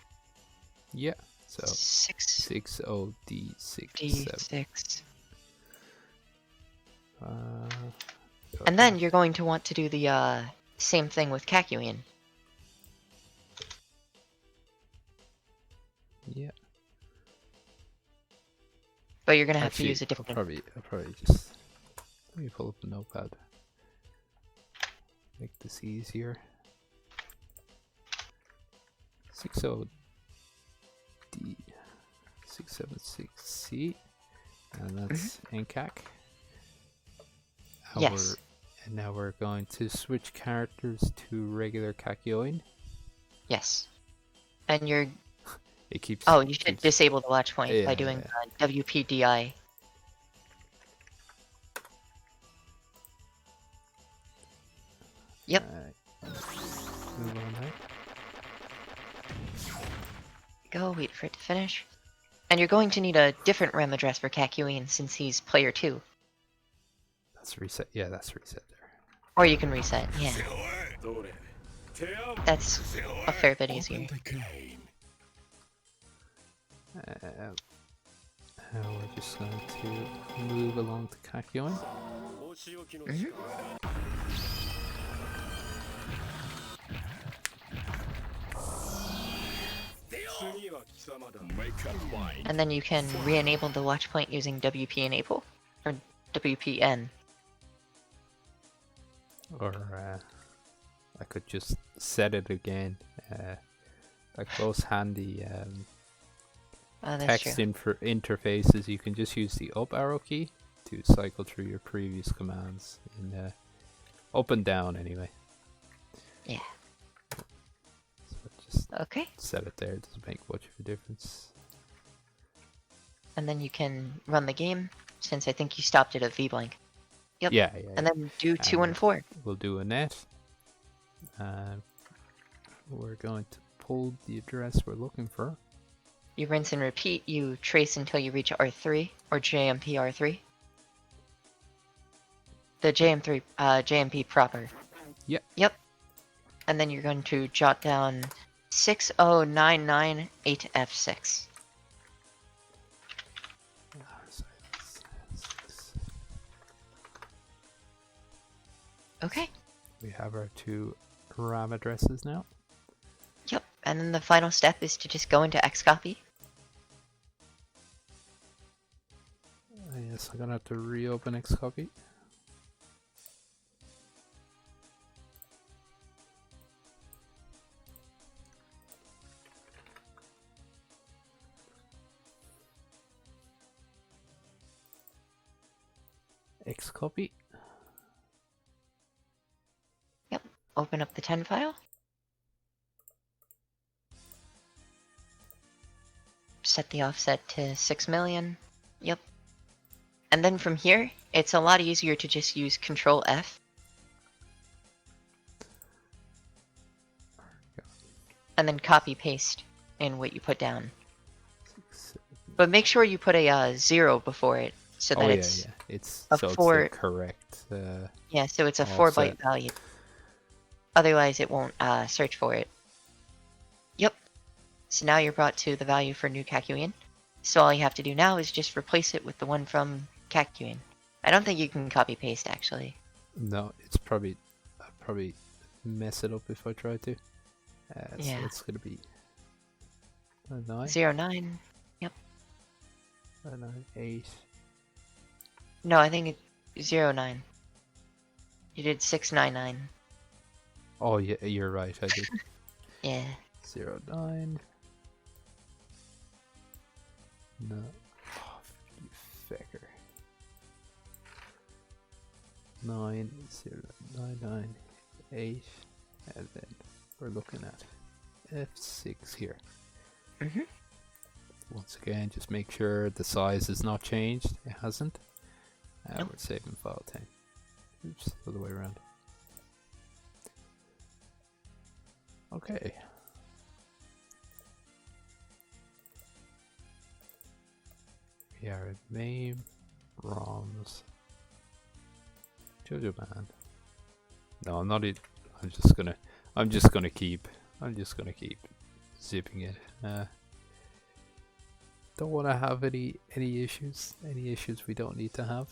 Yeah. So 60D6. D6. And then you're going to want to do the same thing with Cacuane. Yeah. But you're gonna have Actually, to use a different. I'll probably just let me pull up the notepad. Make this easier. 60D 676C, and that's NCAC. Yes. And now we're going to switch characters to regular Kakyoin. Yes. And you're... It keeps. Oh, you should keeps- disable the watch point by Yeah, doing yeah. WPDI. Yep. Move on now. Go, wait for it to finish. And you're going to need a different RAM address for Kakyoin since he's player 2. That's reset. Yeah, that's reset there. Or you can reset, yeah. That's a fair bit easier. Open the game. We're just going to move along to Kakyoin. Mhm. Make up mind. And then you can re-enable the watch point using WP enable or WPN. Or I could just set it again. Like those handy Oh, that's text true. interfaces, you can just use the up arrow key to cycle through your previous commands in up and down anyway. Yeah. So just Okay. set it there, it doesn't make much of a difference. And then you can run the game since I think you stopped it at VBlank. Yep. Yeah, And then do 2 and 4. We'll do a net. We're going to pull the address we're looking for. You rinse and repeat, you trace until you reach R3 or JMP R3. The JMP proper. Yep. Yep. And then you're going to jot down 60998F6. Okay. We have our 2 RAM addresses now. Yep. And then the final step is to just go into Xcopy. Yes, I'm gonna have to reopen Xcopy. Xcopy. Yep. Open up the 10 file. Set the offset to 6 million. Yep. And then from here, it's a lot easier to just use Control F. And then copy paste in what you put down. But make sure you put a 0 before it so that it's It's a so it's 4 the correct. yeah, so it's a offset. 4-byte value. Otherwise, it won't search for it. Yep. So now you're brought to the value for new Kakyoin. So all you have to do now is just replace it with the one from Kakyoin. I don't think you can copy paste actually. No, it's probably I'll probably mess it up if I try to. Yeah. So it's gonna be 9, 09. Yep. 8. No, I think it's 09. You did 699. Oh yeah, you're right. I did Yeah. 09. No, oh, you fecker. 90998, and then we're looking at F6 here. Mhm. Once again, just make sure the size is not changed. It hasn't. Nope. We're saving file 10. Oops, other way around. Okay. We are at main ROMs. JoJo man. No, I'm not it. I'm just gonna keep zipping it. Don't want to have any issues. Any issues we don't need to have.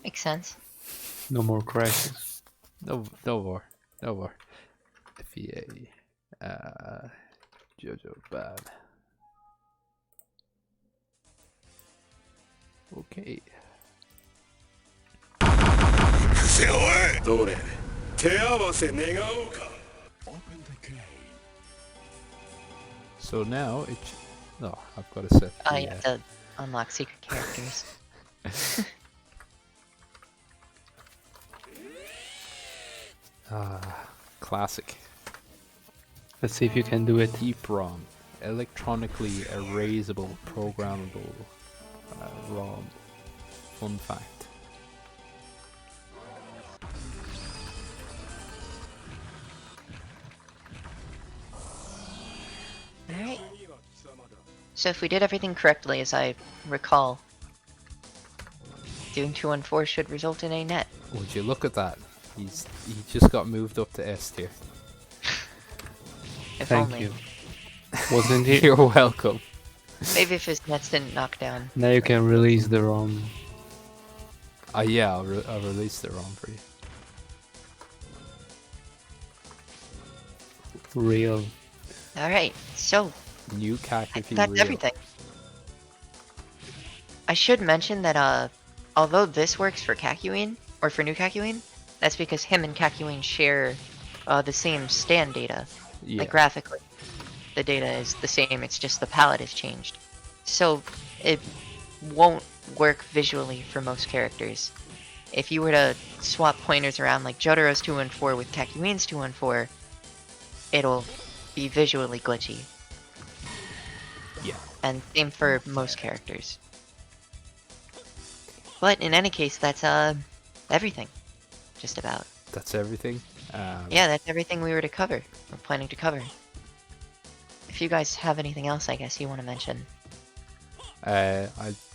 Makes sense. No more crashes. No more. FEA. JoJo bad. Okay. せおいどれ手合わせ願おうか Open the game. So now it's no. I've got to set. You have to unlock secret characters. Classic. Let's see if you can do it. EEPROM, electronically erasable programmable ROM. Fun fact. Alright. So if we did everything correctly, as I recall, doing 214 should result in a net. Would you look at that? He just got moved up to S tier. If Thank only. you. Wasn't it? You're welcome. Maybe if his nets didn't knock down. Now you can release the ROM. Yeah, I'll release the ROM for you. Real. Alright, so New CAC if you that's real. everything. I should mention that although this works for Kakyoin, or for new Kakyoin, that's because him and Kakyoin share the same stand data. Yeah. Like graphically, the data is the same, it's just the palette is changed. So it won't work visually for most characters. If you were to swap pointers around like Jotaro's 214 with Kakyoin's 214, it'll be visually glitchy. Yeah. And same for most characters. But in any case, that's everything. Just about. That's everything. Yeah, that's everything we were to cover. We're planning to cover. If you guys have anything else, I guess you want to mention. I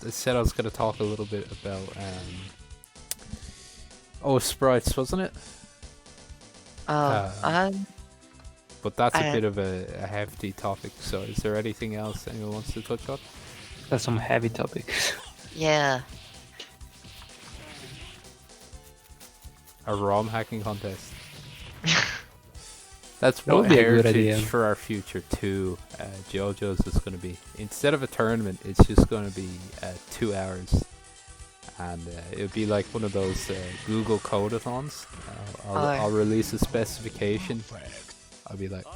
said I was going to talk a little bit about sprites, wasn't it? But that's a bit of a hefty topic. So is there anything else anyone wants to touch on? That's some heavy topics. Yeah. A ROM hacking contest. That's That would what be a good heritage idea. for our future too. JoJo's is going to be, instead of a tournament, it's just going to be 2 hours, and it'll be like one of those Google Codathons. I'll release a specification. I'll be like,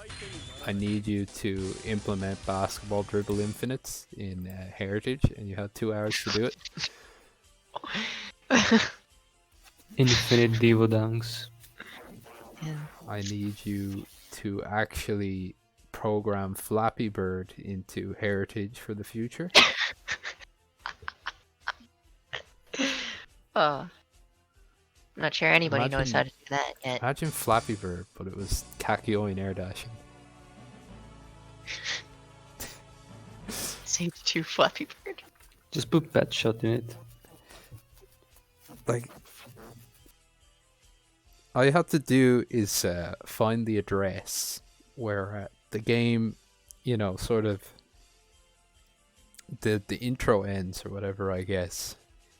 I need you to implement basketball dribble infinites in heritage, and you have 2 hours to do it. Infinite Devo dunks. Yeah. I need you to actually program Flappy Bird into heritage for the future. I'm not sure anybody knows Imagine- how to do that yet. Imagine Flappy Bird, but it was Kakyoin air dashing. Save 2 Flappy Bird. Just put that shot in it. Like, all you have to do is find the address where the game, sort of the intro ends or whatever, I guess,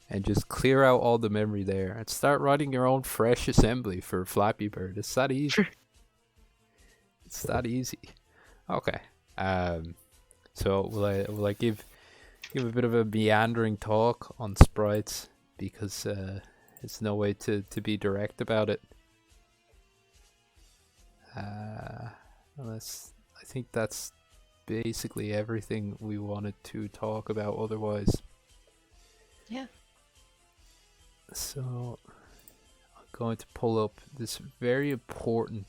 and just clear out all the memory there and start writing your own fresh assembly for Flappy Bird. It's that easy. It's that easy. Okay. So will I give a bit of a meandering talk on sprites, because it's no way to be direct about it. Unless I think that's basically everything we wanted to talk about otherwise. Yeah. So I'm going to pull up this very important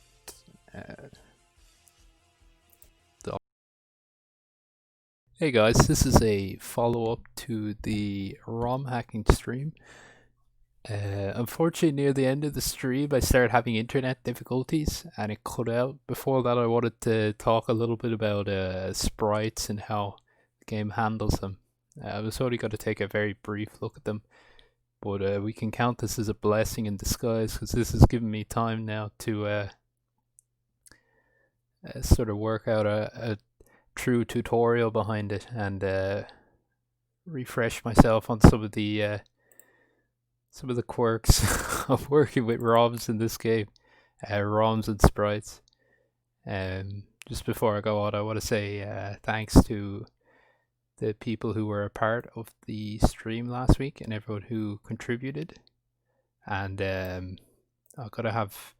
Hey guys, this is a follow-up to the ROM hacking stream. Unfortunately, near the end of the stream, I started having internet difficulties and it cut out. Before that, I wanted to talk a little bit about sprites and how the game handles them. I was only going to take a very brief look at them, but we can count this as a blessing in disguise, because this has given me time now to sort of work out a true tutorial behind it and refresh myself on some of the quirks of working with ROMs in this game, ROMs and sprites. Just before I go on, I want to say thanks to the people who were a part of the stream last week and everyone who contributed. And I've got to have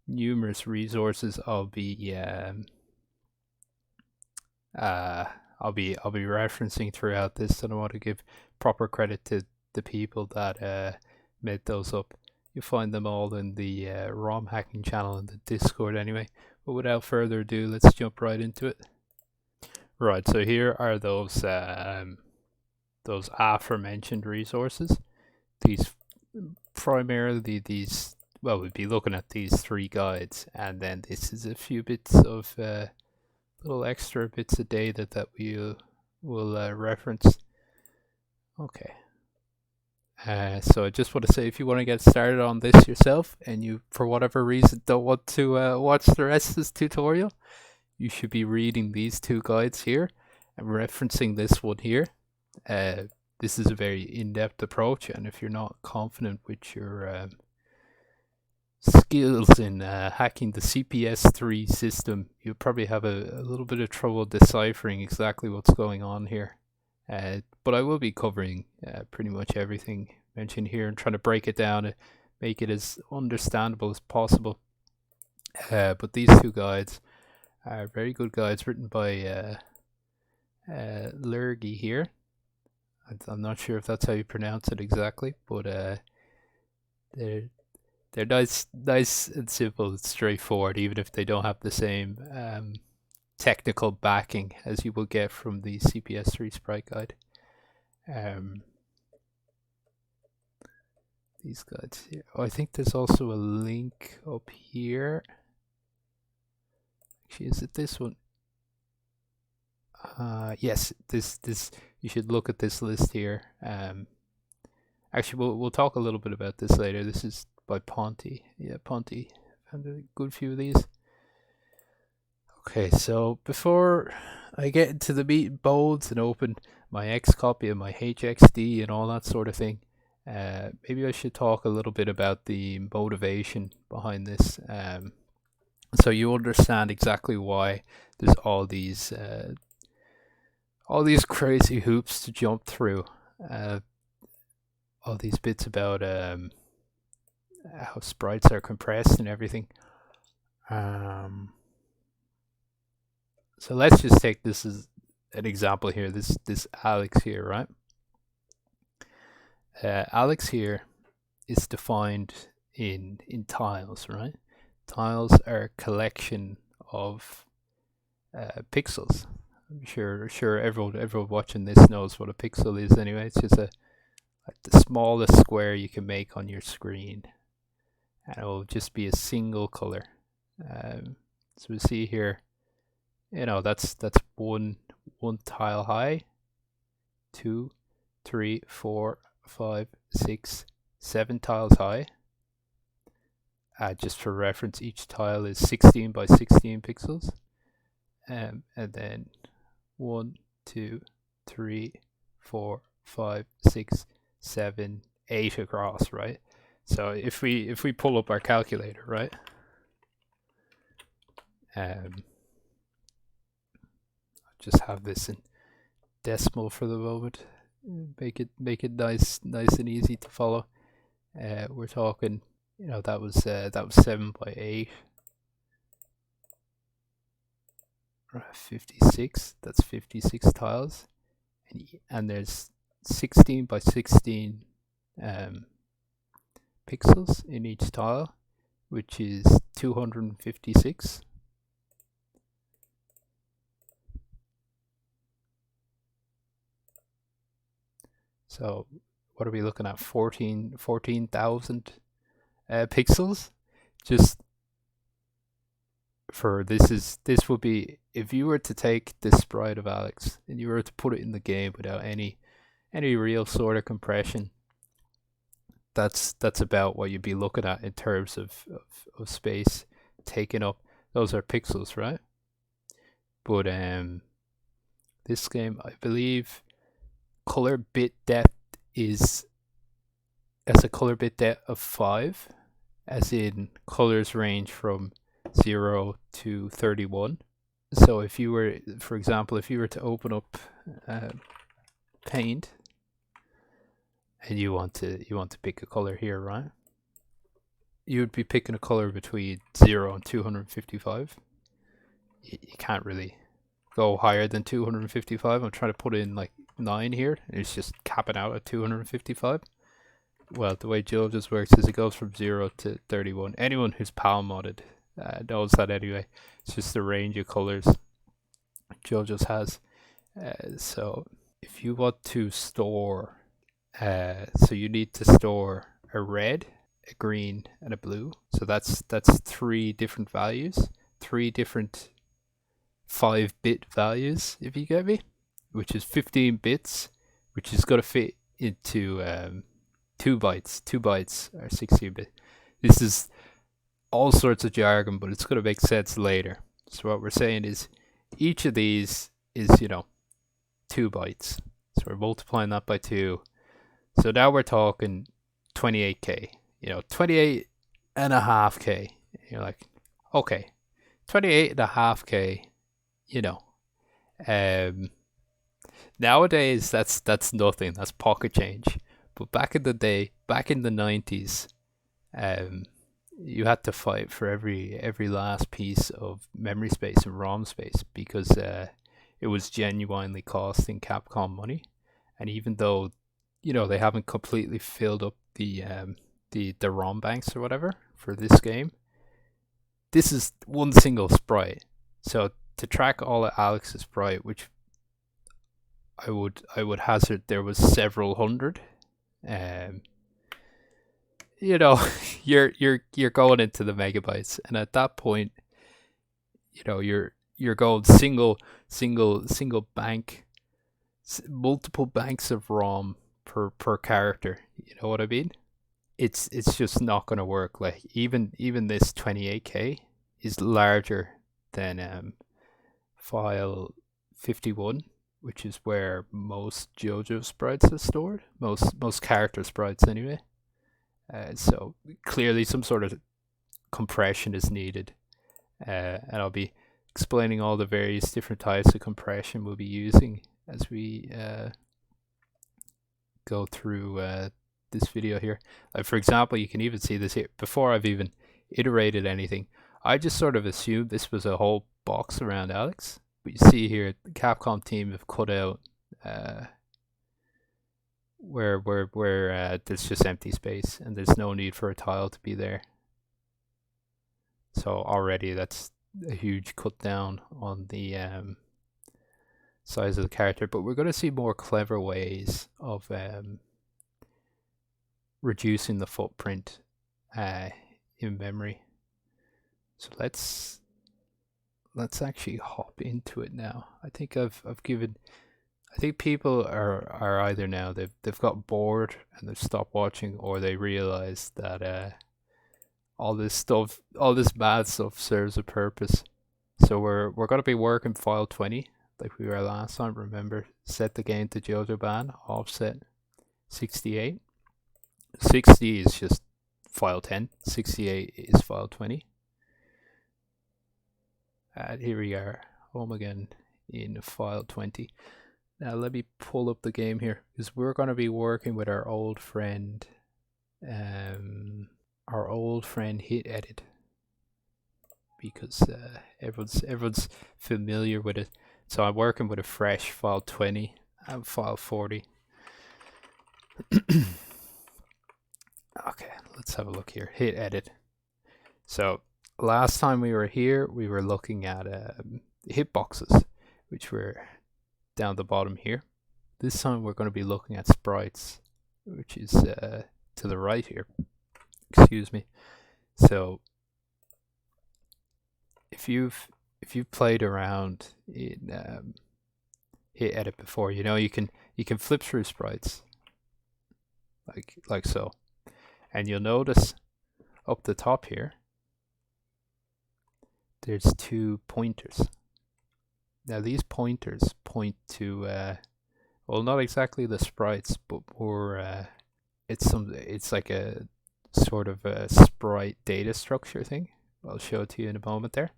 numerous resources. I'll be referencing throughout this, and I want to give proper credit to the people that made those up. You find them all in the ROM hacking channel in the Discord anyway. But without further ado, let's jump right into it. Right, so here are those aforementioned resources. These primarily these. Well, we'd be looking at these 3 guides, and then this is a few bits of little extra bits of data that we will reference. Okay. So I just want to say, if you want to get started on this yourself, and you, for whatever reason, don't want to watch the rest of this tutorial, you should be reading these 2 guides here and referencing this one here. This is a very in-depth approach, and if you're not confident with your skills in hacking the CPS3 system, you'll probably have a little bit of trouble deciphering exactly what's going on here. But I will be covering pretty much everything mentioned here and trying to break it down and make it as understandable as possible. But these 2 guides are very good guides written by Lurgy here. I'm not sure if that's how you pronounce it exactly, but they're nice and simple and straightforward, even if they don't have the same technical backing as you will get from the CPS3 Sprite guide. These guides here. Oh, I think there's also a link up here. Actually, is it this one? Yes, this you should look at this list here. Actually, we'll talk a little bit about this later. This is by Ponty. Yeah, Ponty found a good few of these. Okay, so before I get into the meat and bones and open my X copy and my HXD and all that sort of thing, maybe I should talk a little bit about the motivation behind this, so you understand exactly why there's all these crazy hoops to jump through, all these bits about how sprites are compressed and everything. So let's just take this as an example here. This Alex here, right? Alex here is defined in tiles, right? Tiles are a collection of pixels. I'm sure everyone watching this knows what a pixel is anyway. It's just like the smallest square you can make on your screen, and it will just be a single color. So we see here, that's one tile high, 2, 3, 4, 5, 6, 7 tiles high. Just for reference, each tile is 16 by 16 pixels, and then 1, 2, 3, 4, 5, 6, 7, 8 across, right? So if we pull up our calculator, right? Just have this in decimal for the moment. Make it nice and easy to follow. We're talking, that was 7 by 8. 56. That's 56 tiles, and there's 16 by 16 pixels in each tile, which is 256. So what are we looking at? 14,000 pixels. Just for this would be, if you were to take this sprite of Alex and you were to put it in the game without any real sort of compression, that's about what you'd be looking at in terms of space taken up. Those are pixels, right? But this game, I believe, color bit depth has a color bit depth of 5, as in colors range from 0 to 31. So if you were, for example, to open up Paint, and you want to pick a color here, right? You would be picking a color between 0 and 255. You can't really go higher than 255. I'm trying to put in like 9 here, and it's just capping out at 255. well, the way JoJo's works is it goes from 0 to 31. Anyone who's PAL modded knows that anyway. It's just the range of colors JoJo's has. So if you want to store, so you need to store a red, a green, and a blue. So that's 3 different values, 3 different 5-bit values, if you get me, which is 15 bits, which is going to fit into 2 bytes. 2 bytes are 16-bit. This is all sorts of jargon, but it's going to make sense later. So what we're saying is each of these is, 2 bytes. So we're multiplying that by 2. So now we're talking 28k, 28.5k. You're like, okay, 28.5k, nowadays that's nothing. That's pocket change. But back in the day, back in the 90s, you had to fight for every last piece of memory space and ROM space because it was genuinely costing Capcom money. And even though, they haven't completely filled up the ROM banks or whatever for this game, this is one single sprite. So to track all of Alex's sprite, which I would hazard there was several hundred, you're going into the megabytes, and at that point, you're going single bank, multiple banks of ROM per character. You know what I mean? It's just not going to work. Like even this 28k is larger than file 51, which is where most JoJo sprites are stored. Most character sprites anyway. So clearly some sort of compression is needed, and I'll be explaining all the various different types of compression we'll be using as we go through this video here. Like for example, you can even see this here. Before I've even iterated anything, I just sort of assumed this was a whole box around Alex. But you see here, the Capcom team have cut out where there's just empty space and there's no need for a tile to be there. So already that's a huge cut down on the size of the character. But we're going to see more clever ways of reducing the footprint in memory. So let's actually hop into it now. I think I think people are either now they've got bored and they've stopped watching, or they realize that all this bad stuff serves a purpose. So we're going to be working file 20 like we were last time. Remember, set the game to JoJo ban, offset 68. 60 is just file 10. 68 is file 20. And here we are, home again in file 20. Now let me pull up the game here, because we're going to be working with our old friend Hit Edit, because everyone's familiar with it. So I'm working with a fresh file 20 and file 40. Okay, let's have a look here. Hit Edit. So last time we were here, we were looking at hitboxes, which were down the bottom here. This time we're going to be looking at sprites, which is to the right here. Excuse me. So if you've played around in Hit Edit before, you can flip through sprites like so, and you'll notice up the top here there's 2 pointers. Now these pointers point to well, not exactly the sprites, but more it's like a sort of a sprite data structure thing. I'll show it to you in a moment there.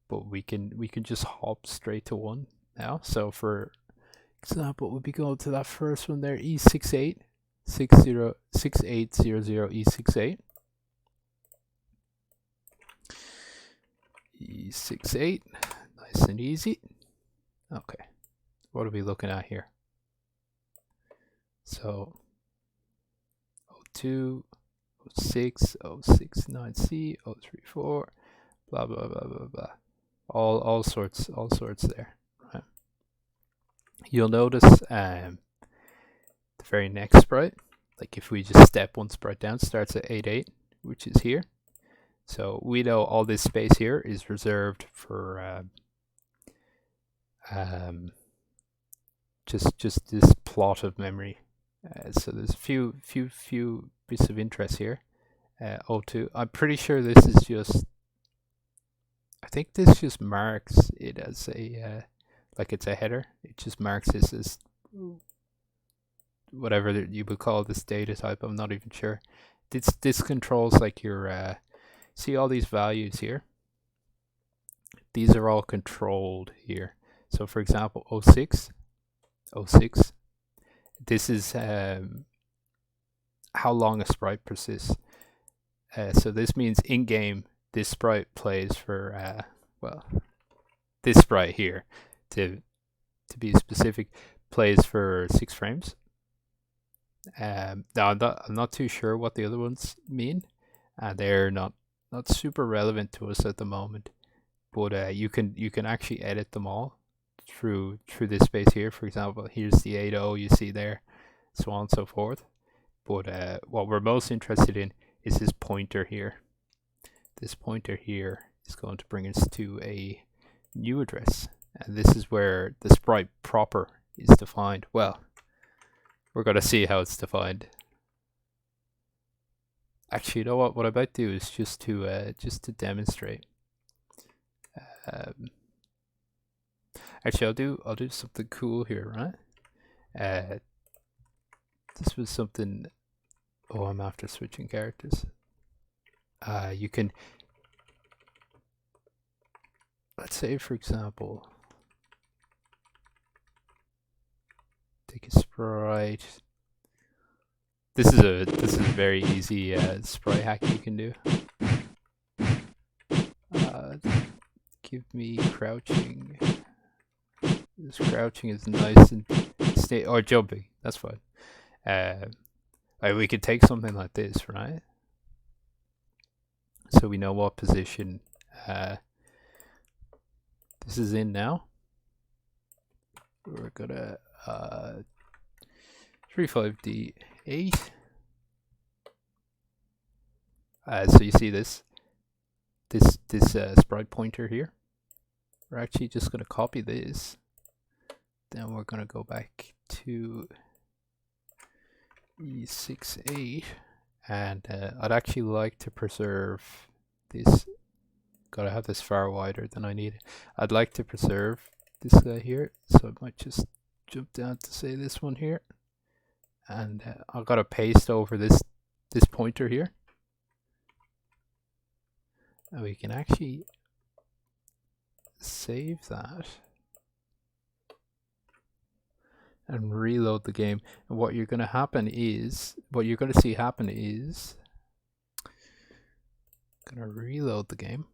But we can just hop straight to one now. So for example, we'll be going to that first one there, E68 6800 E68. E68, nice and easy. Okay, what are we looking at here? So 02, 06, 069C, 034, blah blah blah blah blah. All sorts there. Right. You'll notice the very next sprite, like if we just step one sprite down, starts at 88, which is here. So we know all this space here is reserved for just this plot of memory. So there's a few bits of interest here. 02. I'm pretty sure this is just. I think this just marks it as a like it's a header. It just marks this as whatever you would call this data type. I'm not even sure. This controls like your see all these values here. These are all controlled here. So for example, 06. This is how long a sprite persists. So this means in game this sprite plays for well, this sprite here, to be specific, plays for 6 frames. Now I'm not too sure what the other ones mean. They're not super relevant to us at the moment. But you can actually edit them all through this space here. For example, here's the 80 you see there, so on and so forth. But what we're most interested in is this pointer here. This pointer here is going to bring us to a new address, and this is where the sprite proper is defined. Well, we're going to see how it's defined. Actually, you know what? What I might do is just to demonstrate. Actually, I'll do something cool here, right? This was something. Oh, I'm after switching characters. You can, let's say, for example, take a sprite. This is a very easy sprite hack you can do. Give me crouching. This crouching is nice and stay or jumping. That's fine. We could take something like this, right? So we know what position this is in now. We're gonna 35D8. So you see this sprite pointer here. We're actually just gonna copy this. Then we're gonna go back to E68, and I'd actually like to preserve this. Gotta have this far wider than I need. I'd like to preserve this guy here, so I might just jump down to say this one here, and I've got to paste over this pointer here, and we can actually save that and reload the game. And what you're going to see happen is going to reload the game.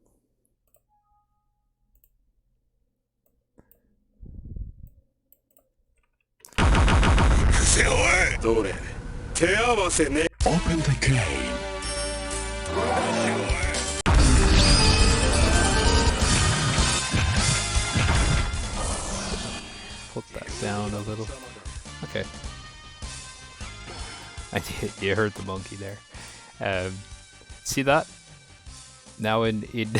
Open the game. Put that down a little. Okay. You heard the monkey there. See that? Now in in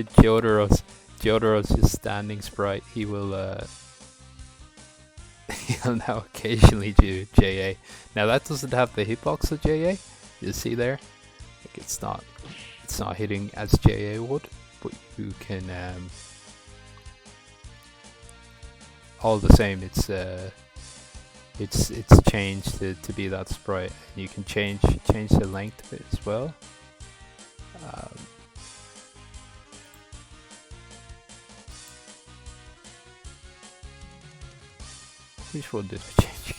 JoJo's just standing sprite, he will he'll now occasionally do JA. Now that doesn't have the hitbox of JA. You see there? Like it's not hitting as JA would, but you can all the same. It's changed to be that sprite. And you can change the length of it as well. Which one did I change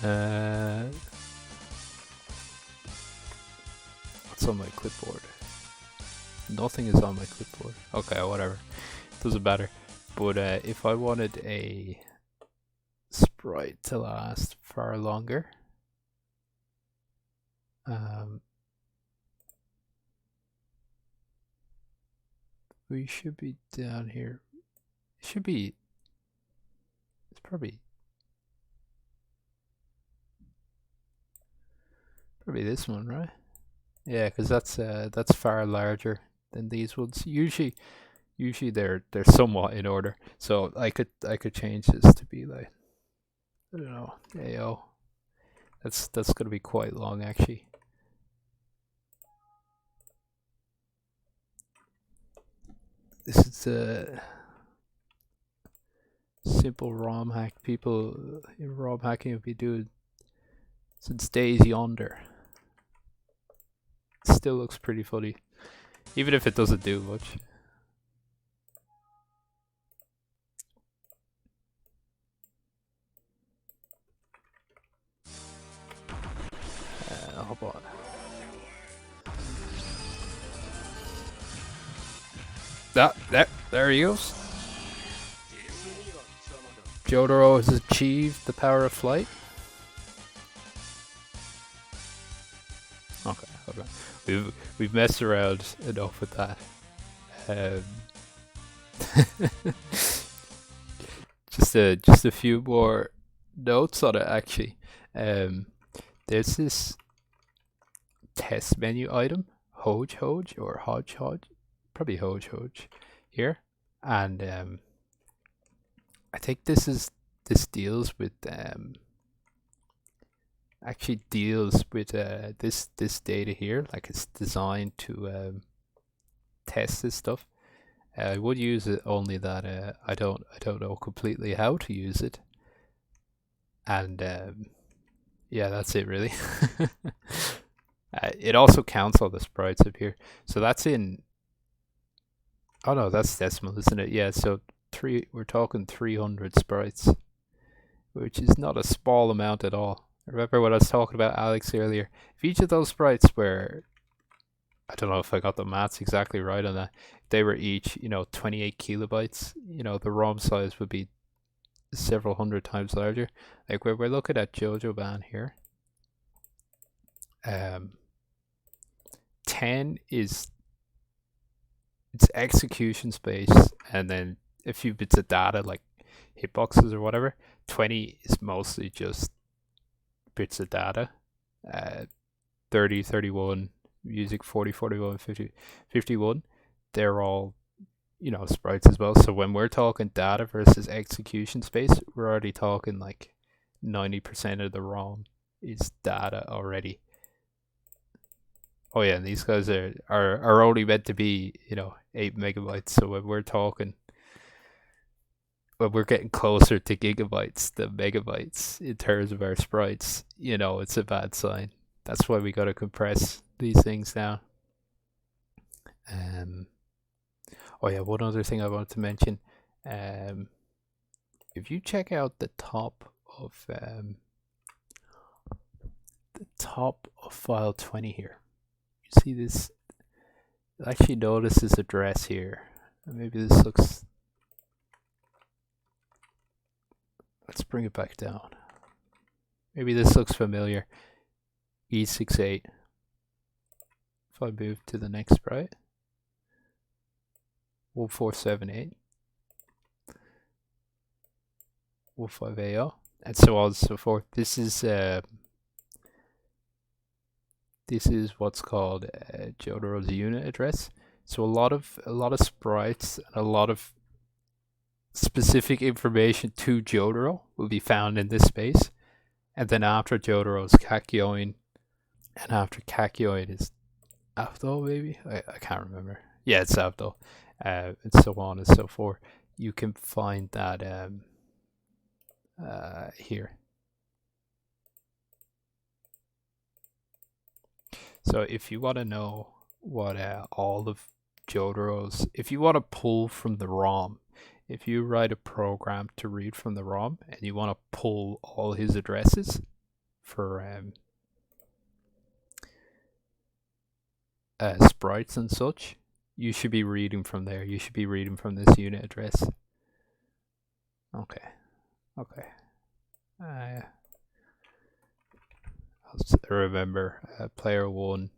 again? What's on my clipboard? Nothing is on my clipboard. Okay, whatever. Doesn't matter. But if I wanted a sprite to last far longer. We should be down here. It should be. It's probably this one, right? Yeah, because that's far larger than these ones. Usually they're somewhat in order. So I could change this to be like, I don't know, AO. That's gonna be quite long actually. This is a simple ROM hack people in ROM hacking have been doing since days yonder. It still looks pretty funny, even if it doesn't do much. Hold on. There he goes. Jotaro has achieved the power of flight. Okay. We've messed around enough with that. Just a few more notes on it actually. There's this test menu item, Hodge or Hodge, probably Hodge here, and I think this deals with actually deals with this data here. Like it's designed to test this stuff. I would use it, only that I don't know completely how to use it, and yeah, that's it really. It also counts all the sprites up here, so that's in. Oh no, that's decimal, isn't it? Yeah, so we're talking 300 sprites, which is not a small amount at all. Remember what I was talking about Alex earlier? If each of those sprites were, I don't know if I got the maths exactly right on that, if they were each, 28 kilobytes, the ROM size would be several hundred times larger. Like we're looking at JoJo ban here. 10 is its execution space, and then a few bits of data like hitboxes or whatever. 20 is mostly just bits of data. 30, 31, music 40, 41, 50, 51. They're all, sprites as well. So when we're talking data versus execution space, we're already talking like 90% of the ROM is data already. Oh yeah, and these guys are only meant to be, 8 megabytes. So when we're getting closer to gigabytes than megabytes in terms of our sprites, it's a bad sign. That's why we got to compress these things down. Oh yeah, one other thing I wanted to mention. If you check out the top of file 20 here, you see this. Actually, notice this address here. Maybe this looks. Let's bring it back down. Maybe this looks familiar. E68. If I move to the next sprite, 1478, 15AO, and so on and so forth. This is what's called Jotaro's unit address. So a lot of sprites and a lot of specific information to Jotaro will be found in this space, and then after Jotaro's Kakyoin, and after Kakyoin is Avdo, maybe? I can't remember. Yeah, it's Avdo, and so on and so forth. You can find that here. So if you want to know what all of Jotaro's, if you want to pull from the ROM, if you write a program to read from the ROM and you want to pull all his addresses for sprites and such, you should be reading from there. You should be reading from this unit address. Okay. remember player 1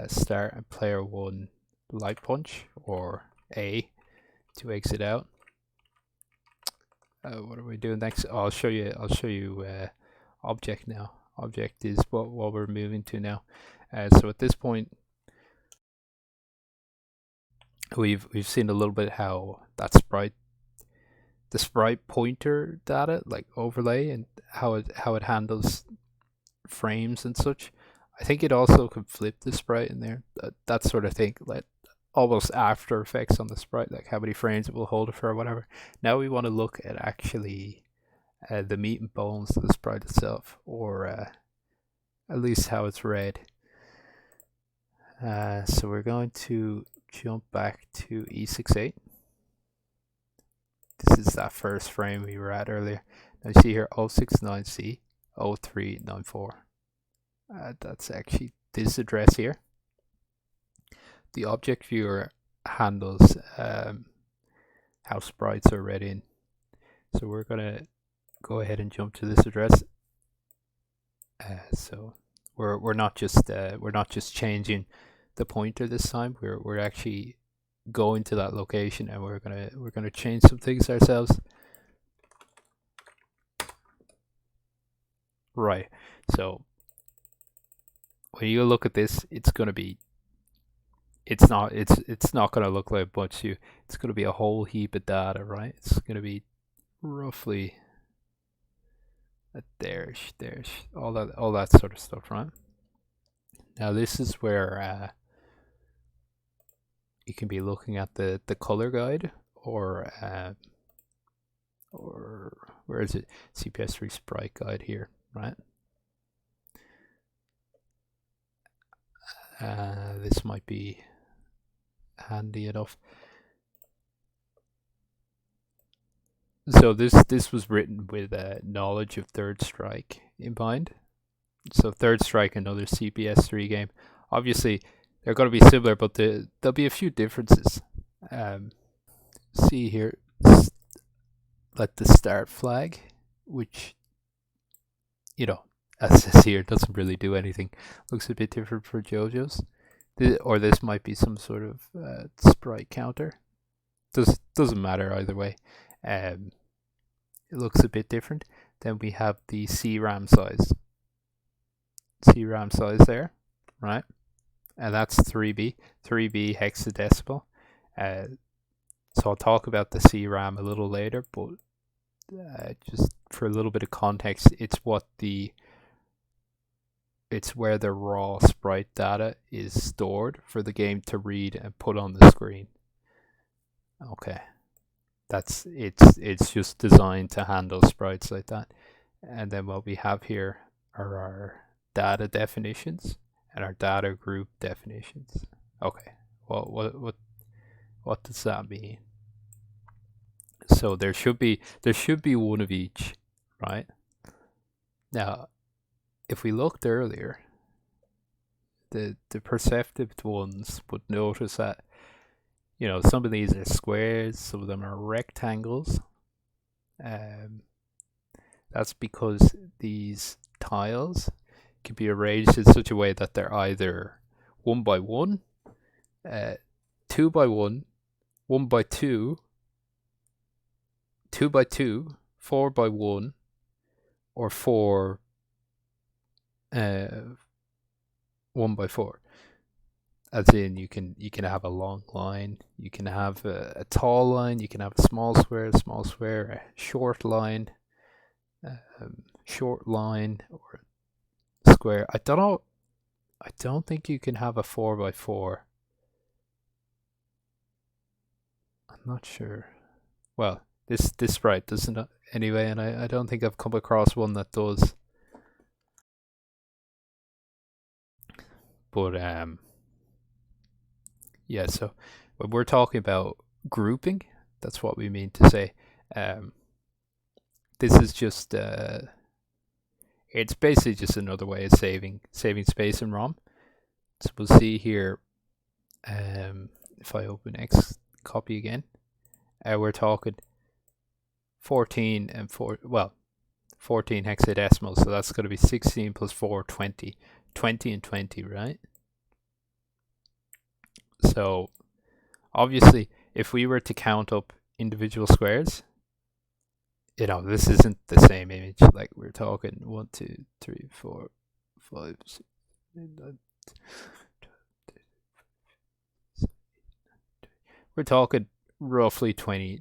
start and player 1 light punch, or A to exit out. What are we doing next? Oh, I'll show you object now. Object is what we're moving to now. So at this point, we've seen a little bit how that the sprite pointer data, like overlay, and how it handles frames and such. I think it also can flip the sprite in there, that sort of thing, like almost After Effects on the sprite, like how many frames it will hold for or whatever. Now we want to look at actually the meat and bones of the sprite itself, or at least how it's read. So we're going to jump back to E68. This is that first frame we were at earlier. Now you see here 069C 0394. That's actually this address here. The object viewer handles how sprites are read in. So we're gonna go ahead and jump to this address. So we're not just changing the pointer this time. We're actually going to that location, and we're gonna change some things ourselves. Right. So when you look at this, it's not gonna look like a bunch of you. It's gonna be a whole heap of data, right? It's gonna be roughly there's all that sort of stuff, right? Now this is where you can be looking at the color guide, or where is it? CPS3 sprite guide here, right? This might be handy enough. So this was written with knowledge of Third Strike in mind. So Third Strike, another CPS3 game. Obviously, they're going to be similar, but there'll be a few differences. See here, let the start flag, which, as it says here, doesn't really do anything. Looks a bit different for JoJo's. Or this might be some sort of sprite counter. Doesn't matter either way. It looks a bit different. Then we have the CRAM size. CRAM size there, right? And that's 3B hexadecimal. So I'll talk about the CRAM a little later, but just for a little bit of context, it's where the raw sprite data is stored for the game to read and put on the screen. Okay, it's just designed to handle sprites like that. And then what we have here are our data definitions and our data group definitions. Okay, what does that mean? So there should be one of each, right? Now, if we looked earlier, the perceptive ones would notice that, some of these are squares, some of them are rectangles. That's because these tiles can be arranged in such a way that they're either 1 by 1, 2 by 1, 1 by 2, 2 by 2, 4 by 1, or 4 1 by 4. As in, you can have a long line, you can have a tall line, you can have a small square, a short line, or square. I don't know. I don't think you can have a 4 by 4. I'm not sure. Well, this sprite doesn't anyway, and I don't think I've come across one that does. But yeah, so when we're talking about grouping, that's what we mean to say. This is just it's basically just another way of saving space in ROM. So we'll see here, if I open X copy again, we're talking 14 and 4. Well, 14 hexadecimal, so that's going to be 16 plus 4, 20. 20 and 20, right? So obviously, if we were to count up individual squares, this isn't the same image. Like we're talking 1, 2, 3, 4, 5, 6, 7, 8, 9, 10. We're talking roughly 20,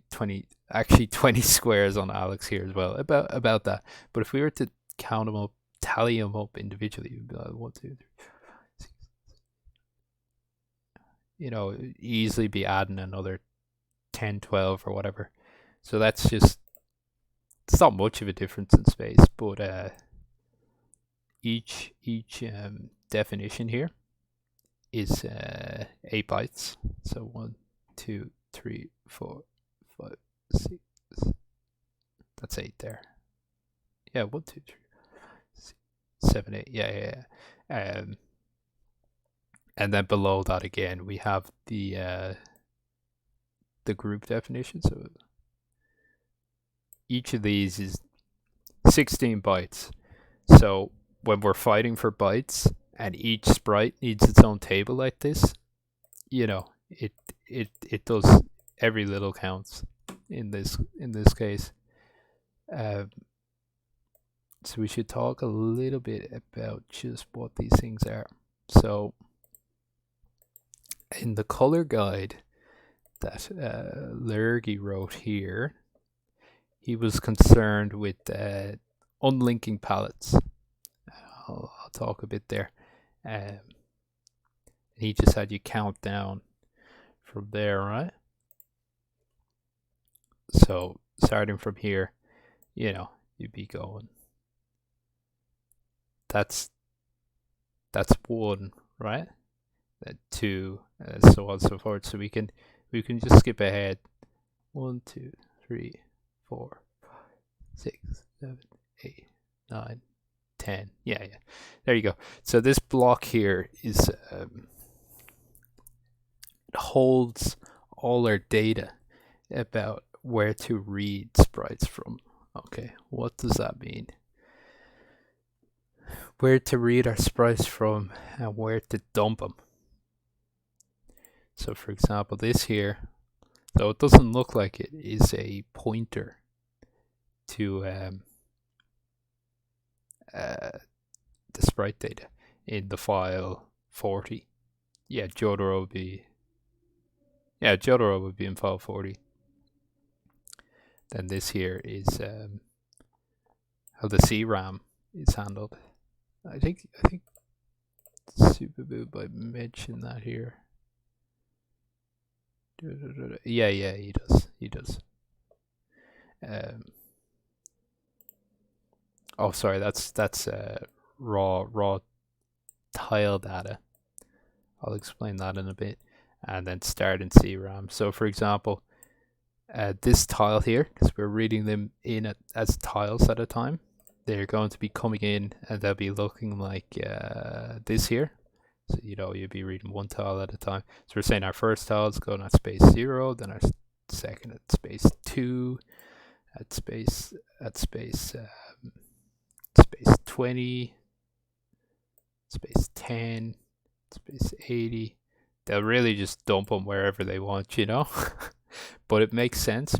actually 20 squares on Alex here as well, about that. But if we were to count them up, tally them up individually, it would be like 1, 2, 3, 4, 6. Easily be adding another 10, 12 or whatever. So that's just, it's not much of a difference in space, but each definition here is 8 bytes. So 1, 2, 3, 4, 5, 6. That's 8 there. Yeah, 1, 2, 3, 6, 7, 8. Yeah. And then below that again, we have the group definition. So each of these is 16 bytes. So when we're fighting for bytes, and each sprite needs its own table like this, it does, every little counts in this case. So we should talk a little bit about just what these things are. So in the color guide that Lurgy wrote here, he was concerned with unlinking palettes. I'll talk a bit there. He just had you count down from there, right? So starting from here, you'd be going. That's 1, right? 2, so on and so forth. So we can just skip ahead. 1, 2, 3, 4, 5, 6, 7, 8, 9, 10. Yeah. There you go. So this block here is holds all our data about where to read sprites from. Okay, what does that mean? Where to read our sprites from and where to dump them. So for example, this here, though it doesn't look like it, is a pointer to the sprite data in the file 40. Yeah, Jotaro would be in file 40. Then this here is how the CRAM is handled. I think Superboob, I mentioned that here. Yeah, he does. Oh, sorry, that's raw tile data. I'll explain that in a bit. And then start in CRAM. So for example, this tile here, because we're reading them in as tiles at a time, they're going to be coming in and they'll be looking like this here. So you'll be reading one tile at a time. So we're saying our first tile is going at space 0, then our second at space 2, at space 20, space 10, space 80. They'll really just dump them wherever they want, but it makes sense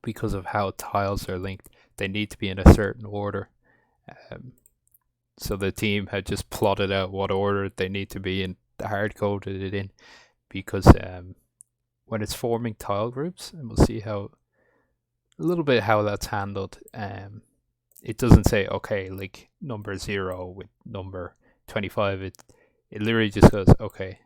because of how tiles are linked. They need to be in a certain order. So the team had just plotted out what order they need to be in, hard-coded it in, because when it's forming tile groups, and we'll see a little bit how that's handled, it doesn't say, okay, like number 0 with number 25. It literally just goes, okay,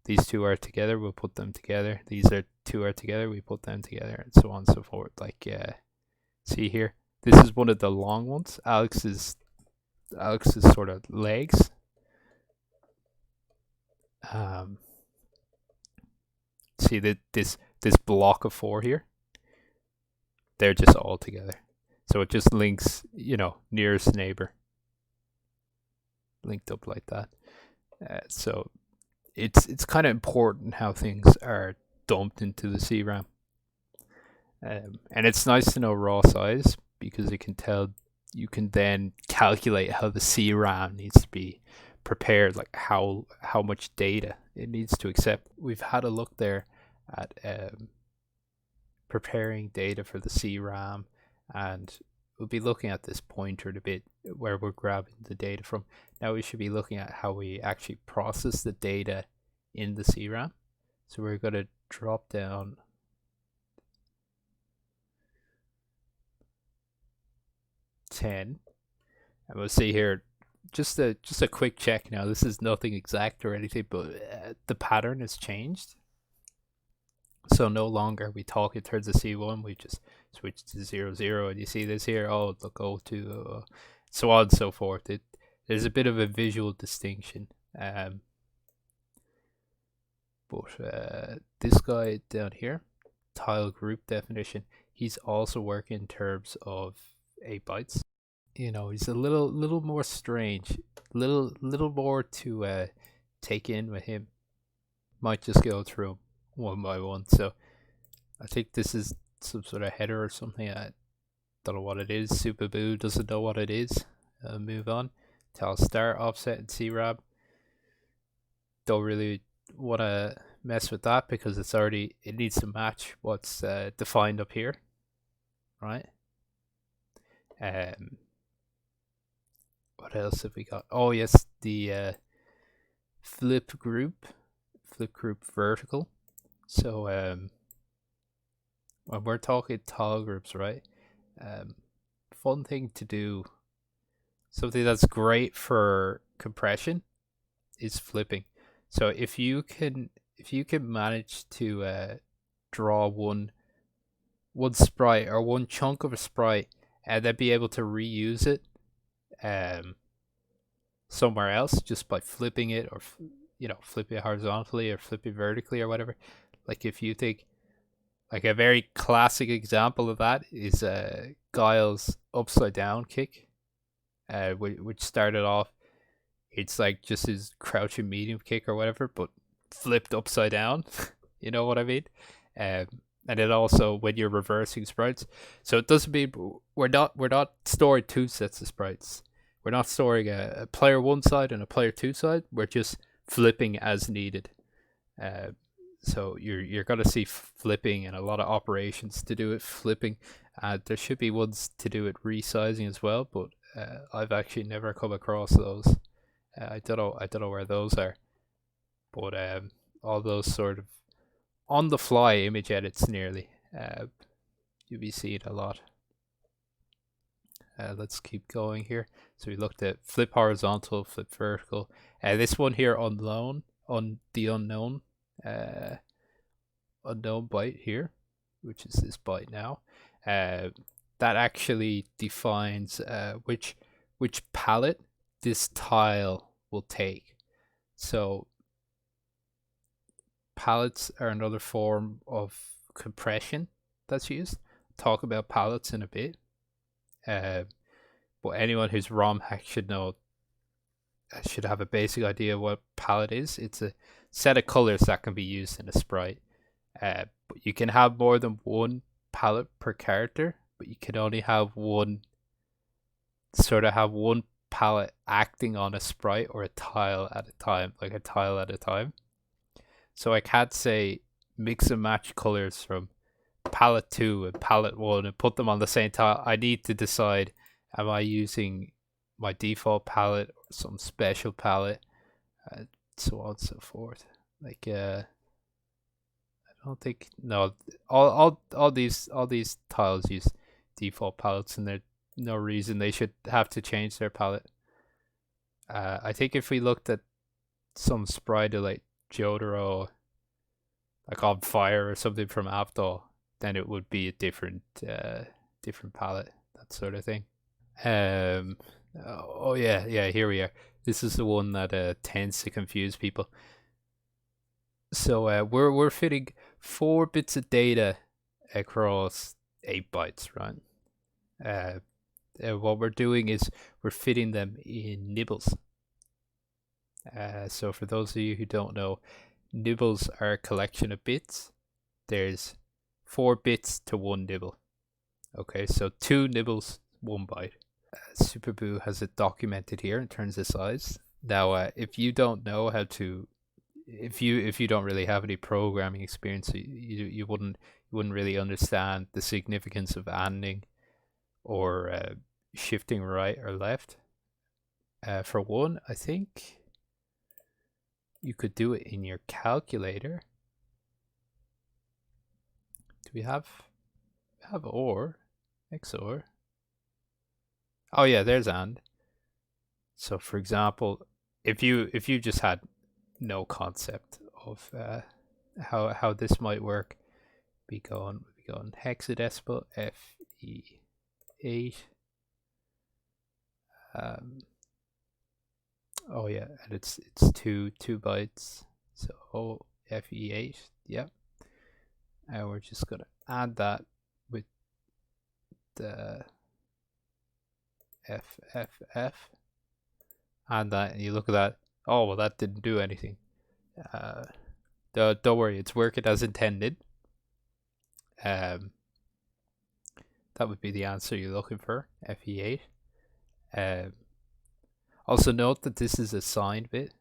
these two are together, we'll put them together. These two are together, we put them together, and so on and so forth. Like, see here, this is one of the long ones. Alex's sort of legs. See that this block of 4 here, they're just all together. So it just links, nearest neighbor, linked up like that. So it's kind of important how things are dumped into the CRAM. And it's nice to know raw size because it can tell you can then calculate how the CRAM needs to be prepared, like how much data it needs to accept. We've had a look there at preparing data for the CRAM, and we'll be looking at this pointer in a bit where we're grabbing the data from. Now we should be looking at how we actually process the data in the CRAM. So we're going to drop down ten, and we'll see here just a quick check. Now this is nothing exact or anything, but the pattern has changed. So no longer we talk in terms of C1, we just switch to 0, 0, and you see this here, oh, it'll go to so on and so forth. There's a bit of a visual distinction. But this guy down here, tile group definition, he's also working in terms of 8 bytes. You know, he's a little more strange, little more to take in with him. Might just go through him one by one. So I think this is some sort of header or something. I don't know what it is. Superboo doesn't know what it is. Move on. Tile start, offset, and CRAM. Don't really want to mess with that because it needs to match what's defined up here, right? What else have we got? Oh yes, the flip group vertical. So when we're talking tile groups, right? Fun thing to do, something that's great for compression is flipping. So if you can manage to draw one sprite or one chunk of a sprite and then be able to reuse it somewhere else just by flipping it, or flipping it horizontally or flipping vertically or whatever. Like if you think, like a very classic example of that is Guile's upside down kick, which started off, it's like just his crouching medium kick or whatever, but flipped upside down. You know what I mean? And it also, when you're reversing sprites, so it doesn't mean we're not storing 2 sets of sprites. We're not storing a player 1 side and a player 2 side. We're just flipping as needed. So you're gonna see flipping and a lot of operations to do it flipping. There should be ones to do it resizing as well, but I've actually never come across those. I don't know where those are, but all those sort of on the fly image edits nearly, you'll be seeing a lot. Let's keep going here. So we looked at flip horizontal, flip vertical. This one here, unknown, on the unknown byte here, which is this byte now. That actually defines which palette this tile will take. So palettes are another form of compression that's used. Talk about palettes in a bit. But anyone who's ROM hack should have a basic idea of what palette is. It's a set of colors that can be used in a sprite. But you can have more than one palette per character, but you can only have one palette acting on a sprite or a tile at a time, like a tile at a time. So I can't say mix and match colors from palette 2 and palette 1 and put them on the same tile. I need to decide, am I using my default palette or some special palette, so on and so forth. Like I don't think, no, all these tiles use default palettes, and there's no reason they should have to change their palette. I think if we looked at some sprite like JoJo's, like on fire or something from Avdol, then it would be a different palette, that sort of thing. Oh yeah, here we are. This is the one that tends to confuse people. So we're fitting 4 bits of data across 8 bytes, right? What we're doing is we're fitting them in nibbles. So for those of you who don't know, nibbles are a collection of bits. There's 4 bits to 1 nibble. Okay, so 2 nibbles, 1 bite. Superboo has it documented here in terms of size. Now, if you don't know how to, if you don't really have any programming experience, you wouldn't really understand the significance of anding or shifting right or left. For one, I think you could do it in your calculator. Do we have OR, XOR? Oh yeah, there's AND. So for example, if you just had no concept of how this might work, be going hexadecimal FE8. Oh yeah, and it's two bytes. So FE8, yeah. And we're just gonna add that with the FFF. Add that, and you look at that. Oh well, that didn't do anything. Don't worry, it's working as intended. That would be the answer you're looking for, FE8. Also note that this is a signed bit.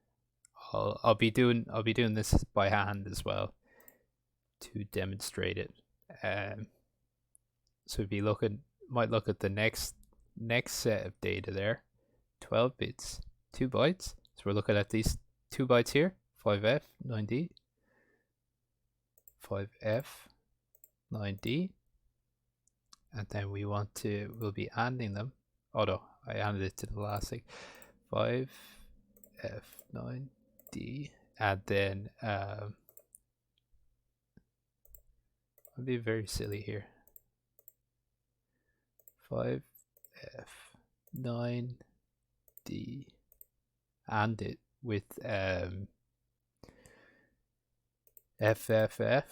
I'll be doing this by hand as well to demonstrate it. So if you might look at the next set of data there, 12 bits, 2 bytes. So we're looking at these 2 bytes here, 5F, 9D, 5F, 9D, and then we'll be anding them. Oh no, I added it to the last thing. 5F, 9D, and then I'll be very silly here. 5F, 9D, and it with FFF.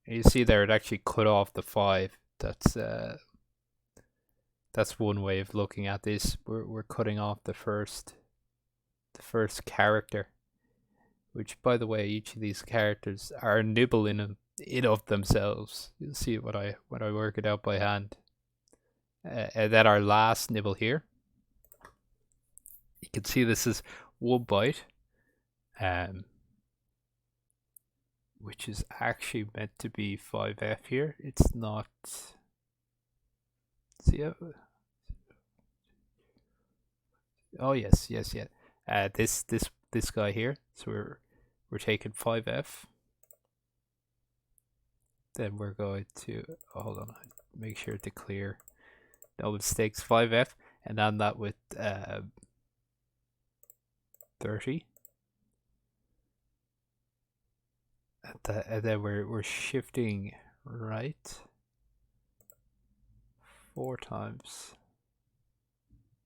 You see there, it actually cut off the 5. That's one way of looking at this. We're cutting off the first character, which, by the way, each of these characters are a nibble in of themselves. You'll see it when I work it out by hand. And then our last nibble here, you can see this is 1 byte, which is actually meant to be 5F here. It's not. See it? Oh yes. This guy here. So we're taking 5F. Then we're going to hold on. Make sure to clear no mistakes. 5F, and then that with 30. And then we're shifting right 4 times.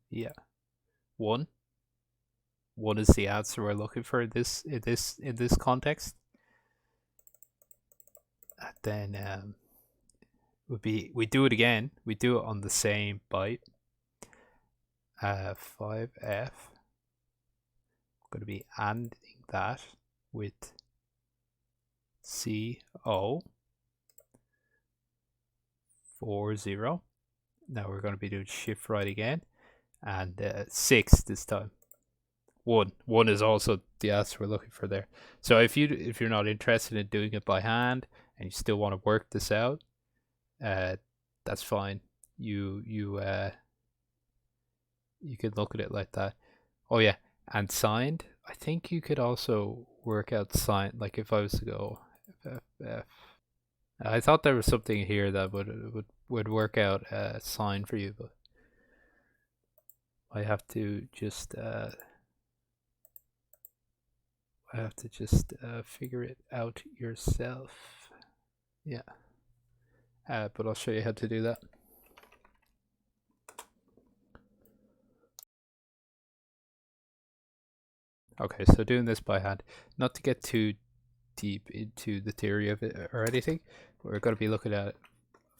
Yeah, 1 is the answer we're looking for in this context. And then we do it again. We do it on the same byte. 5F. I'm going to be anding that with CO 40. Now we're going to be doing shift right again, and 6 this time. 1 is also the answer we're looking for there. So if you're not interested in doing it by hand and you still want to work this out, that's fine. You could look at it like that. Oh yeah, and signed. I think you could also work out signed. Like if I was to go FFF, I thought there was something here that would work out sign for you, but I have to just figure it out yourself. Yeah. But I'll show you how to do that. Okay, so doing this by hand, not to get too deep into the theory of it or anything, we're going to be looking at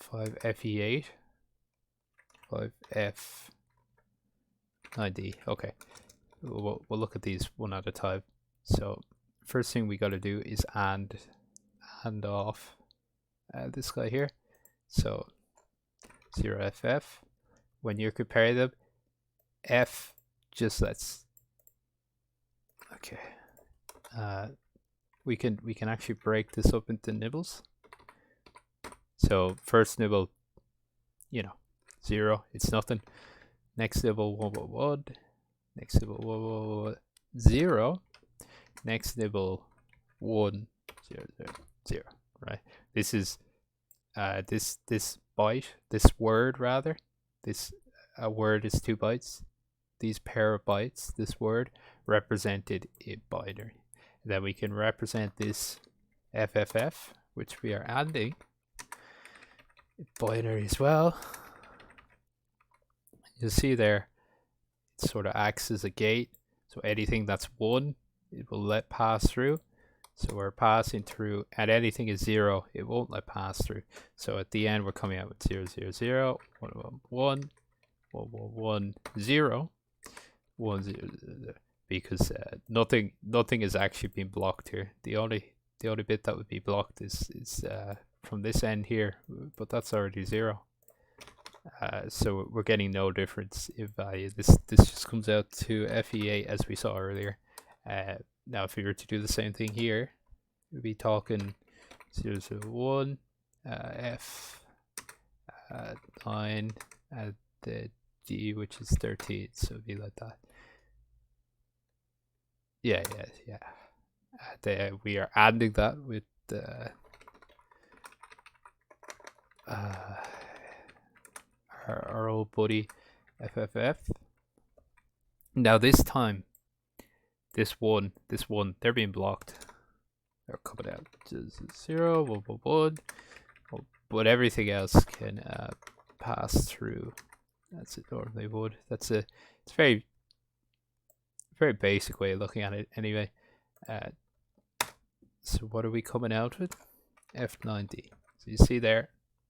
5FE8, 5F9D. Okay, we'll look at these one at a time. So first thing we got to do is and hand off this guy here. So 0FF. When you compare them, F just lets. Okay. We can actually break this up into nibbles. So first nibble, 0, it's nothing. Next nibble 1 1 1. Next nibble 1 1 1 0. Next nibble 1 0 0 0. Right. This is this byte, this word rather. This word is 2 bytes. These pair of bytes, this word represented in binary. Then we can represent this FFF, which we are adding in binary as well. You'll see there, it sort of acts as a gate. So anything that's 1, it will let pass through. So we're passing through, and anything is 0, it won't let pass through. So at the end, we're coming out with 0 0 0, 1 1 1, 1 1 1 0, 1 0 0. Because nothing is actually being blocked here. The only bit that would be blocked is from this end here, but that's already 0. So we're getting no difference in value. This just comes out to FE8 as we saw earlier. Now if we were to do the same thing here, we'd be talking 0 0 1 F 9 at the D, which is 13. So it'd be like that. Yeah. We are adding that with our old buddy FFF. Now this time, this one, they're being blocked. They're coming out 0 1 1 1, but everything else can pass through. That's it normally would. It's very basic way of looking at it anyway. So what are we coming out with? F90. So you see there,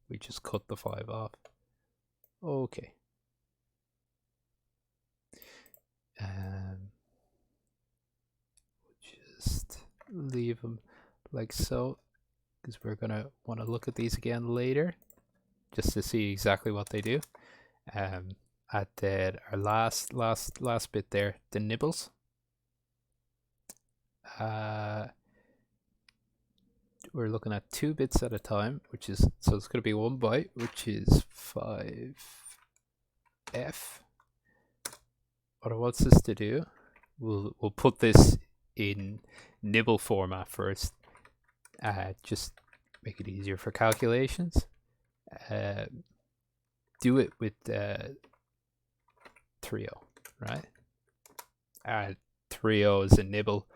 we just cut the 5 off. Okay. Just leave them like so, because we're gonna want to look at these again later, just to see exactly what they do. At our last bit there, the nibbles. We're looking at 2 bits at a time, which is, so it's going to be 1 byte, which is 5F. What I want this to do, we'll put this in nibble format first, just make it easier for calculations. Do it with 3.0, right? 3.0 is a nibble.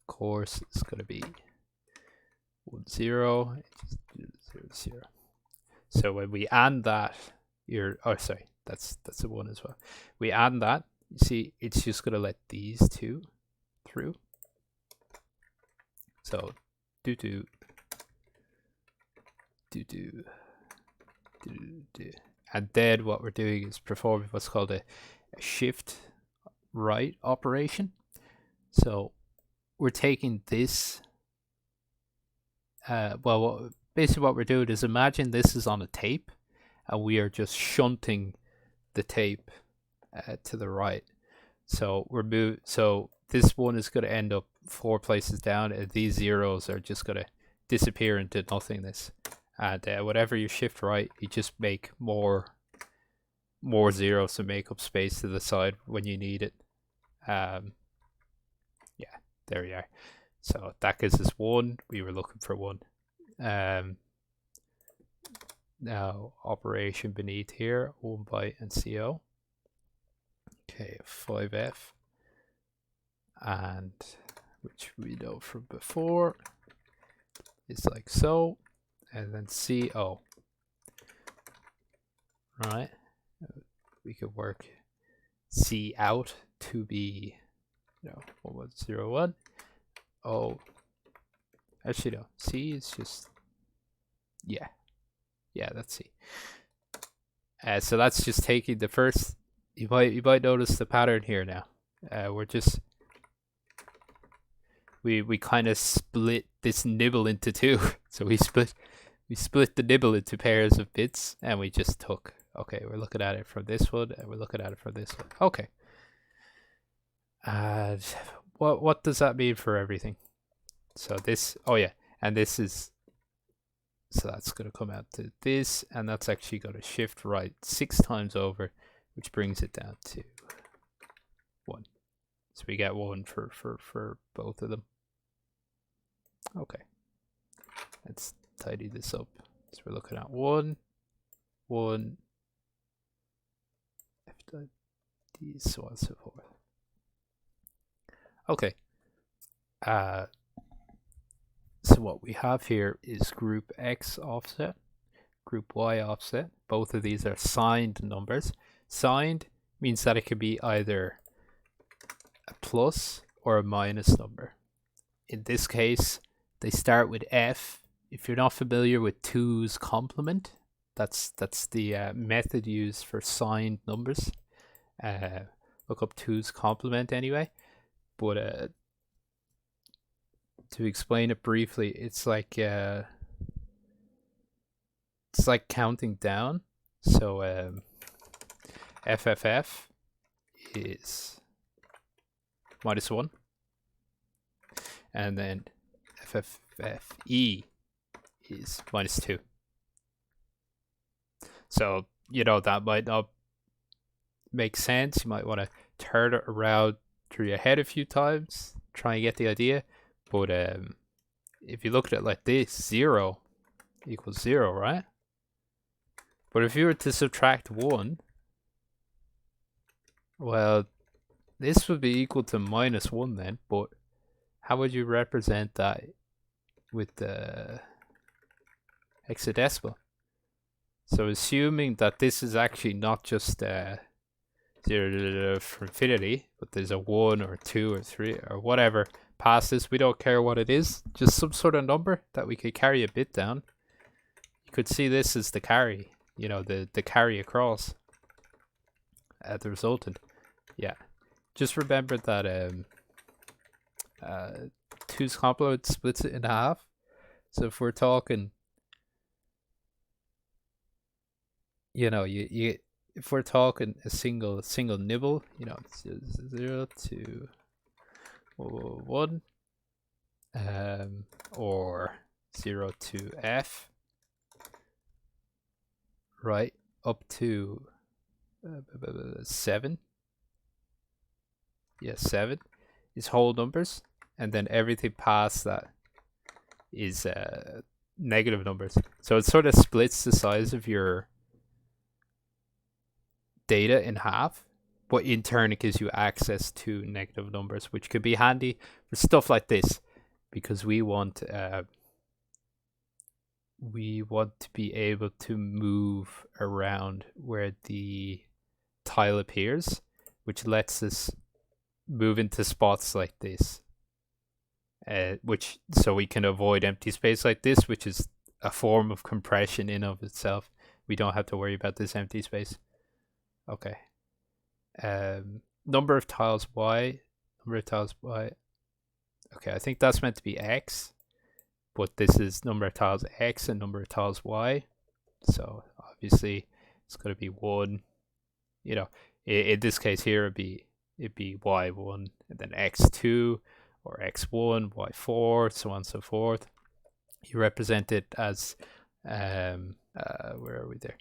Of course, it's going to be 1 0 0 0. So when we add that, that's a 1 as well. We add that, you see, it's just going to let these 2 through. So do. And then what we're doing is performing what's called a shift right operation. So we're taking this, basically what we're doing is, imagine this is on a tape and we are just shunting the tape to the right. So so this one is going to end up 4 places down, and these zeros are just going to disappear into nothingness. And whatever you shift right, you just make more zeros to make up space to the side when you need it. Yeah, there we are. So that gives us 1. We were looking for 1. Now operation beneath here, 1 byte and CO. Okay, 5F, and which we know from before is like so, and then CO. Right, we could work C out to be 1101. Oh, actually no, C is just, yeah, that's C. So that's just taking the first. You might notice the pattern here now. We're we kind of split this nibble into two. So we split the nibble into pairs of bits, and we just took, okay, we're looking at it from this one, and we're looking at it from this one. Okay. And what does that mean for everything? So this, oh yeah, and this is, so that's going to come out to this, and that's actually going to shift right 6 times over, which brings it down to 1. So we get 1 for both of them. Okay. Let's tidy this up. So we're looking at 1, 1, F dot D, so on and so forth. Okay. So what we have here is group X offset, group Y offset. Both of these are signed numbers. Signed means that it can be either a plus or a minus number. In this case, they start with F. If you're not familiar with 2's complement, that's the method used for signed numbers. Look up 2's complement anyway. But to explain it briefly, it's like counting down. So FFF is -1, and then FFFE is -2. So that might not make sense. You might want to turn it around through your head a few times, try and get the idea. But if you look at it like this, 0 equals 0, right? But if you were to subtract 1, well, this would be equal to -1 then, but how would you represent that with the hexadecimal? So assuming that this is actually not just 0 for infinity, but there's a 1 or 2 or 3 or whatever past this, we don't care what it is, just some sort of number that we could carry a bit down. You could see this as the carry, the carry across the resultant. Yeah, just remember that 2's complement splits it in half. So if we're talking, if we're talking a single nibble, 0 to 1, or 0 to F, right, up to 7. Yeah, 7 is whole numbers, and then everything past that is negative numbers. So it sort of splits the size of your data in half, but in turn it gives you access to negative numbers, which could be handy for stuff like this, because we want to be able to move around where the tile appears, which lets us move into spots like this, so we can avoid empty space like this, which is a form of compression in of itself. We don't have to worry about this empty space. Okay. Number of tiles Y. Okay, I think that's meant to be X, but this is number of tiles X and number of tiles Y. So obviously it's going to be 1. In this case here, it'd be Y1 and then X2 or X1, Y4, so on and so forth. You represent it as where are we there?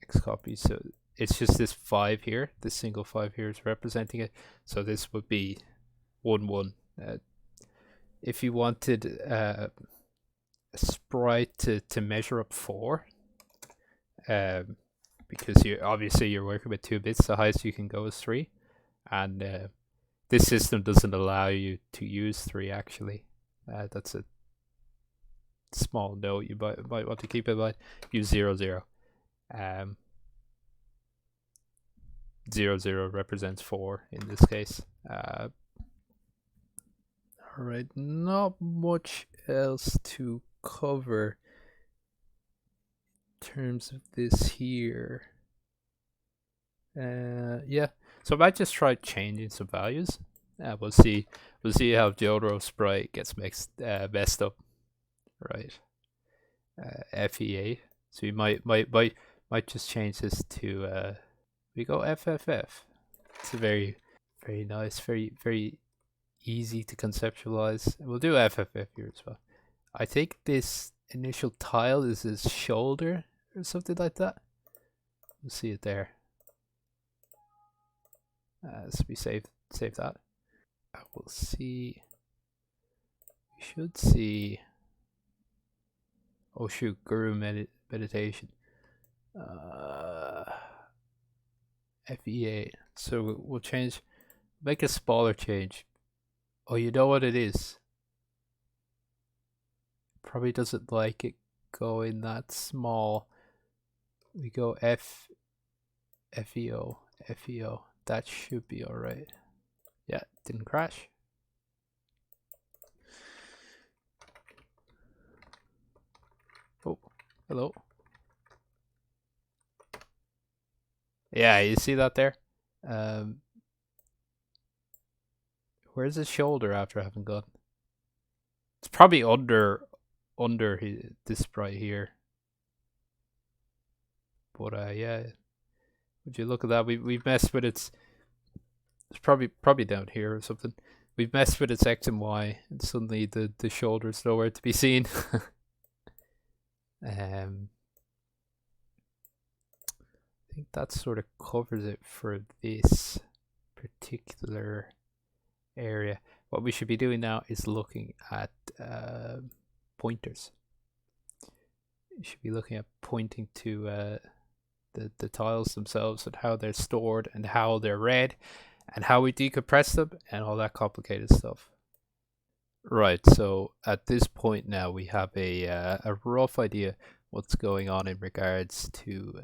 X copy. So it's just this 5 here. This single 5 here is representing it. So this would be 1, 1. If you wanted a sprite to measure up 4, because you're working with 2 bits, the highest you can go is 3, and this system doesn't allow you to use 3 actually. That's a small note you might want to keep in mind. Use 0, 0. 0, 0 represents 4 in this case. Alright, not much else to cover in terms of this here. Yeah, so I might just try changing some values. We'll see. We'll see how JoJo's sprite gets messed up. Right. FE8. So we might just change this to we go FFF. It's a very nice, very easy to conceptualize. We'll do FFF here as well. I think this initial tile is his shoulder or something like that. We'll see it there. So we save that. We'll see. We should see. Oh shoot, Guru meditation. FE8. So we'll change. Make a smaller change. Oh, you know what it is? Probably doesn't like it going that small. We go FEO. That should be alright. Yeah, didn't crash. Oh, hello. Yeah, you see that there? Where's his shoulder after having gone? It's probably under this sprite here. But yeah, would you look at that? We've messed with it's probably down here or something. We've messed with its X and Y, and suddenly the shoulder's nowhere to be seen. I think that sort of covers it for this particular area. What we should be doing now is looking at pointers. You should be looking at pointing to the tiles themselves and how they're stored and how they're read and how we decompress them and all that complicated stuff. Right, so at this point now we have a rough idea what's going on in regards to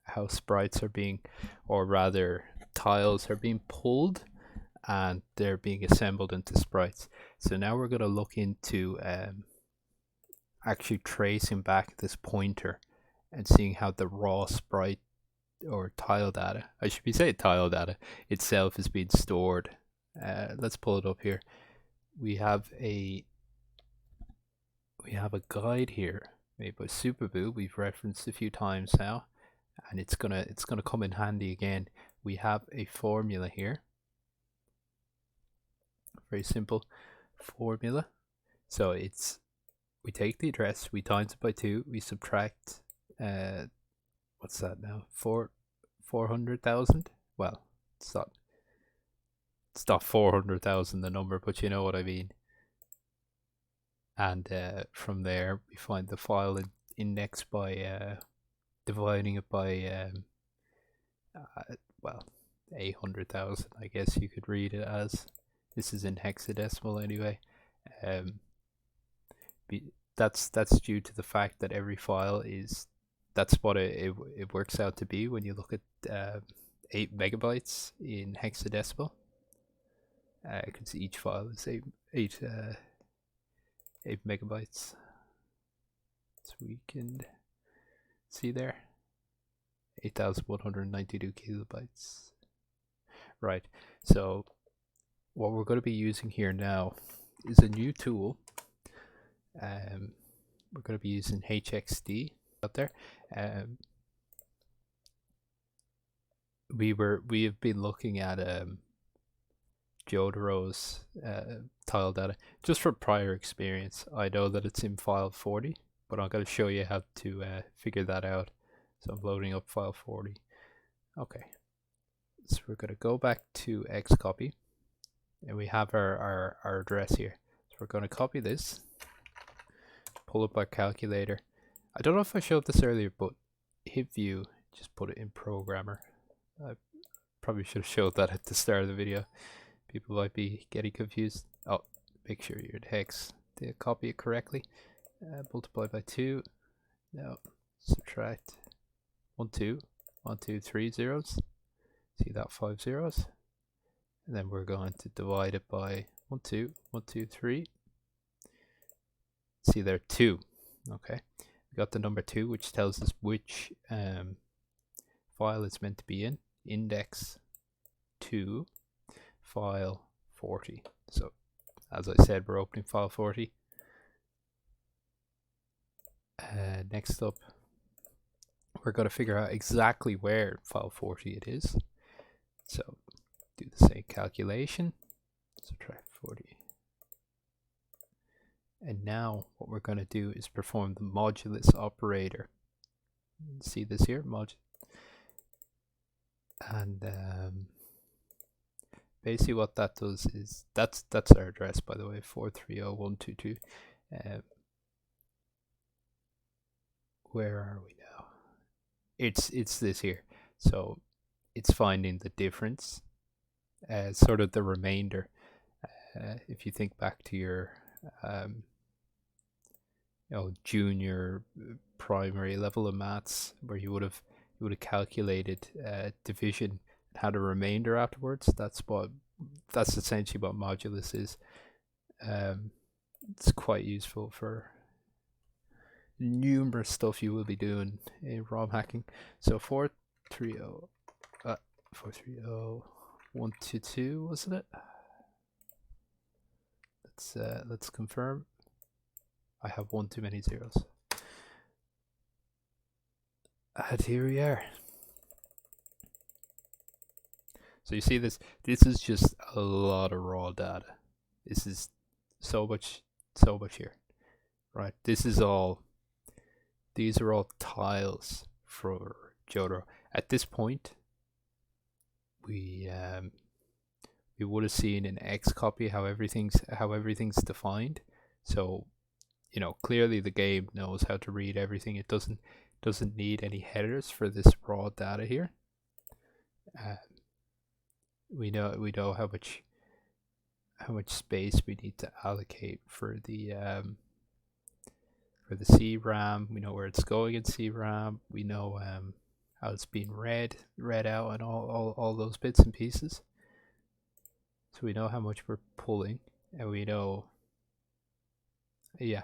how sprites are being, or rather tiles are being pulled and they're being assembled into sprites. So now we're going to look into actually tracing back this pointer and seeing how the raw sprite or tile data, I should be saying tile data itself, is being stored. Let's pull it up here. We have a guide here made by Superboo. We've referenced a few times now, and it's gonna come in handy again. We have a formula here, very simple formula. So we take the address, we times it by 2, we subtract what's that now? 400,000. Well, it's not 400,000 the number, but you know what I mean. And from there we find the file index by dividing it by well, 800,000, I guess you could read it as. This is in hexadecimal anyway. That's due to the fact that every file that's what it works out to be when you look at 8 megabytes in hexadecimal. Because each file is 8 megabytes. So we can see there, 8,192 kilobytes. Right, so what we're going to be using here now is a new tool. We're going to be using HXD out there. We have been looking at JoJo's tile data just from prior experience. I know that it's in file 40, but I'm going to show you how to figure that out. So I'm loading up file 40. Okay, so we're going to go back to Xcopy, and we have our address here. So we're going to copy this, pull up our calculator. I don't know if I showed this earlier, but hit view, just put it in programmer. I probably should have showed that at the start of the video. People might be getting confused. Oh, make sure you're in hex to copy it correctly. Multiply by 2. Now subtract 1, 2, 1, 2, 3 zeros. See that 5 zeros? And then we're going to divide it by 1, 2, 1, 2, 3. See there, 2. Okay, we got the number 2, which tells us which file it's meant to be in. Index 2, file 40. So as I said, we're opening file 40. Next up, we're going to figure out exactly where file 40 it is. So do the same calculation. Subtract 40. And now what we're going to do is perform the modulus operator. See this here, and basically what that does is that's our address, by the way, 430.122. Where are we now? It's this here. So it's finding the difference, sort of the remainder. If you think back to your junior primary level of maths, where you would have calculated division and had a remainder afterwards. That's essentially what modulus is. It's quite useful for numerous stuff you will be doing in ROM hacking. So 430.122, wasn't it? Let's confirm. I have one too many zeros. And here we are. So you see this is just a lot of raw data. This is so much here. Right? These are all tiles for JoJo. At this point, we would have seen in Xcopy how everything's defined. So, clearly the game knows how to read everything. It doesn't need any headers for this raw data here. We know how much space we need to allocate for the CRAM. We know where it's going in CRAM. We know how it's being read out, and all those bits and pieces. So we know how much we're pulling, and we know, we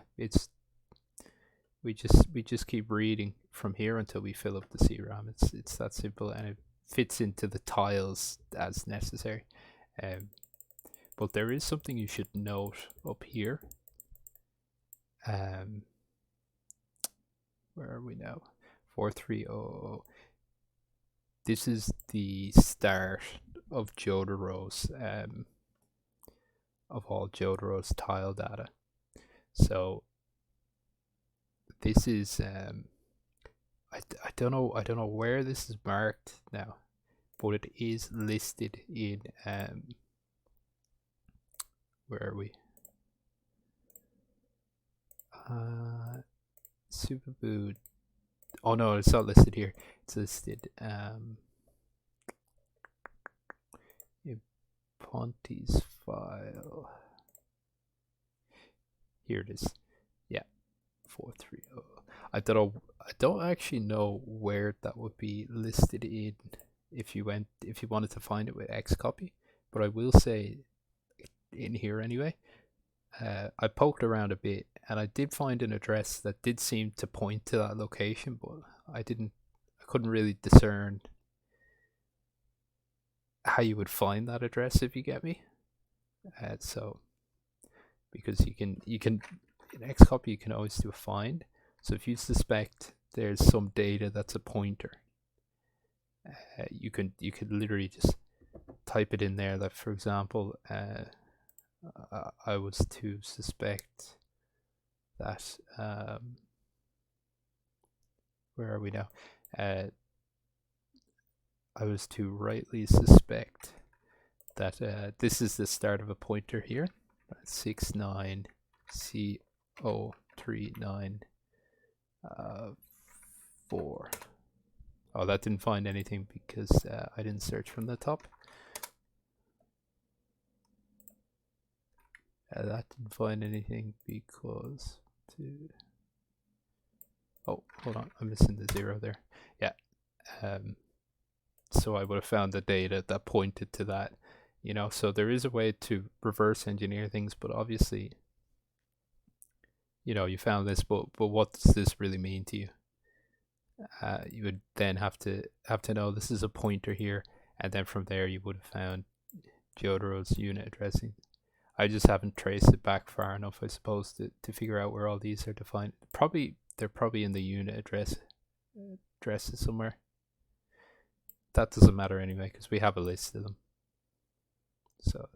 just keep reading from here until we fill up the CRAM. It's that simple, and it fits into the tiles as necessary. But there is something you should note up here. Where are we now? 4300. This is the start of JoJo's, of all JoJo's tile data. So this is I don't know where this is marked now, but it is listed in where are we? Superboot. Oh no, it's not listed here. It's listed in Ponty's file. Here it is. Yeah, 430. I don't actually know where that would be listed in if you wanted to find it with Xcopy, but I will say in here anyway. I poked around a bit, and I did find an address that did seem to point to that location, but I couldn't really discern how you would find that address, if you get me. So because you can in Xcopy you can always do a find. So if you suspect there's some data that's a pointer, you could literally just type it in there. That, for example, I was to suspect that where are we now? I was to rightly suspect that this is the start of a pointer here, 69C039 4. Oh, that didn't find anything because I didn't search from the top. That didn't find anything because oh, hold on, I'm missing the 0 there. Yeah. So I would have found the data that pointed to that, so there is a way to reverse engineer things, but obviously, you found this, but what does this really mean to you? You would then have to know this is a pointer here, and then from there you would have found JoJo's unit addressing. I just haven't traced it back far enough, I suppose, to figure out where all these are defined. They're probably in the unit addresses somewhere. That doesn't matter anyway, because we have a list of them. So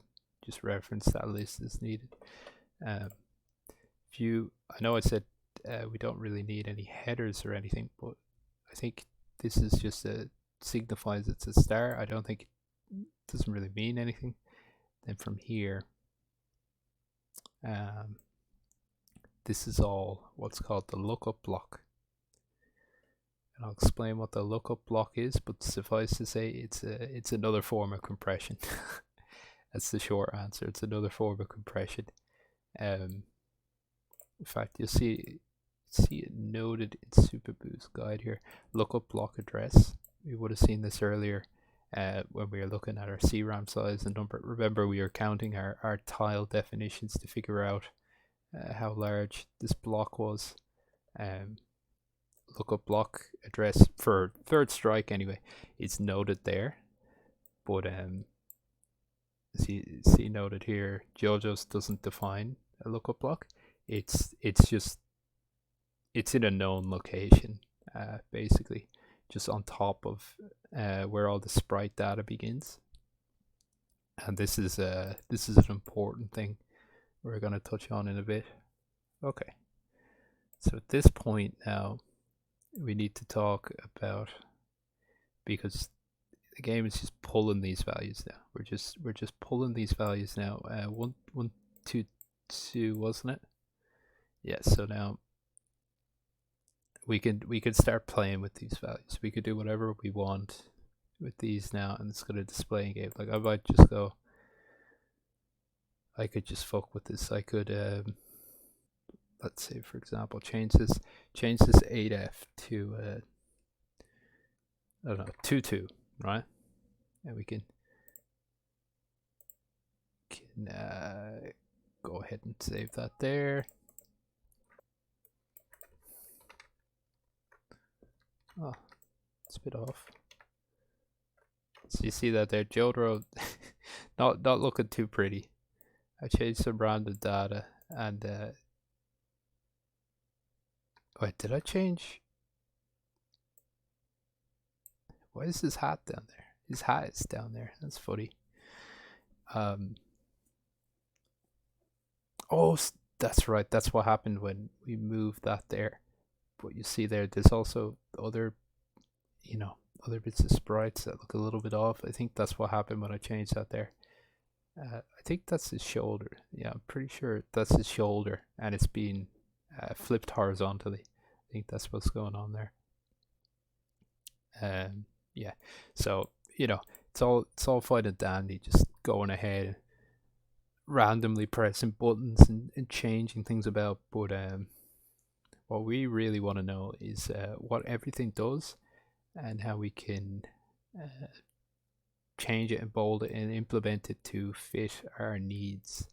just reference that list as needed. I know I said we don't really need any headers or anything, but I think this is just signifies it's a star. I don't think it doesn't really mean anything. Then from here, this is all what's called the lookup block. And I'll explain what the lookup block is, but suffice to say it's another form of compression. That's the short answer. It's another form of compression. In fact, you'll see it noted in SuperBoo's guide here. Lookup block address. We would have seen this earlier when we were looking at our CRAM size and number. Remember, we were counting our tile definitions to figure out how large this block was. Lookup block address for third strike anyway is noted there, but see noted here, JoJo's doesn't define a lookup block. It's in a known location, basically just on top of where all the sprite data begins. And this is an important thing we're going to touch on in a bit. Okay, so at this point now we need to talk about, because the game is just pulling these values now. We're just pulling these values now. 1, 1, 2, 2, wasn't it? Yeah. So now we could start playing with these values. We could do whatever we want with these now, and it's gonna display in game. Like I might just go. I could just fuck with this. I could let's say, for example, change this 8F to I don't know, 2, right? And we can go ahead and save that there. Oh, it's a bit off. So you see that there, JoJo, not looking too pretty. I changed some random data and wait, did I change? Why is his hat down there? His hat is down there. That's funny. Oh, that's right. That's what happened when we moved that there. But you see there's also other, other bits of sprites that look a little bit off. I think that's what happened when I changed that there. I think that's his shoulder. Yeah, I'm pretty sure that's his shoulder, and it's been flipped horizontally. I think that's what's going on there. Yeah, so it's all fine and dandy, just going ahead, randomly pressing buttons and changing things about. But what we really want to know is what everything does and how we can change it and bold it and implement it to fit our needs.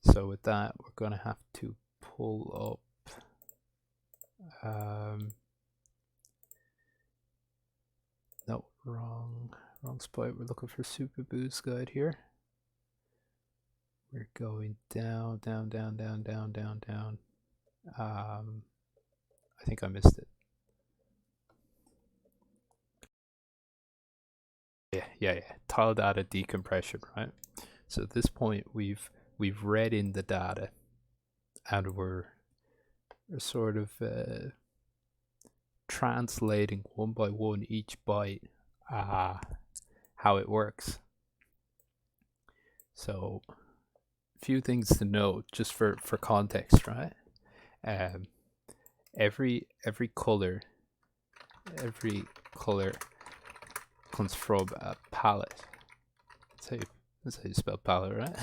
So with that, we're going to have to pull up no, wrong spot. We're looking for SuperBoo's guide here. We're going down. I think I missed it. Yeah. Tile data decompression, right? So at this point, we've read in the data, and we're sort of translating one by one each byte how it works. So a few things to know just for context, right? Every color comes from a palette. That's how you spell palette, right?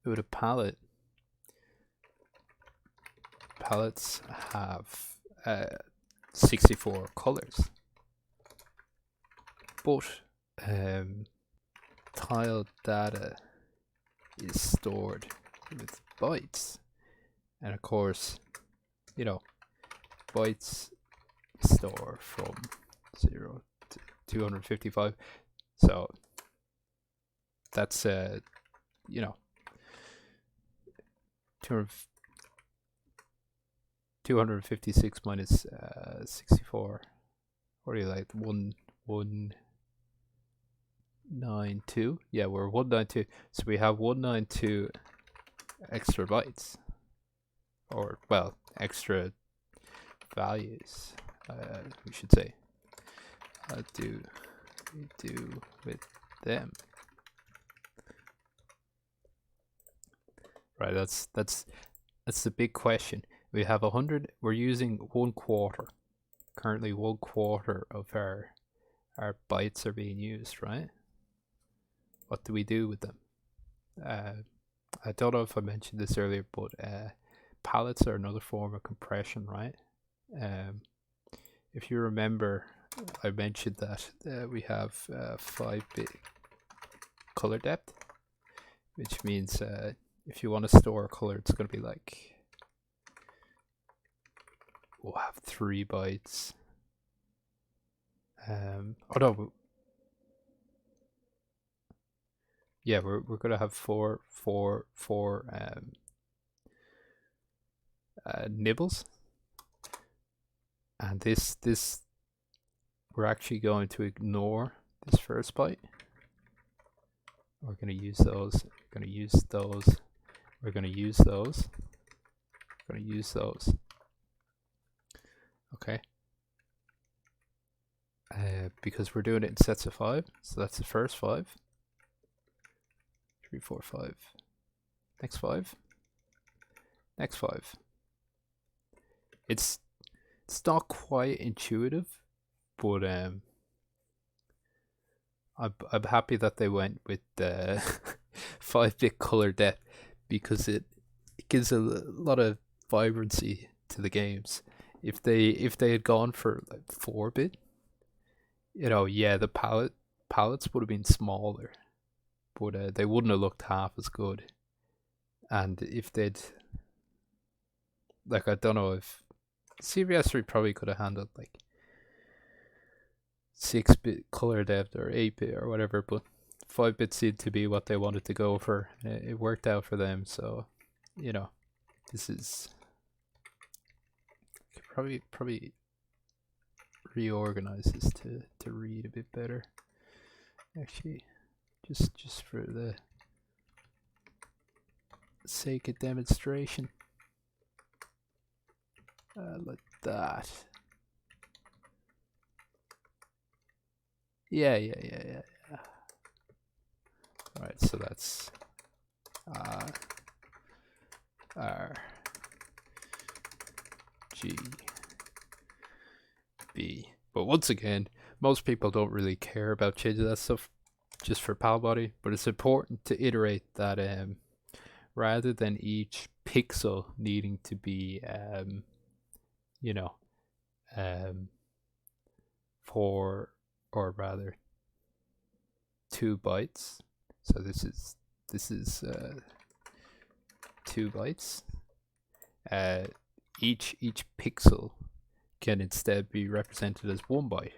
With a palette, palettes have 64 colors, but tile data is stored with bytes, and of course, bytes store from 0 to 255. So that's 256 minus 64. What do you like? 192. Yeah, we're 192. So we have 192 extra bytes, or well, extra values. We should say. What do we do with them? Right. That's the big question. We have 100. We're using 1/4. Currently, 1/4 of our bytes are being used. Right. What do we do with them? I don't know if I mentioned this earlier, but palettes are another form of compression, right? If you remember, I mentioned that we have 5-bit color depth, which means if you want to store a color, it's going to be like, we'll have 3 bytes. Oh no. Yeah, we're gonna have four nibbles, and this we're actually going to ignore this first byte. We're gonna use those. We're gonna use those. We're gonna use those. We're gonna use those. Okay. Because we're doing it in sets of 5, so that's the first 5. 3, 4, 5. Next 5. Next 5. It's not quite intuitive, but I'm happy that they went with the 5-bit color depth, because it gives a lot of vibrancy to the games. If they had gone for like 4-bit, yeah, the palettes would have been smaller, but they wouldn't have looked half as good. And if they'd, like, I don't know if CBS3 probably could have handled like 6-bit color depth or 8-bit or whatever, but 5-bit seemed to be what they wanted to go for. It worked out for them, so this is probably reorganize this to read a bit better. Actually, just for the sake of demonstration, like that. Yeah. Alright, so that's R G B. But once again, most people don't really care about changing that stuff just for pal body, but it's important to iterate that rather than each pixel needing to be 4, or rather 2 bytes. So this is 2 bytes. Each pixel can instead be represented as 1 byte.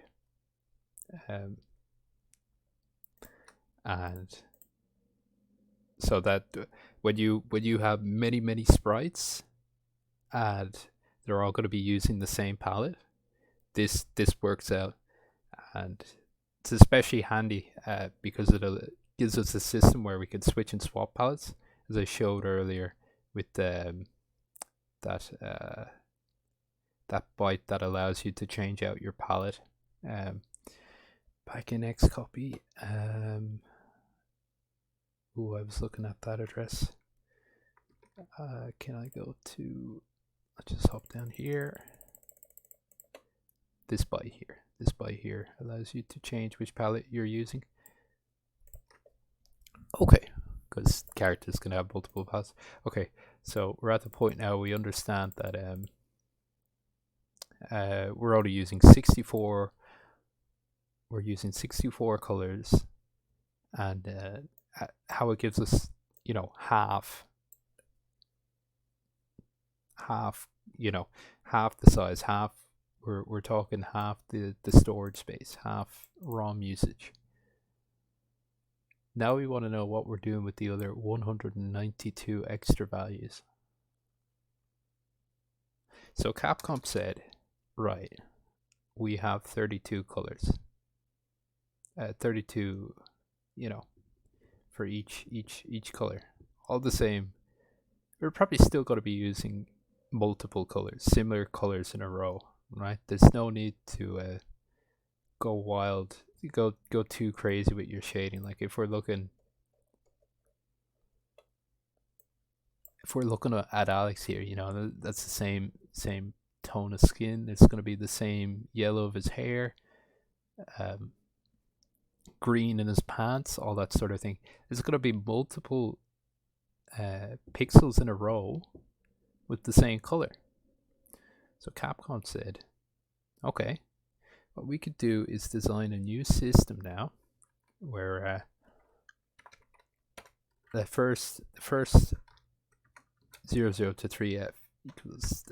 And so that when you have many sprites and they're all going to be using the same palette, this works out, and it's especially handy because it gives us a system where we can switch and swap palettes, as I showed earlier with that byte that allows you to change out your palette. Back in Xcopy, I was looking at that address. Can I go to? I'll just hop down here. This byte here allows you to change which palette you're using. Okay, because characters can have multiple palettes. Okay, so we're at the point now we understand that we're only using 64. We're using 64 colors, and how it gives us, half the size, half. We're talking half the storage space, half ROM usage. Now we want to know what we're doing with the other 192 extra values. So Capcom said, right, we have 32 colors. 32, you know, for each color. All the same. We're probably still going to be using multiple colors, similar colors in a row, right? There's no need to go wild, go too crazy with your shading. Like if we're looking at Alex here, you know, that's the same tone of skin. It's going to be the same yellow of his hair, green in his pants, all that sort of thing. There's going to be multiple pixels in a row with the same color. So Capcom said, okay, what we could do is design a new system now where the first 00 to 3F equals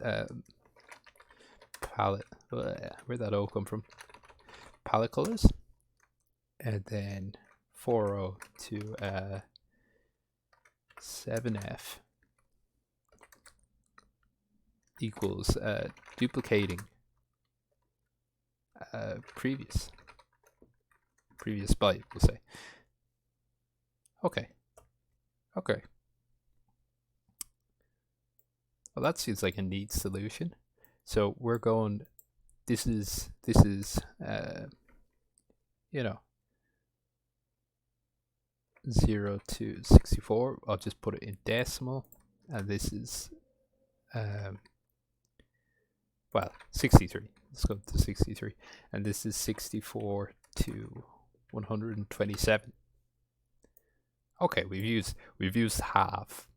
palette. Where'd that O come from? Palette colors. And then 40 to 7F equals duplicating previous byte, we'll say. Okay. Well, that seems like a neat solution. So we're going, this is you know, 0 to 64. I'll just put it in decimal, and this is well, 63. Let's go to 63, and this is 64 to 127. Okay, we've used half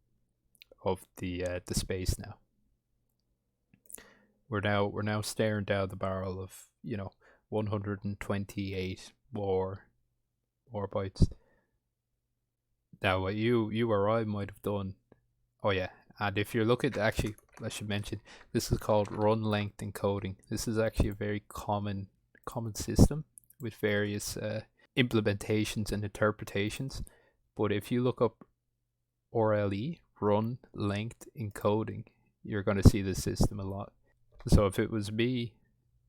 of the space now. We're now staring down the barrel of, you know, 128 more bytes. Now, what you or I might have done, oh yeah, and if you're looking, actually, I should mention, this is called run length encoding. This is actually a very common system with various implementations and interpretations. But if you look up RLE, run length encoding, you're going to see this system a lot. So if it was me,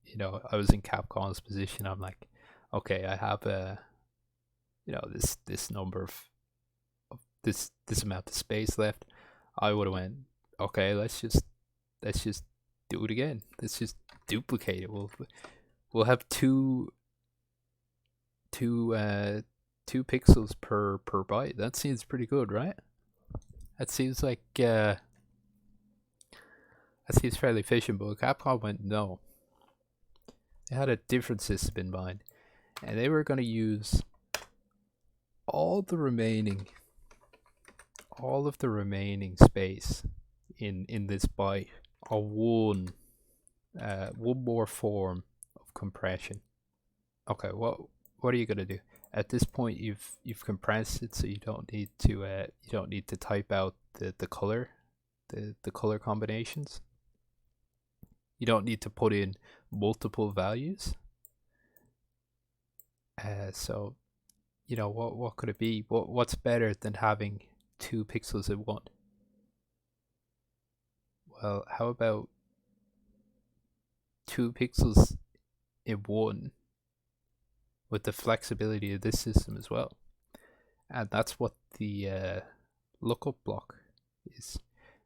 you know, I was in Capcom's position, I'm like, okay, I have you know, this number of this amount of space left. I would have went, okay, let's just do it again. Let's just duplicate it. We'll have two pixels per byte. That seems pretty good, right? That seems like that seems fairly efficient. But Capcom went, no. They had a different system in mind, and they were going to use all of the remaining space in this byte on one more form of compression. Okay, what are you gonna do? At this point, you've compressed it, so you don't need to type out the color combinations. You don't need to put in multiple values. So, you know, what could it be? What's better than having 2 pixels in one? Well, how about 2 pixels in one with the flexibility of this system as well? And that's what the lookup block is.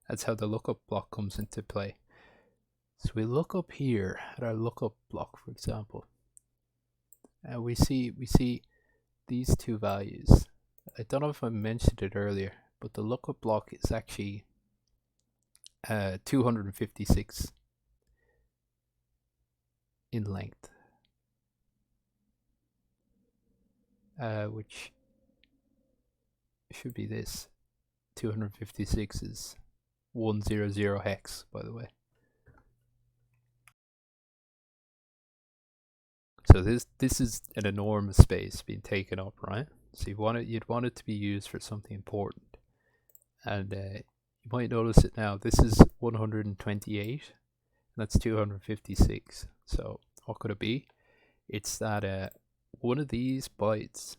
That's how the lookup block comes into play. So we look up here at our lookup block, for example, and we see these two values. I don't know if I mentioned it earlier, but the lookup block is actually 256 in length, which should be this. 256 is 100 hex, by the way. So this is an enormous space being taken up, right? So you'd want it to be used for something important, and you might notice it now. This is 128, and that's 256. So what could it be? It's that one of these bytes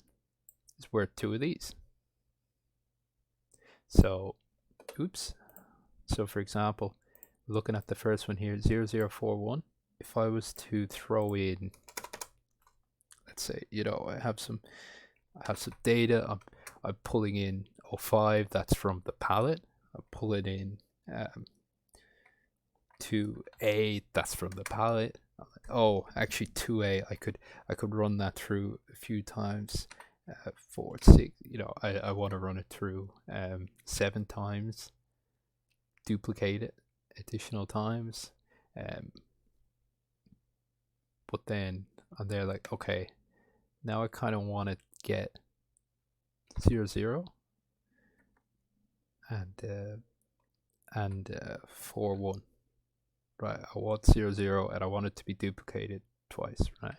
is worth 2 of these. So, oops. So for example, looking at the first one here, 0041, if I was to throw in, let's say, I have some data, I'm pulling in 05, that's from the palette. I'm pulling in 2A, that's from the palette. Oh, actually 2A, I could run that through a few times. 4, 6, I want to run it through 7 times, duplicate it additional times, but then I'm there like, okay, now I kind of want to get 00 and 41, right? I want 00 and I want it to be duplicated twice, right?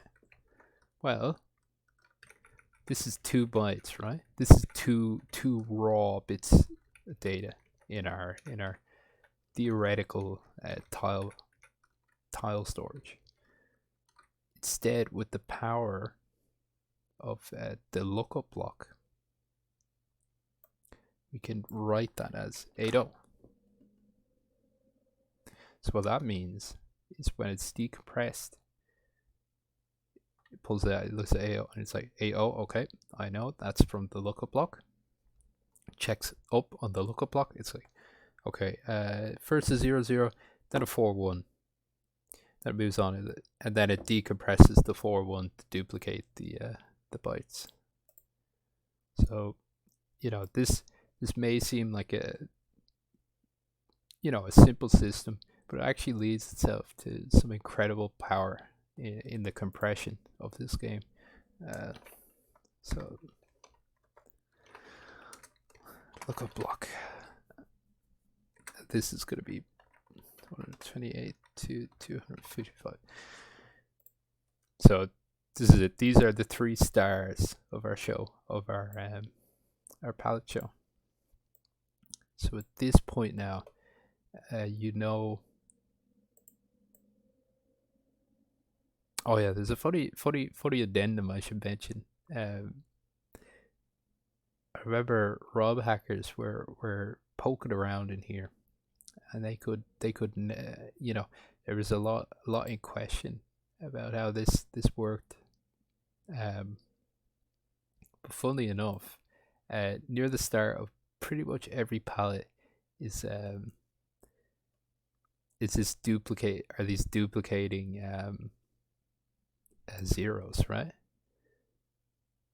Well, this is 2 bytes, right? This is two raw bits of data in our theoretical tile storage. Instead, with the power of the lookup block, we can write that as 80. So what that means is when it's decompressed, it pulls it out, it looks at 80 and it's like 80, okay, I know that's from the lookup block. Checks up on the lookup block, it's like, okay, first a 00, then a 41. That moves on, and then it decompresses the 41 to duplicate the bytes. So, this may seem like a simple system, but it actually leads itself to some incredible power in the compression of this game. So, lookup block. This is going to be 128 to 255. So this is it. These are the 3 stars of our show, of our palette show. So at this point now, oh yeah, there's a funny addendum I should mention. I remember Rob hackers were poking around in here, and they could there was a lot in question about how this worked. But funnily enough, near the start of pretty much every palette is these duplicating zeros, right?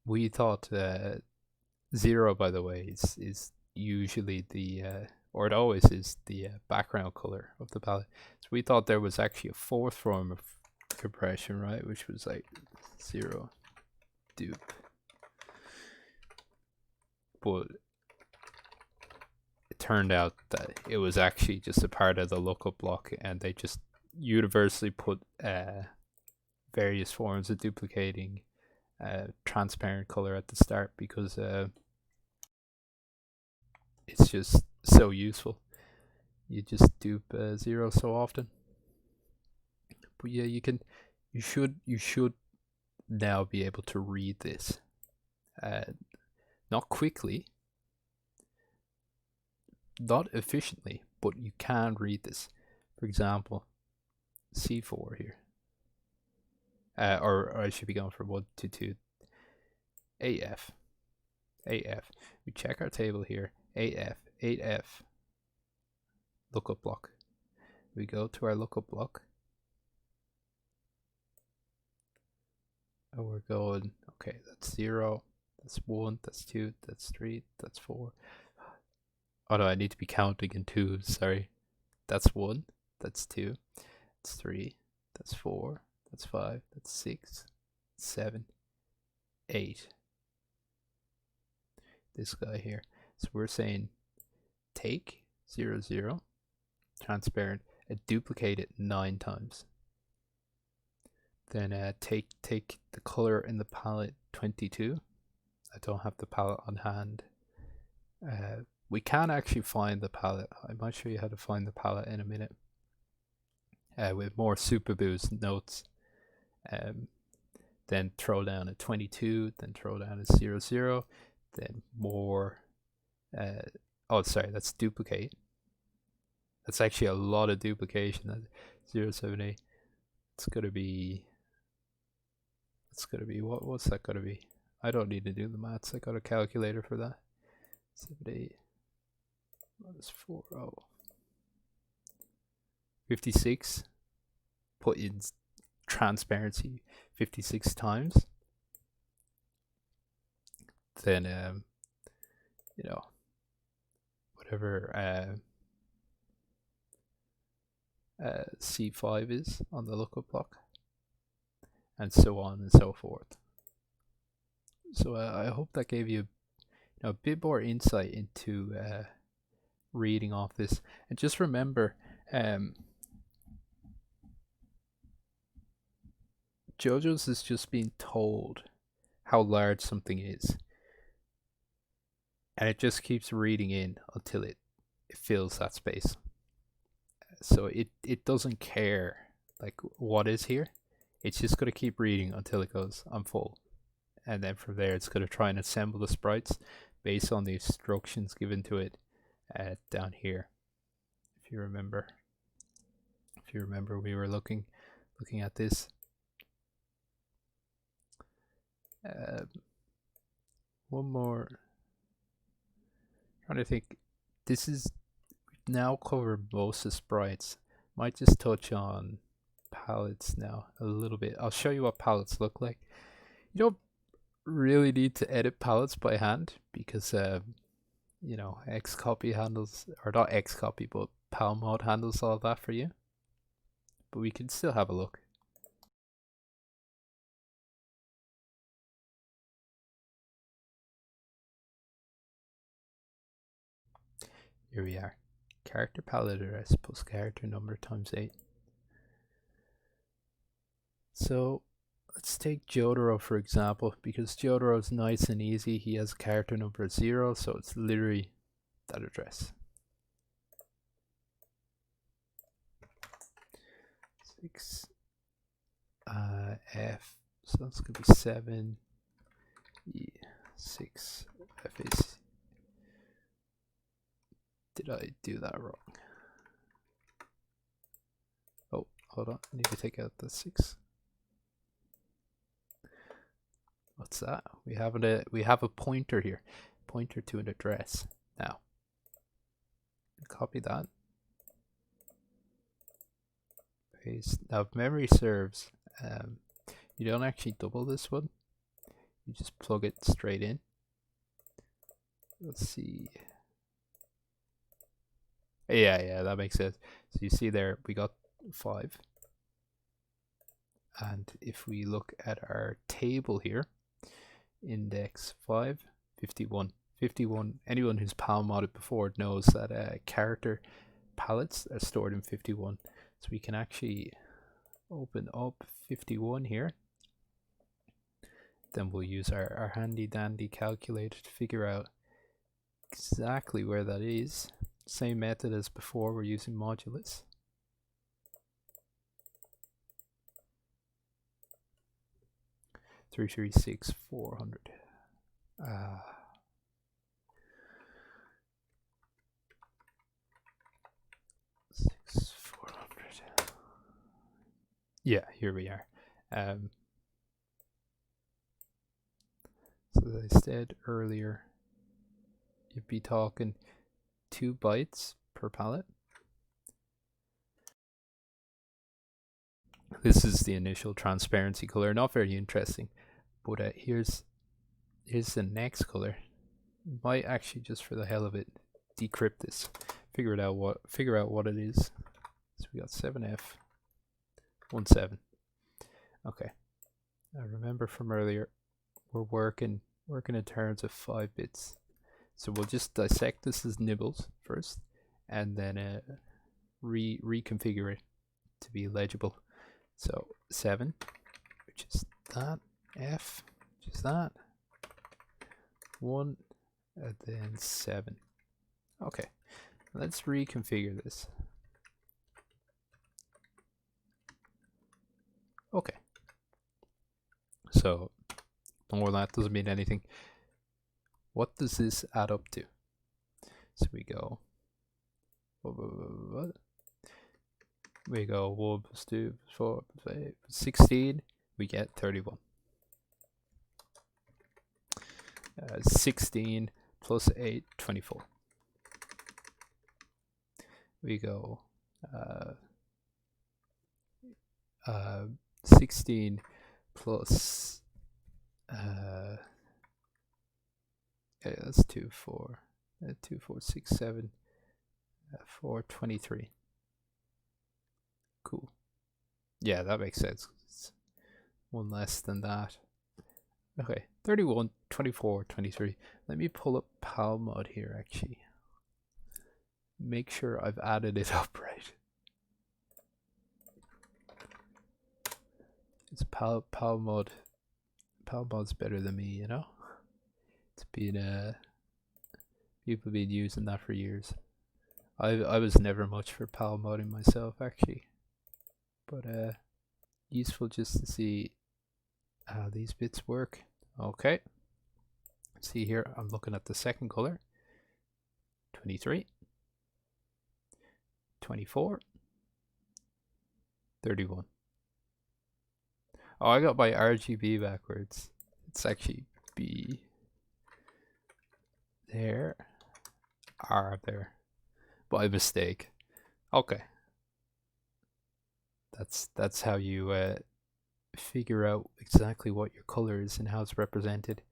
We thought 0, by the way, is usually the or it always is the background color of the palette. So we thought there was actually a 4th form of compression, right, which was like 0 dupe. But it turned out that it was actually just a part of the lookup block, and they just universally put various forms of duplicating transparent color at the start, because it's just so useful. You just dupe 0 so often. But yeah, you should now be able to read this, not quickly, not efficiently, but you can read this. For example, C4 here, or I should be going for 1 to 2. AF. We check our table here. AF, 8F. Lookup block. We go to our lookup block, and we're going, okay, that's 0, that's 1, that's 2, that's 3, that's 4. Oh no, I need to be counting in 2s, sorry. That's 1, that's 2, that's 3, that's 4, that's 5, that's 6, 7, 8. This guy here. So we're saying take 0, 0, transparent, and duplicate it 9 times. Then take the color in the palette 22. I don't have the palette on hand. We can actually find the palette. I might show you how to find the palette in a minute, with more Superboost notes. then throw down a 22, then throw down a 0, 0, then more. Oh, sorry, that's duplicate. That's actually a lot of duplication. That's 0, 7, 8. It's gonna be. What's that gonna be? I don't need to do the maths. I got a calculator for that. 7, 8 minus 4, 56. Put in transparency 56 times. Then whatever C5 is on the lookup block, and so on and so forth. So I hope that gave you a bit more insight into reading off this. And just remember, JoJo's is just being told how large something is, and it just keeps reading in until it fills that space. So it doesn't care like what is here. It's just going to keep reading until it goes, I'm full. And then from there, it's going to try and assemble the sprites based on the instructions given to it down here. If you remember, we were looking at this. One more. I'm trying to think. This is now covered most of sprites. Might just touch on palettes now a little bit. I'll show you what palettes look like. You don't really need to edit palettes by hand because Xcopy handles, or not Xcopy, but PalMod handles all that for you. But we can still have a look. Here we are. Character palette address plus character number times 8. So let's take Jotaro for example, because Jotaro is nice and easy. He has a character number of 0, so it's literally that address. 6 F, so that's gonna be 7 E 6 F is. Did I do that wrong? Oh, hold on, I need to take out the 6. What's that? We have a pointer here, pointer to an address. Now, copy that. Paste. Now, if memory serves, you don't actually double this one. You just plug it straight in. Let's see. Yeah, that makes sense. So you see there, we got 5. And if we look at our table here, index 5, 51. 51, anyone who's PalModded before knows that character palettes are stored in 51. So we can actually open up 51 here. Then we'll use our handy dandy calculator to figure out exactly where that is. Same method as before, we're using modulus. Three, 6, 400. 6, 400. Yeah, here we are. So as I said earlier, you'd be talking 2 bytes per palette. This is the initial transparency color, not very interesting, but here's the next color. Might actually, just for the hell of it, decrypt this, figure out what it is. So we got 7F17. Okay, I remember from earlier, we're working in terms of 5 bits. So we'll just dissect this as nibbles first, and then reconfigure it to be legible. So 7, which is that, F, which is that, 1, and then 7. Okay, let's reconfigure this. Okay, So more than that doesn't mean anything. What does this add up to? So we go. What? We go 1 plus 2 plus 4 plus 8 plus 16. We get 31. 16 plus 8, 24. We go 16 plus okay, that's 2 4 2 4 6 7 4 23. Cool. Yeah, that makes sense. It's one less than that. Okay, 31, 24, 23. Let me pull up PalMod here actually. Make sure I've added it up right. It's PalMod. PalMod's better than me, you know? It's been people been using that for years. I was never much for PalModding myself actually. But useful just to see how these bits work. Okay. See here, I'm looking at the second color. 23. 24. 31. Oh, I got my RGB backwards. It's actually B there, R there, by mistake. Okay, that's how you figure out exactly what your color is and how it's represented.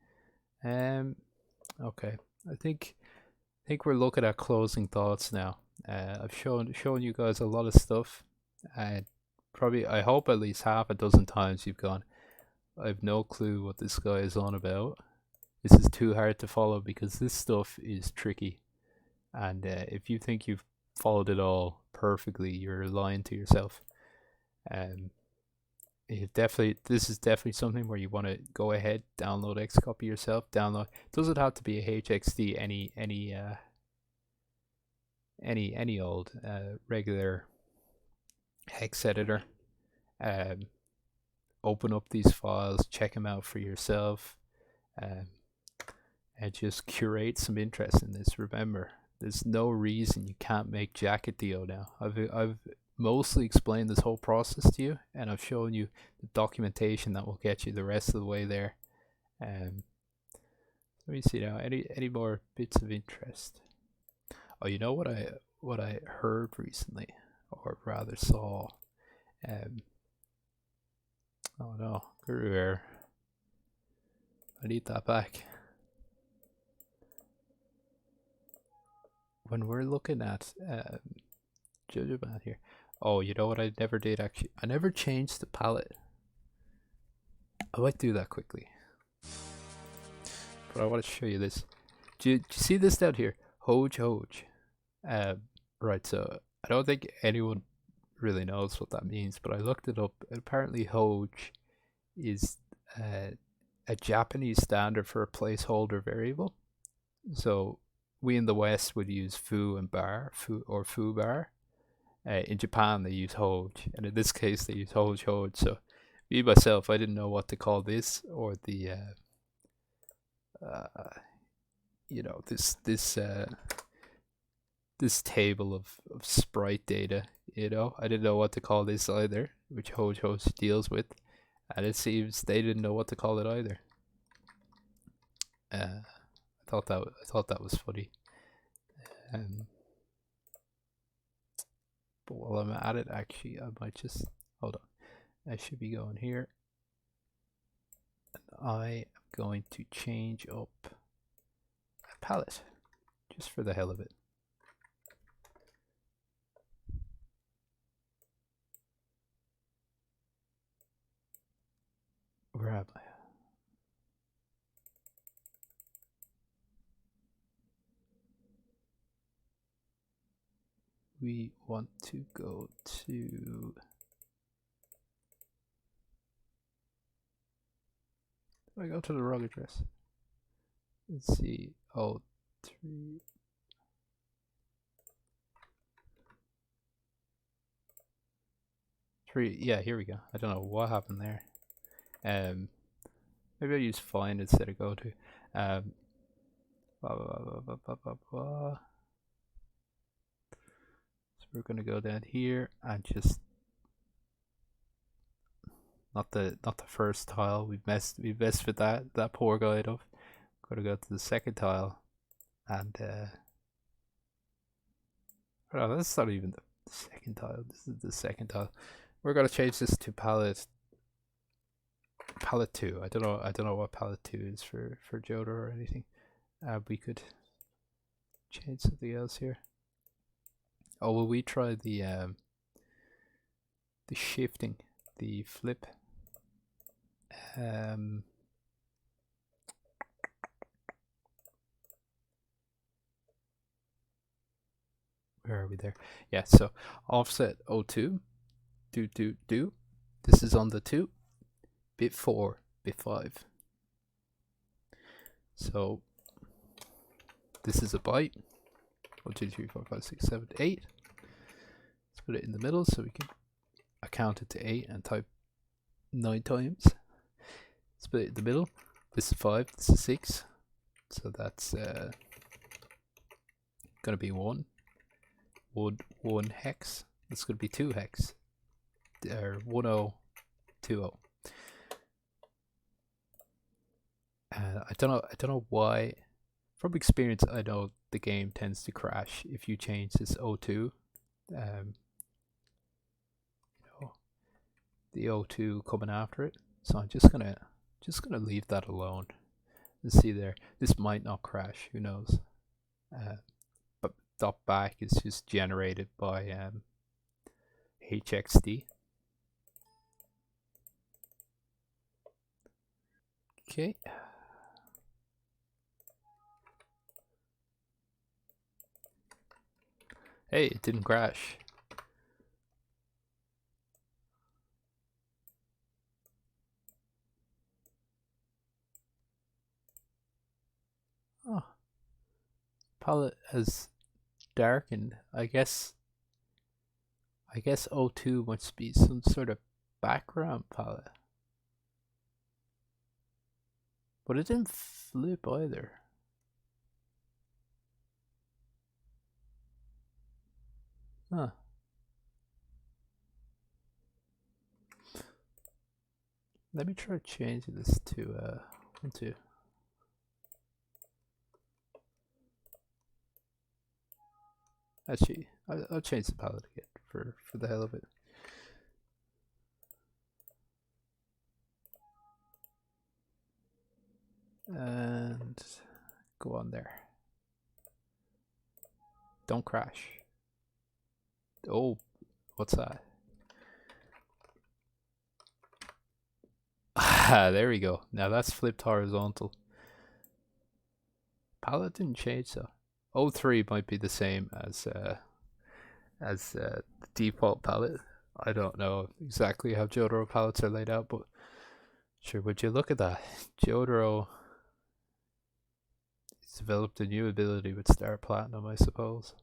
Okay, I think we're looking at closing thoughts now. I've shown you guys a lot of stuff, and probably I hope at least half a dozen times you've gone, I have no clue what this guy is on about. This is too hard to follow because this stuff is tricky, and if you think you've followed it all perfectly, you're lying to yourself. This is definitely something where you want to go ahead, download Xcopy yourself. Download. Doesn't have to be a HXD. Any old regular hex editor. Open up these files, check them out for yourself, and just curate some interest in this. Remember, there's no reason you can't make Jacketio now. I've mostly explained this whole process to you, and I've shown you the documentation that will get you the rest of the way there. Let me see now. Any more bits of interest? Oh, you know what I heard recently, or rather saw. Oh no, Guru error. I need that back. When we're looking at JoJo Man here. Oh, you know what I never did actually? I never changed the palette. I might do that quickly. But I want to show you this. Do you see this down here? Hoj Hoj. Right, so I don't think anyone really knows what that means, but I looked it up. Apparently Hoj is a Japanese standard for a placeholder variable. So we in the West would use foo and bar, foo bar. In Japan they use Hoj, and in this case they use Hoj Hoj. So me myself, I didn't know what to call this, or the you know, this table of sprite data. You know, I didn't know what to call this either, which Hoj Hoj deals with, and it seems they didn't know what to call it either. I thought that was funny. But while I'm at it, actually, I might just hold on. I should be going here, and I am going to change up a palette just for the hell of it. Where am I? We want to go to I go to the wrong address. Let's see. Oh, 3. Yeah, here we go. I don't know what happened there. Maybe I'll use find instead of go to. Blah, blah, blah, blah, blah, blah, blah. So we're gonna go down here and just not the first tile. We messed with that poor guide up. Gotta go to the second tile and oh, that's not even the second tile. This is the second tile. We're gonna change this to palette 2. I don't know what palette 2 is for JoJo or anything. We could change something else here. Oh, will we try the shifting, the flip? Where are we there? Yeah, so offset 02, do. This is on the 2, bit 4, bit 5. So this is a byte. 1, 2, 3, 4, 5, 6, 7, 8. Let's put it in the middle so we can count it to 8 and type 9 times. Let's put it in the middle. This is 5, this is 6. So that's gonna be 1 hex. That's gonna be 2 hex. Or 1020. And I don't know why. From experience, I know the game tends to crash if you change this 02. You know, the 02 coming after it. So I'm just gonna leave that alone. And see there. This might not crash. Who knows? But dot back is just generated by HXD. Okay. Hey, it didn't crash. Oh. Palette has darkened. I guess O2 must be some sort of background palette. But it didn't flip either. Huh. Let me try changing this to 1, 2. Actually, I'll change the palette again for the hell of it. And go on there. Don't crash. Oh, what's that? Ah, there we go. Now that's flipped horizontal. Palette didn't change though. 03 might be the same as the default palette. I don't know exactly how JoJo palettes are laid out, but sure, would you look at that? JoJo developed a new ability with Star Platinum, I suppose.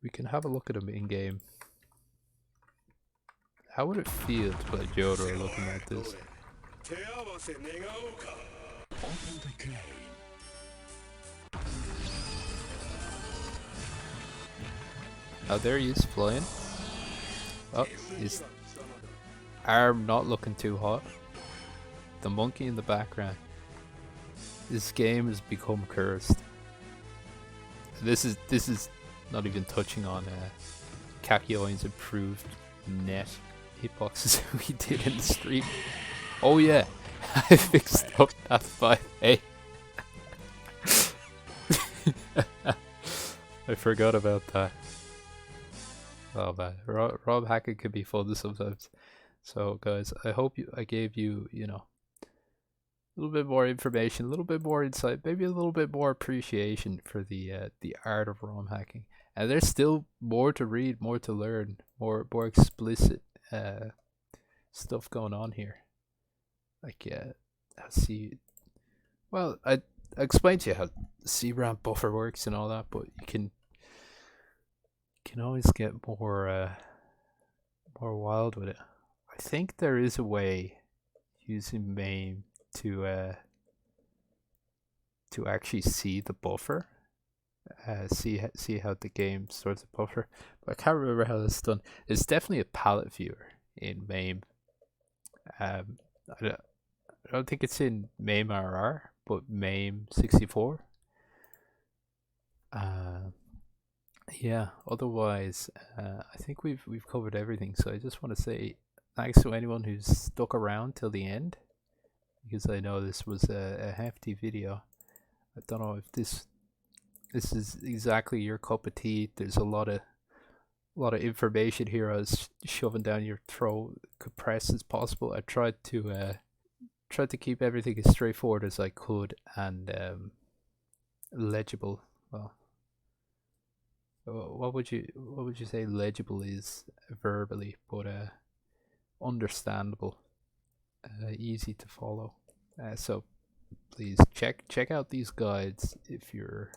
We can have a look at him in game. How would it feel to play JoJo looking like this? Oh, there he is flying. Oh, his arm not looking too hot. The monkey in the background. This game has become cursed. This is not even touching on Kakyoin's improved net hitboxes we did in the stream. Oh yeah, I fixed up that 5A. I forgot about that. Oh man, Rob hacking can be fun sometimes. So guys, I hope I gave you, a little bit more information, a little bit more insight, maybe a little bit more appreciation for the art of ROM hacking. And there's still more to read, more to learn, more explicit stuff going on here. Like I explained to you how the CRAM buffer works and all that, but you can always get more wild with it. I think there is a way using MAME to actually see the buffer, see how the game stores the buffer. But I can't remember how that's done. It's definitely a palette viewer in MAME. I don't think it's in MAME RR, but MAME 64. Yeah. Otherwise, I think we've covered everything. So I just want to say thanks to anyone who's stuck around till the end, because I know this was a hefty video. I don't know if this is exactly your cup of tea. There's a lot of information here I was shoving down your throat, compressed as possible. I tried to keep everything as straightforward as I could and legible. Well, what would you say legible is verbally, but understandable, easy to follow. So please check out these guides if you're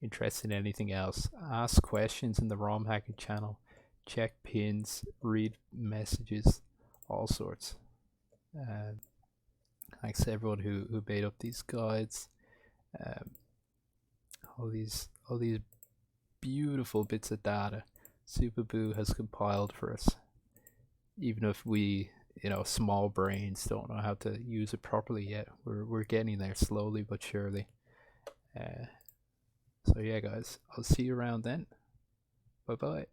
interested in anything else. Ask questions in the ROM hacking channel, check pins, read messages, all sorts. Thanks to everyone who made up these guides. All these beautiful bits of data Superboo has compiled for us, even if we, small brains, don't know how to use it properly yet. We're getting there slowly but surely. So yeah, guys, I'll see you around then. Bye bye.